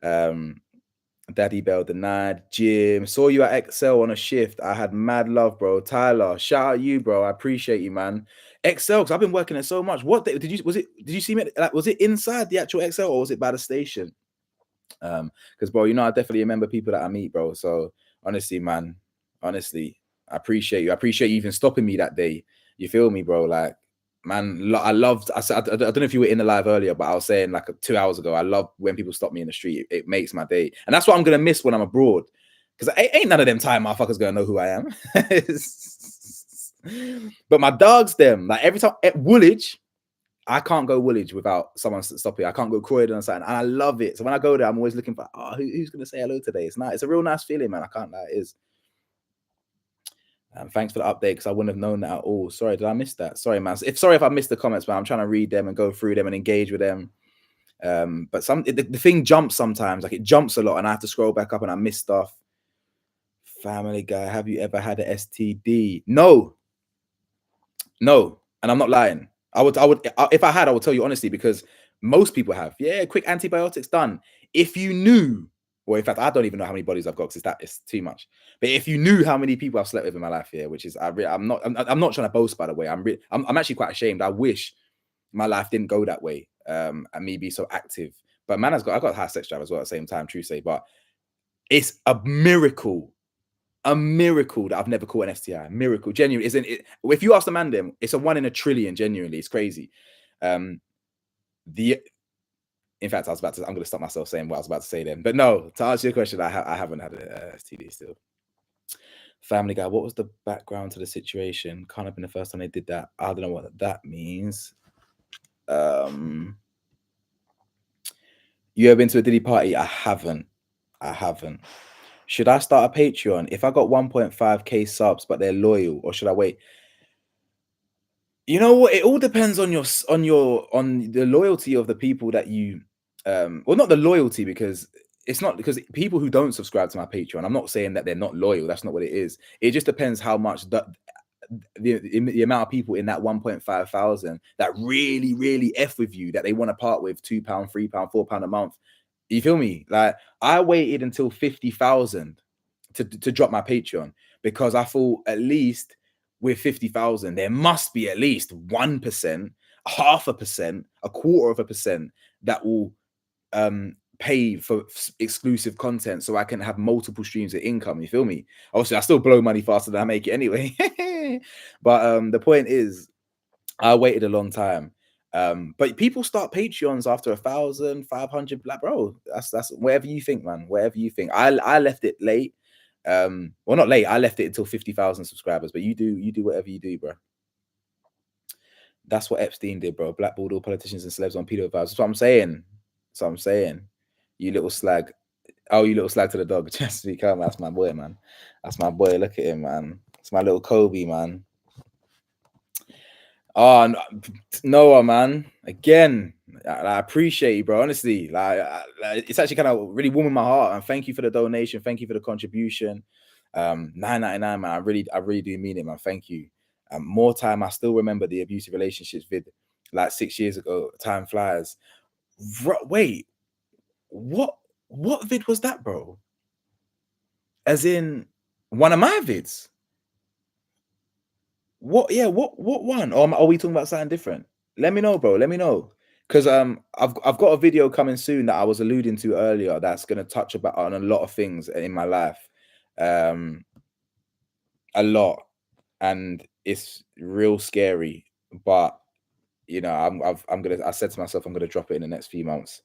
Daddy Bell denied. Jim, saw you at Excel on a shift. I had mad love, bro. Tyler, shout out you, bro. I appreciate you, man. Excel, because I've been working it so much. What did you see me? Like, was it inside the actual Excel or was it by the station? Because bro, you know, I definitely remember people that I meet, bro. So honestly, man, I appreciate you. I appreciate you even stopping me that day. You feel me, bro? Like, man, I don't know if you were in the live earlier, but I was saying like 2 hours ago, I love when people stop me in the street. It makes my day. And that's what I'm going to miss when I'm abroad. Because ain't none of them time motherfuckers going to know who I am. But my dogs, them, like every time at Woolwich, I can't go Woolwich without someone stopping. I can't go Croydon or something. And I love it. So when I go there, I'm always looking for, who's going to say hello today? It's nice. It's a real nice feeling, man. I can't lie. It is. Thanks for the update, because I wouldn't have known that at all. Sorry, did I miss that? Sorry, man. Sorry if I missed the comments, man. I'm trying to read them and go through them and engage with them. But the thing jumps sometimes. Like, it jumps a lot and I have to scroll back up and I miss stuff. Family Guy, have you ever had an STD? No. And I'm not lying. I would if I had, I would tell you honestly, because most people have. Yeah, quick antibiotics done. If you knew Or in fact, I don't even know how many bodies I've got because it's too much. But if you knew how many people I've slept with in my life, yeah, which is I'm not trying to boast, by the way. I'm actually quite ashamed. I wish my life didn't go that way, and me be so active. But man, I got high sex drive as well at the same time, true say. But it's a miracle that I've never caught an STI. Miracle, genuinely, isn't it? If you ask the man them, it's a 1 in a trillion. Genuinely, it's crazy. In fact, I'm going to stop myself saying what I was about to say then. But no, to answer your question, I haven't had a STD still. Family Guy, what was the background to the situation? Can't have been the first time they did that. I don't know what that means. You ever been to a Diddy party? I haven't. Should I start a Patreon if I got 1.5k subs but they're loyal, or should I wait? You know what? It all depends on the loyalty of the people that you well, not the loyalty, because it's not, because people who don't subscribe to my Patreon, I'm not saying that they're not loyal. That's not what it is. It just depends how much the amount of people in that 1.5 thousand that really F with you, that they want to part with £2, £3, £4 a month. You feel me? Like, I waited until 50,000 to drop my Patreon, because I thought at least with 50,000 there must be at least 1%, 0.5%, 0.25% that will pay for exclusive content, so I can have multiple streams of income. You feel me? Obviously, I still blow money faster than I make it anyway. But the point is, I waited a long time. But people start Patreons after 1,500. Like, bro, that's whatever you think, man. Whatever you think. I left it late. Well, not late. I left it until 50,000 subscribers. But you do whatever you do, bro. That's what Epstein did, bro. Blackballed all politicians and celebs on pedo vibes. That's what I'm saying. That's what I'm saying. You little slag. Oh, you little slag to the dog. Just be calm. That's my boy, man. That's my boy. Look at him, man. It's my little Kobe, man. Oh, Noah, man. Again, I appreciate you, bro. Honestly, like it's actually kind of really warming my heart. And thank you for the donation. Thank you for the contribution. $9.99, man. I really do mean it, man. Thank you. More time. I still remember the abusive relationships vid, like 6 years ago. Time flies. Wait, what vid was that, bro? As in one of my vids? What? Yeah. What one? Or are we talking about something different? Let me know, bro. Let me know. Because I've got a video coming soon that I was alluding to earlier that's gonna touch on a lot of things in my life. A lot. And it's real scary. But you know, I said to myself I'm gonna drop it in the next few months.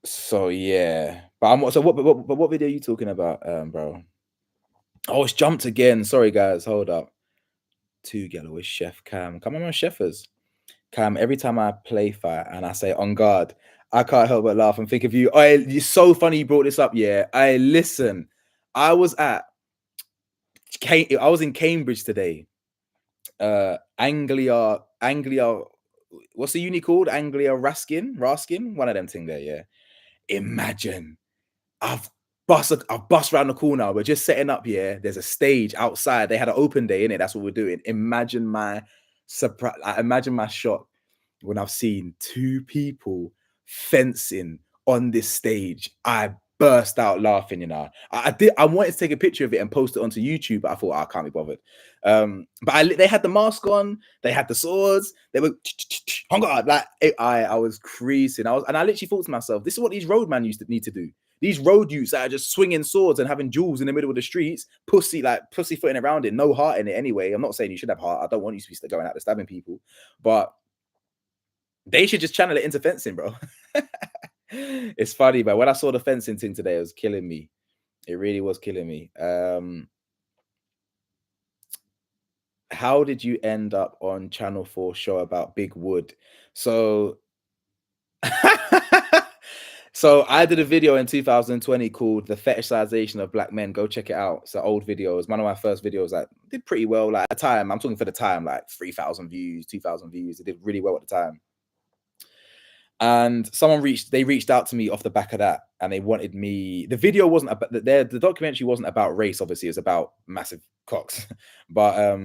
So yeah. But what video are you talking about, bro? Oh, it's jumped again. Sorry guys, hold up. 2 yellow with Chef Cam. Come on, my chefers. Cam, every time I play fight and I say on guard, I can't help but laugh and think of you. Oh, it's so funny you brought this up. Yeah, listen. I was in Cambridge today. Anglia. What's the uni called? Anglia Raskin. One of them thing there. Yeah. Imagine, I've bust around the corner. We're just setting up here. There's a stage outside. They had an open day in it. That's what we're doing. Imagine my surprise. Imagine my shock when I've seen 2 people fencing on this stage. I burst out laughing. You know, I wanted to take a picture of it and post it onto YouTube, but I thought, I can't be bothered. But they had the mask on. They had the swords. They were on guard. Like I was creasing. I literally thought to myself, this is what these roadmen used to need to do. These road youths that are just swinging swords and having duels in the middle of the streets, pussyfooting around it, no heart in it anyway. I'm not saying you should have heart. I don't want you to be going out there stabbing people, but they should just channel it into fencing, bro. It's funny, but when I saw the fencing thing today, it was killing me. It really was killing me. How did you end up on Channel 4 show about Big Wood? So So I did a video in 2020 called The Fetishization of Black Men. Go check it out. It's an old video. It's one of my first videos that did pretty well. Like at the time, I'm talking for the time, like 3,000 views, 2,000 views. It did really well at the time. And they reached out to me off the back of that, and they wanted me. The video wasn't about the documentary wasn't about race, obviously, it's about massive cocks. But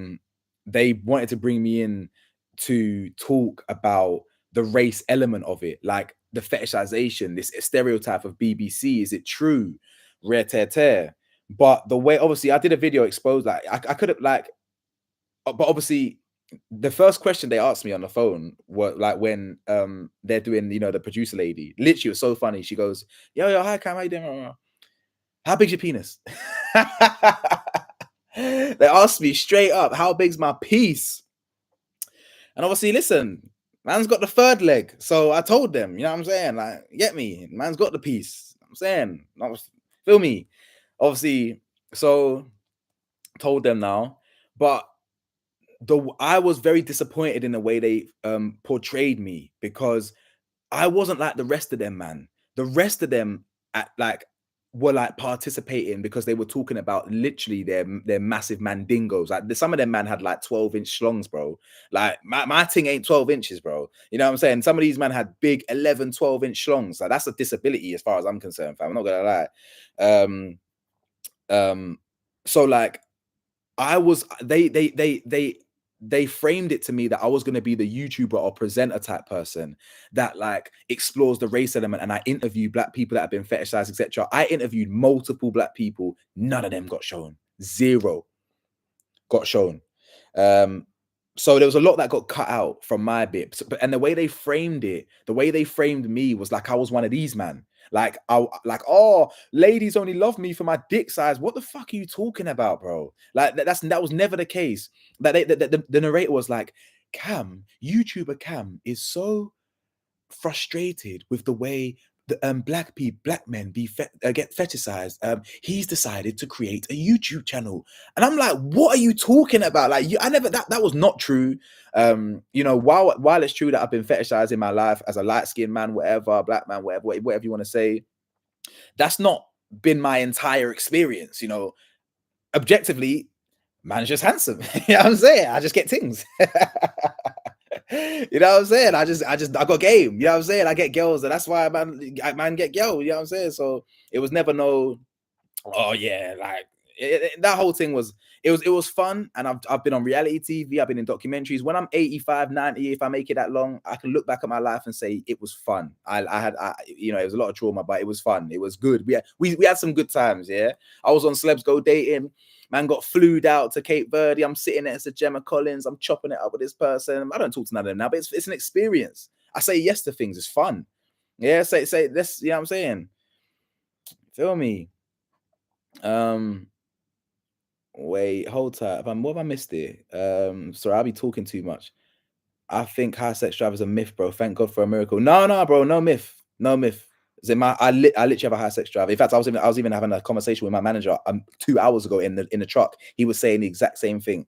they wanted to bring me in to talk about the race element of it, like the fetishization, this stereotype of BBC? Is it true? Rare tear tear. But the way, obviously, I did a video expose like I could have like, but obviously the first question they asked me on the phone were like when they're doing, you know, the producer lady. Literally, it was so funny. She goes, yo, hi Cam, how you doing? How big's your penis? They asked me straight up, how big's my piece? And obviously, listen, man's got the third leg. So I told them, you know what I'm saying? Like, get me, man's got the piece. I'm saying, feel me? Obviously, so told them now. But I was very disappointed in the way they portrayed me, because I wasn't like the rest of them, man. The rest of them were like participating because they were talking about literally their massive mandingos. Like some of them man had like 12-inch schlongs, bro. Like my thing ain't 12 inches, bro. You know what I'm saying? Some of these men had big 11, 12-inch schlongs. Like that's a disability as far as I'm concerned, fam. I'm not gonna lie. So like I was, they framed it to me that I was going to be the YouTuber or presenter type person that like explores the race element, and I interviewed black people that have been fetishized, etc. I interviewed multiple black people. None of them got shown. Zero got shown. So there was a lot that got cut out from my bit. And the way they framed it, the way they framed me was like I was one of these, man. Like, oh, ladies only love me for my dick size. What the fuck are you talking about, bro? Like, that was never the case. That the narrator was like, Cam, YouTuber Cam is so frustrated with the way the black men get fetishized. He's decided to create a YouTube channel, and I'm like, what are you talking about? Like, I never, that was not true. You know, while it's true that I've been fetishized in my life as a light-skinned man, whatever, black man, whatever you want to say, that's not been my entire experience. You know, objectively, man's just handsome. You know what I'm saying? I just get things. You know what I'm saying? I got game. You know what I'm saying? I get girls, and that's why man get girls. You know what I'm saying? So it was never no, oh yeah, like that whole thing was, it was fun. And I've been on reality TV, I've been in documentaries. When I'm 85, 90, if I make it that long, I can look back at my life and say it was fun. I had you know, it was a lot of trauma, but it was fun. It was good. We had some good times. Yeah, I was on Celebs Go Dating. Man got flued out to Cape Verde. I'm sitting next to Gemma Collins. I'm chopping it up with this person. I don't talk to none of them now, but it's an experience. I say yes to things. It's fun. Yeah, say this. You know what I'm saying? Feel me? Wait, hold tight. What have I missed here? Sorry, I'll be talking too much. I think high sex drive is a myth, bro. Thank God for a miracle. No, bro, no myth. No myth. I literally have a high sex drive. In fact, I was even having a conversation with my manager 2 hours ago in the truck. He was saying the exact same thing.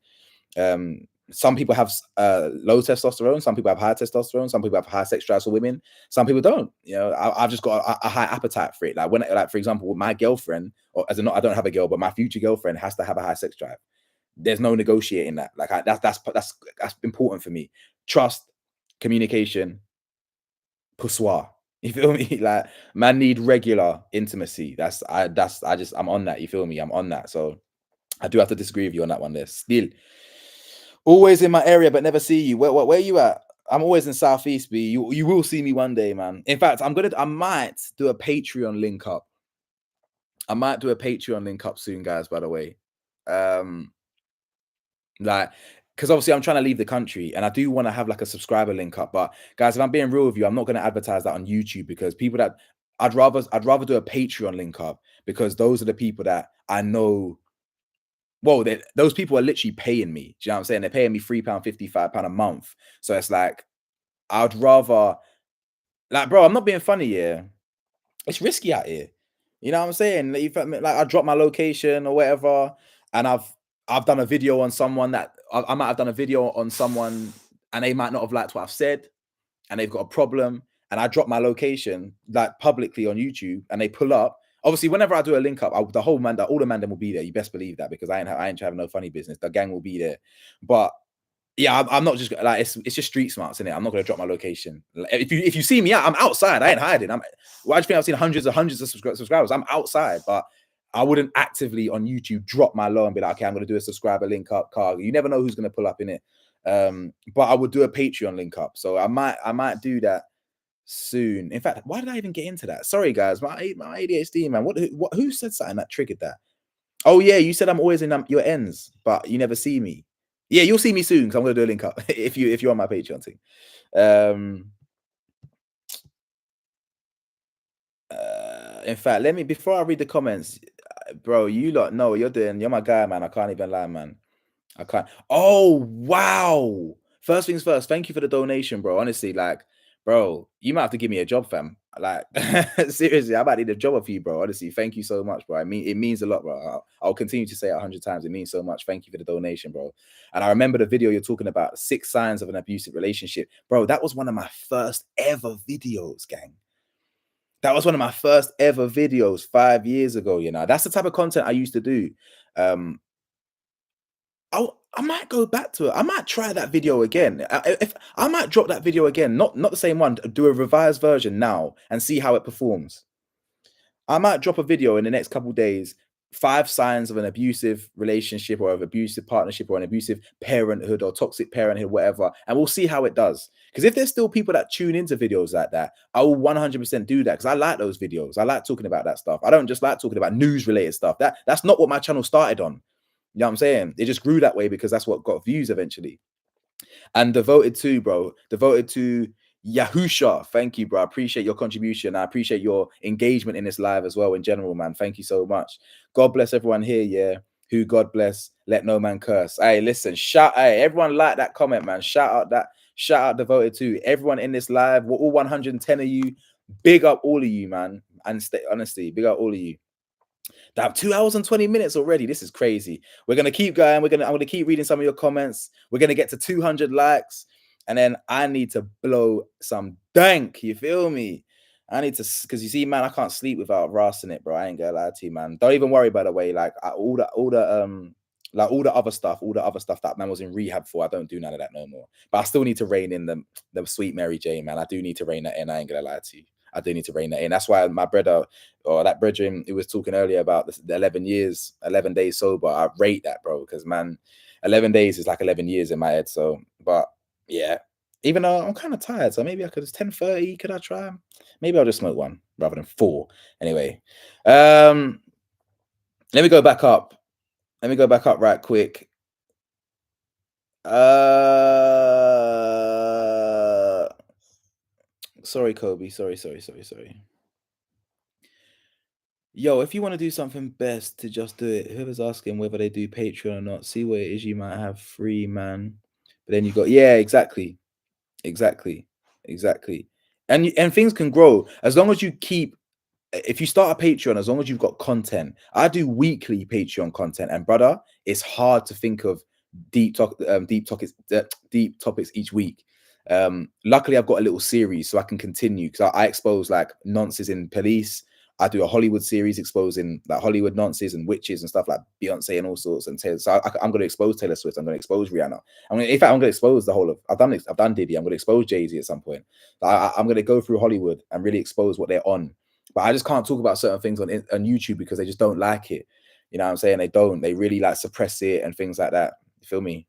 Some people have low testosterone. Some people have high testosterone. Some people have high sex drives for women. Some people don't. You know, I've just got a high appetite for it. Like for example, my girlfriend, or I don't have a girl, but my future girlfriend has to have a high sex drive. There's no negotiating that. Like that's important for me. Trust, communication, poussoir. You feel me? Like, man need regular intimacy. I'm on that. You feel me? I'm on that. So I do have to disagree with you on that one there. Still, always in my area, but never see you. Where you at? I'm always in Southeast, B. You will see me one day, man. In fact, I might do a Patreon link up. I might do a Patreon link up soon, guys, by the way. Like, because obviously I'm trying to leave the country, and I do want to have like a subscriber link up. But guys, if I'm being real with you, I'm not going to advertise that on YouTube, because people that I'd rather do a Patreon link up, because those are the people that I know. Well, those people are literally paying me. Do you know what I'm saying? They're paying me £3.50, £5 a month. So it's like, I'd rather, like, bro, I'm not being funny here. It's risky out here. You know what I'm saying? Like I drop my location or whatever, and I've done a video on someone that I might have done a video on someone, and they might not have liked what I've said, and they've got a problem, and I drop my location like publicly on YouTube, and they pull up. Obviously, whenever I do a link up, all the man will be there. You best believe that, because I ain't having no funny business. The gang will be there. But yeah, I'm not just like, it's just street smarts, innit? I'm not gonna drop my location. Like, if you see me out, I'm outside. I ain't hiding. Why do you think I've seen hundreds of subscribers? I'm outside, but I wouldn't actively on YouTube drop my low and be like, okay, I'm gonna do a subscriber link up card. You never know who's gonna pull up in it. But I would do a Patreon link up. So I might do that soon. In fact, why did I even get into that? Sorry, guys. My ADHD, man. Who said something that triggered that? Oh yeah, you said I'm always in your ends, but you never see me. Yeah, you'll see me soon because I'm gonna do a link up if you're on my Patreon thing. In fact, before I read the comments, bro. You lot know what you're doing. You're my guy, man. I can't even lie, man. I can't. Oh wow! First things first. Thank you for the donation, bro. Honestly, like, bro, you might have to give me a job, fam. Like, seriously, I might need a job of you, bro. Honestly, thank you so much, bro. I mean, it means a lot, bro. I'll continue to say it 100 times. It means so much. Thank you for the donation, bro. And I remember the video you're talking about, 6 signs of an abusive relationship, bro. That was one of my first ever videos, gang. That was one of my first ever videos 5 years ago. You know, that's the type of content I used to do. I might go back to it. I might try that video again. If I might drop that video again, not the same one. Do a revised version now and see how it performs. I might drop a video in the next couple of days. 5 signs of an abusive relationship or of abusive partnership or an abusive parenthood or toxic parenthood, whatever, and we'll see how it does. Because if there's still people that tune into videos like that, I will 100% do that because I like those videos. I like talking about that stuff. I don't just like talking about news related stuff. That's not what my channel started on. You know what I'm saying? It just grew that way because that's what got views eventually. And devoted to Yahusha. Thank you, bro. I appreciate your contribution. I appreciate your engagement in this live as well in general, man. Thank you so much. God bless everyone here, yeah. Who God bless, let no man curse. Hey, listen, everyone like that comment, man. Shout out devoted to everyone in this live. We're all 110 of you. Big up all of you, man. And honestly, big up all of you. That 2 hours and 20 minutes already. This is crazy. We're gonna keep going. I'm gonna keep reading some of your comments. We're gonna get to 200 likes, and then I need to blow some dank. You feel me? I need to, because you see, man, I can't sleep without rassing it, bro. I ain't gonna lie to you, man. Don't even worry, by the way. Like all the other stuff that man was in rehab for, I don't do none of that no more. But I still need to rein in the sweet Mary Jane, man. I do need to rein that in. I ain't gonna lie to you. I do need to rein that in. That's why my brother, or that brethren, who was talking earlier about the 11 days sober, I rate that, bro, because, man, 11 days is like 11 years in my head. So, but yeah, even though I'm kind of tired, so maybe I could, it's 10:30, could I try? Maybe I'll just smoke one rather than 4. Anyway, let me go back up. Let me go back up right quick. Sorry, Kobe. Sorry. Yo, if you want to do something best to just do it, whoever's asking whether they do Patreon or not, see what it is you might have free, man. But then you got, yeah, exactly. And things can grow as long as you keep, if you start a Patreon, as long as you've got content. I do weekly Patreon content, and brother, it's hard to think of deep topics each week. Luckily I've got a little series so I can continue, because I expose like nonsense in police. I do a Hollywood series exposing like Hollywood nonsense and witches and stuff like Beyonce and all sorts. And so I'm going to expose Taylor Swift. I'm going to expose Rihanna. In fact, I'm going to expose the whole of. I've done Diddy. I'm going to expose Jay-Z at some point. I'm going to go through Hollywood and really expose what they're on. But I just can't talk about certain things on YouTube because they just don't like it. You know what I'm saying? They don't. They really like suppress it and things like that. You feel me?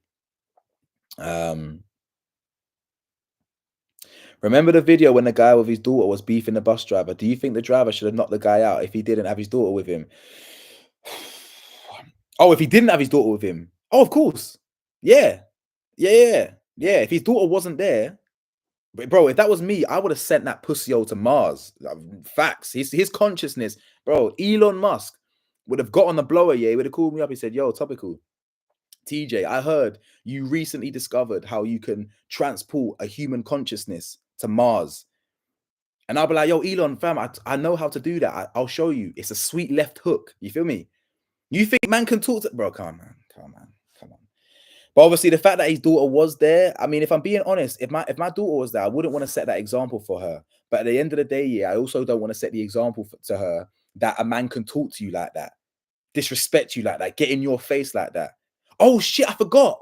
Remember the video when the guy with his daughter was beefing the bus driver? Do you think the driver should have knocked the guy out if he didn't have his daughter with him? Oh, if he didn't have his daughter with him? Oh, of course. Yeah. If his daughter wasn't there, but bro, if that was me, I would have sent that pussy-hole to Mars. Facts. His consciousness, bro. Elon Musk would have got on the blower. Yeah, he would have called me up. He said, "Yo, topical. TJ, I heard you recently discovered how you can transport a human consciousness to Mars." And I'll be like, "Yo, Elon, fam, I know how to do that. I'll show you. It's a sweet left hook." You feel me? You think man can talk to, bro? Come on. But obviously, the fact that his daughter was there, I mean, if I'm being honest, if my daughter was there, I wouldn't want to set that example for her. But at the end of the day, yeah, I also don't want to set the example to her that a man can talk to you like that, disrespect you like that, get in your face like that. Oh shit, I forgot.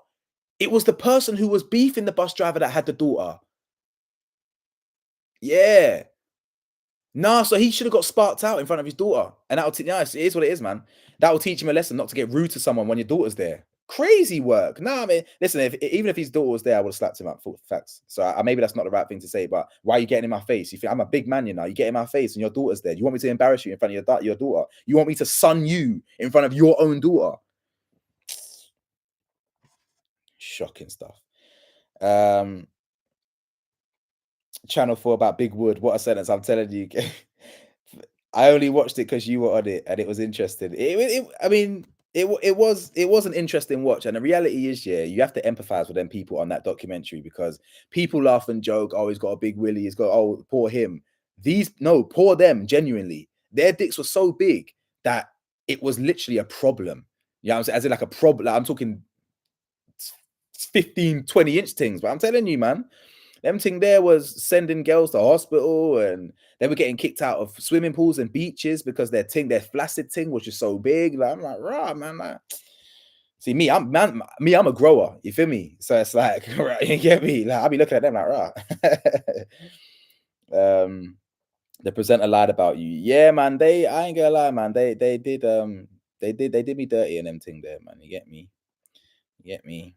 It was the person who was beefing the bus driver that had the daughter. Yeah. Nah, so he should have got sparked out in front of his daughter. And that'll teach, it is what it is, man. That will teach him a lesson not to get rude to someone when your daughter's there. Crazy work. No, I mean, listen, even if his daughter was there, I would have slapped him up for facts. So maybe that's not the right thing to say, but why are you getting in my face? You think I'm a big man, you know? You get in my face and your daughter's there. You want me to embarrass you in front of your daughter? You want me to son you in front of your own daughter? Shocking stuff. Channel 4 about Big Wood. What a sentence! I'm telling you. I only watched it because you were on it, and it was interesting. I mean, it was an interesting watch, and the reality is, yeah, you have to empathize with them people on that documentary because people laugh and joke. Oh, he's got a big willy. He's got poor him. Poor them. Genuinely, their dicks were so big that it was literally a problem. Yeah, I'm saying, as in like a problem. Like, I'm talking 15, 20-inch things, but I'm telling you, man. Them thing there was sending girls to hospital, and they were getting kicked out of swimming pools and beaches because their flaccid thing was just so big. Like, I'm like, rah, man. Like, see, I'm a grower. You feel me? So it's like, right, you get me? Like, I'll be looking at them like, rah. The presenter lied about you. Yeah, man. I ain't gonna lie, man. They did me dirty in them thing there, man. You get me? You get me?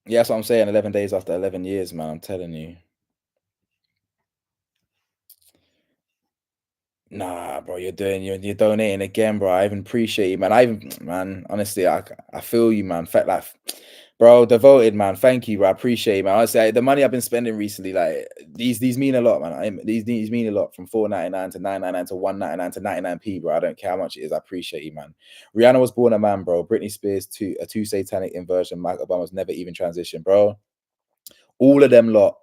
Yeah, that's what I'm saying. 11 days after 11 years, man. I'm telling you. Nah, bro, you're donating again, bro. I even appreciate you, man. Man, honestly, I feel you, man. Fact, like, bro, devoted, man. Thank you, bro. I appreciate you, man. Honestly, the money I've been spending recently, like these mean a lot, man. These mean a lot, from $4.99 to $9.99 to $1.99 to 99p, bro. I don't care how much it is. I appreciate you, man. Rihanna was born a man, bro. Britney Spears a two satanic inversion. Mike Obama's never even transitioned, bro. All of them lot.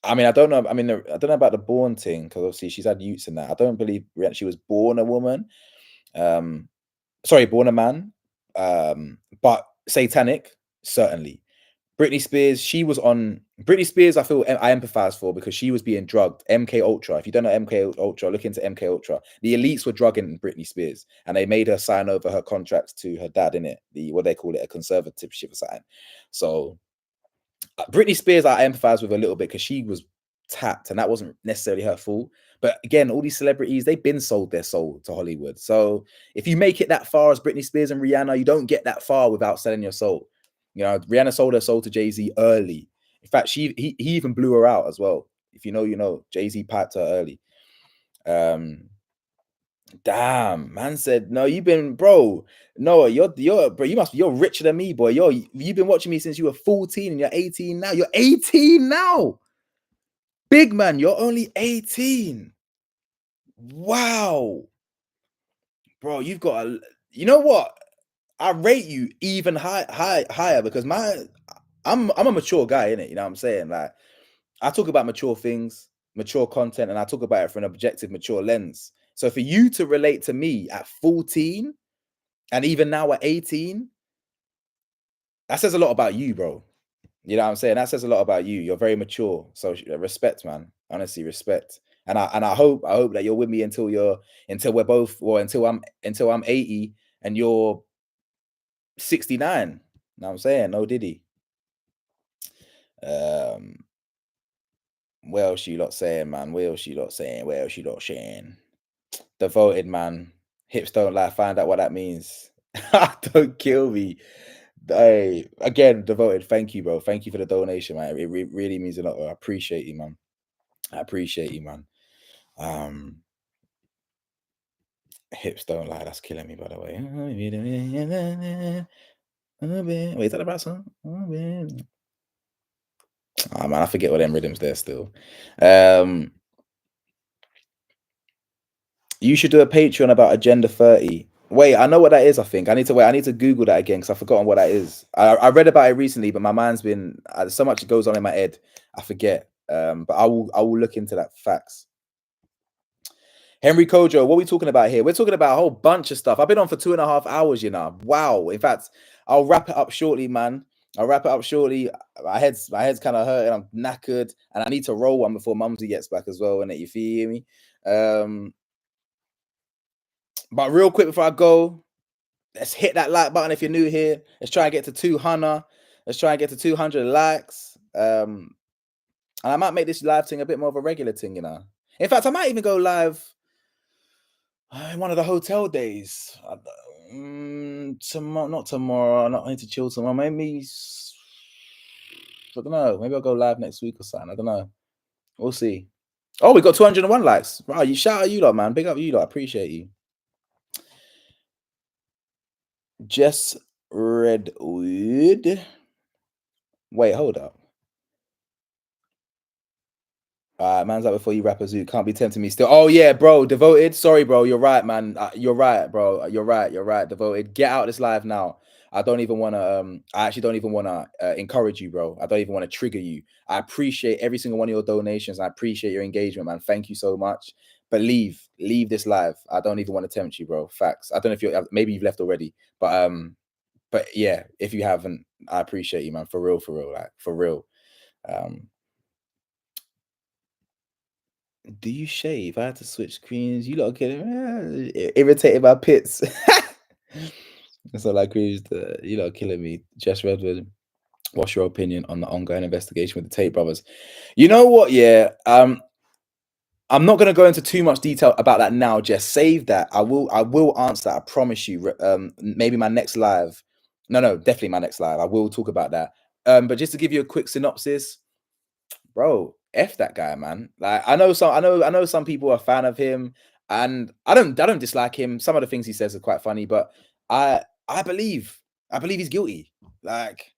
I mean, I don't know. I mean, I don't know about the born thing because obviously she's had youths in that. I don't believe she was born a woman. Sorry, born a man. But satanic, certainly. Britney Spears, Britney Spears, I feel I empathize for because she was being drugged. MK Ultra. If you don't know MK Ultra, look into MK Ultra. The elites were drugging Britney Spears, and they made her sign over her contracts to her dad, in it. What they call it, a conservatorship or something. So Britney Spears, I empathize with a little bit because she was tapped, and that wasn't necessarily her fault. But again, all these celebrities, they've been sold their soul to Hollywood. So if you make it that far as Britney Spears and Rihanna, you don't get that far without selling your soul. You know, Rihanna sold her soul to Jay-Z early. In fact, he even blew her out as well. If you know, you know. Jay-Z piped her early. Damn, man said, no, you've been, bro. No, you're richer than me, boy. You've been watching me since you were 14 and you're 18 now. You're 18 now. Big man, you're only 18. Wow. Bro, you've got you know what? I rate you even higher because I'm a mature guy, innit? You know what I'm saying? Like, I talk about mature things, mature content, and I talk about it from an objective, mature lens. So for you to relate to me at 14 and even now at 18, that says a lot about you, bro. You know what I'm saying? That says a lot about you. You're very mature. So respect, man. Honestly, respect. And I hope that you're with me until we're both, or until I'm 80 and you're 69. You know what I'm saying? No Diddy. What else you lot saying, man? What else you lot saying? Devoted, man. Hips don't lie. Find out what that means. Don't kill me. Hey, again, devoted. Thank you, bro. Thank you for the donation, man. It really means a lot. I appreciate you, man. I appreciate you, man. Hips don't lie. That's killing me, by the way. Wait, is that the right song? Oh, man, I forget all them rhythms there still. You should do a Patreon about Agenda 30. Wait, I know what that is. I think I need to Google that again because I've forgotten what that is. I read about it recently, but my mind's been so much goes on in my head, I forget. But I will look into that. Facts. Henry Kojo, what are we talking about here? We're talking about a whole bunch of stuff. I've been on for 2.5 hours, you know. Wow. In fact, I'll wrap it up shortly, man. My head's kind of hurting. I'm knackered, and I need to roll one before Mumsy gets back as well. Innit? You feel me? But real quick before I go, let's hit that like button if you're new here. Let's try and get to 200. Let's try and get to 200 likes. And I might make this live thing a bit more of a regular thing, you know. In fact, I might even go live. One of the hotel days. Tomorrow, not tomorrow. I need to chill tomorrow. Maybe I don't know. Maybe I'll go live next week or something. I don't know. We'll see. Oh, we got 201 likes. Wow, you shout out you lot, man. Big up you lot. Appreciate you. Jess Redwood. Wait, hold up. Man's like before you rap a zoo. Can't be tempting me still. Oh yeah, bro. Devoted. Sorry, bro. You're right, man. You're right, bro. You're right. You're right. Devoted. Get out this live now. I don't even want to. I actually don't even want to encourage you, bro. I don't even want to trigger you. I appreciate every single one of your donations. I appreciate your engagement, man. Thank you so much. But leave this live. I don't even want to tempt you, bro. Facts. I don't know if you're. Maybe you've left already, but yeah, if you haven't, I appreciate you, man. For real, like for real. Do you shave? I had to switch screens. You lot kidding me? Irritated my pits. That's all I agreed. You lot killing me. Jess Redwood, what's your opinion on the ongoing investigation with the Tate brothers? You know what? Yeah. I'm not going to go into too much detail about that now. Just save that. I will answer that. I promise you. Maybe my next live. No, definitely my next live. I will talk about that. But just to give you a quick synopsis, bro, F that guy, man. Like I know some people are a fan of him, and I don't dislike him. Some of the things he says are quite funny, but I believe he's guilty. Like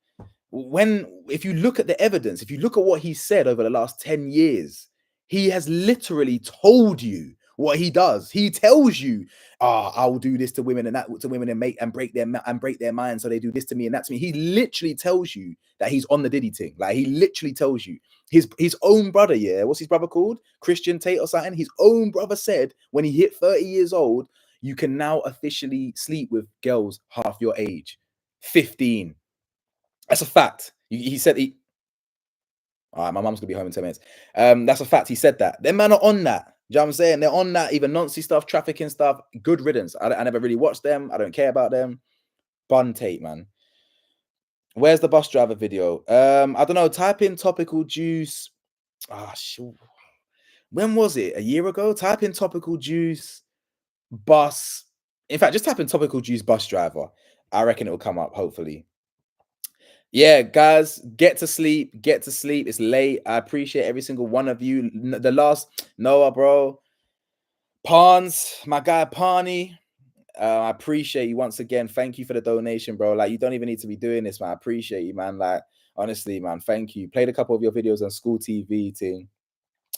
if you look at the evidence, if you look at what he said over the last 10 years, he has literally told you what he does. He tells you, I will do this to women and that to women and break their minds. So they do this to me and that to me. He literally tells you that he's on the Diddy thing. Like he literally tells you his own brother. Yeah. What's his brother called? Christian Tate or something. His own brother said when he hit 30 years old, you can now officially sleep with girls half your age, 15. That's a fact. He said he. All right, my mum's gonna be home in 10 minutes. That's a fact. He said that. Them man are on that. Do you know what I'm saying? They're on that, even Nazi stuff, trafficking stuff. Good riddance. I never really watched them. I don't care about them. Bun Tate, man. Where's the bus driver video? I don't know. Type in topical juice. Sure. When was it? A year ago? Type in topical juice bus. In fact, just type in topical juice bus driver. I reckon it will come up, hopefully. Yeah, guys, get to sleep. It's late. I appreciate every single one of you. The last Noah, bro. Pawns, my guy Pani. I appreciate you once again. Thank you for the donation, bro. Like, you don't even need to be doing this, man. I appreciate you, man. Like, honestly, man, thank you. Played a couple of your videos on school TV thing.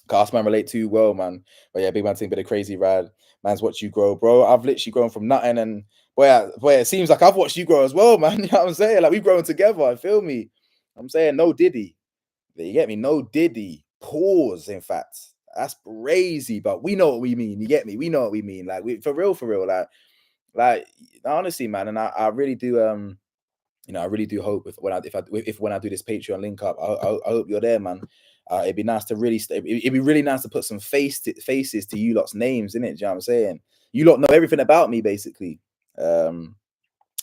Cast man relate too well, man. But yeah, big man thing, been a crazy ride. Man's watched you grow, bro. I've literally grown from nothing, and boy, it seems like I've watched you grow as well, man. You know what I'm saying? Like we've grown together. Feel me? I'm saying no Diddy. You get me? No Diddy. Pause. In fact, that's crazy, but we know what we mean. You get me? We know what we mean. Like for real. Like honestly, man. And I really do. I really do hope when I do this Patreon link up, I hope you're there, man. It'd be nice to really, it'd be really nice to put some faces to you lot's names, innit? Do you know what I'm saying? You lot know everything about me, basically. But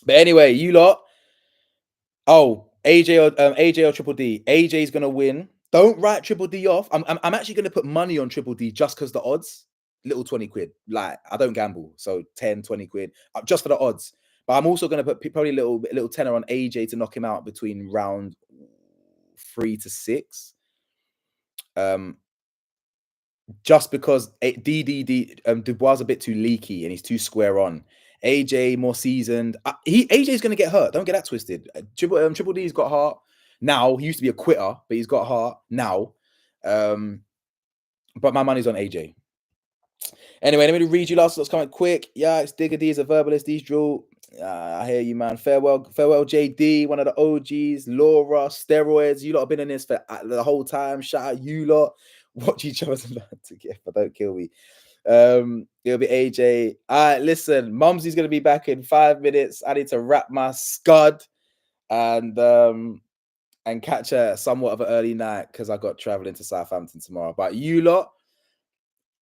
anyway, you lot. Oh, AJ or Triple D. AJ's gonna win. Don't write Triple D off. I'm actually gonna put money on Triple D just because the odds. Little 20 quid. Like I don't gamble, so 10, 20 quid just for the odds. But I'm also gonna put probably a little tenner on AJ to knock him out between round 3 to 6. Just because Dubois is a bit too leaky and he's too square on. AJ more seasoned. AJ's gonna get hurt. Don't get that twisted. Triple D's got heart now. He used to be a quitter, but he's got heart now. But my money's on AJ. Anyway, let me read you last what's coming quick. Yeah, it's Digger D is a verbalist. These drill. I hear you, man. Farewell, JD, one of the OGs. Laura, steroids. You lot have been in this for the whole time. Shout out you lot. Watch each other's together. Don't kill me. It'll be AJ. All right, listen. Mumsy's gonna be back in 5 minutes. I need to wrap my scud and catch a somewhat of an early night because I got traveling to Southampton tomorrow. But you lot,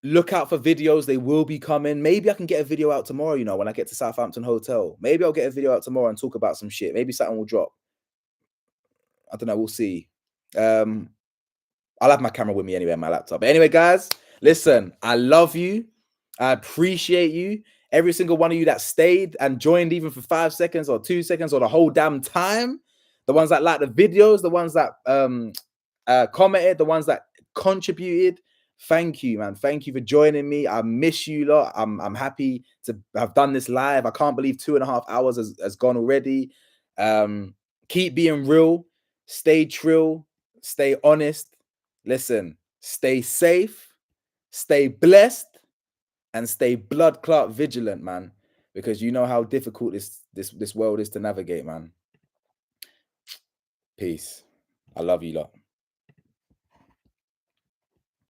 look out for videos. They will be coming. Maybe I can get a video out tomorrow, when I get to Southampton Hotel. Maybe I'll get a video out tomorrow and talk about some shit. Maybe something will drop. I don't know. We'll see. I'll have my camera with me anyway, my laptop. But anyway, guys, listen, I love you. I appreciate you. Every single one of you that stayed and joined even for 5 seconds or 2 seconds or the whole damn time. The ones that like the videos, the ones that commented, the ones that contributed. Thank you, man. Thank you for joining me. I miss you lot. I'm happy to have done this live. I can't believe 2.5 hours has gone already. Keep being real, stay trill, stay honest. Listen, stay safe, stay blessed, and stay blood clot vigilant, man. Because you know how difficult this world is to navigate, man. Peace. I love you lot.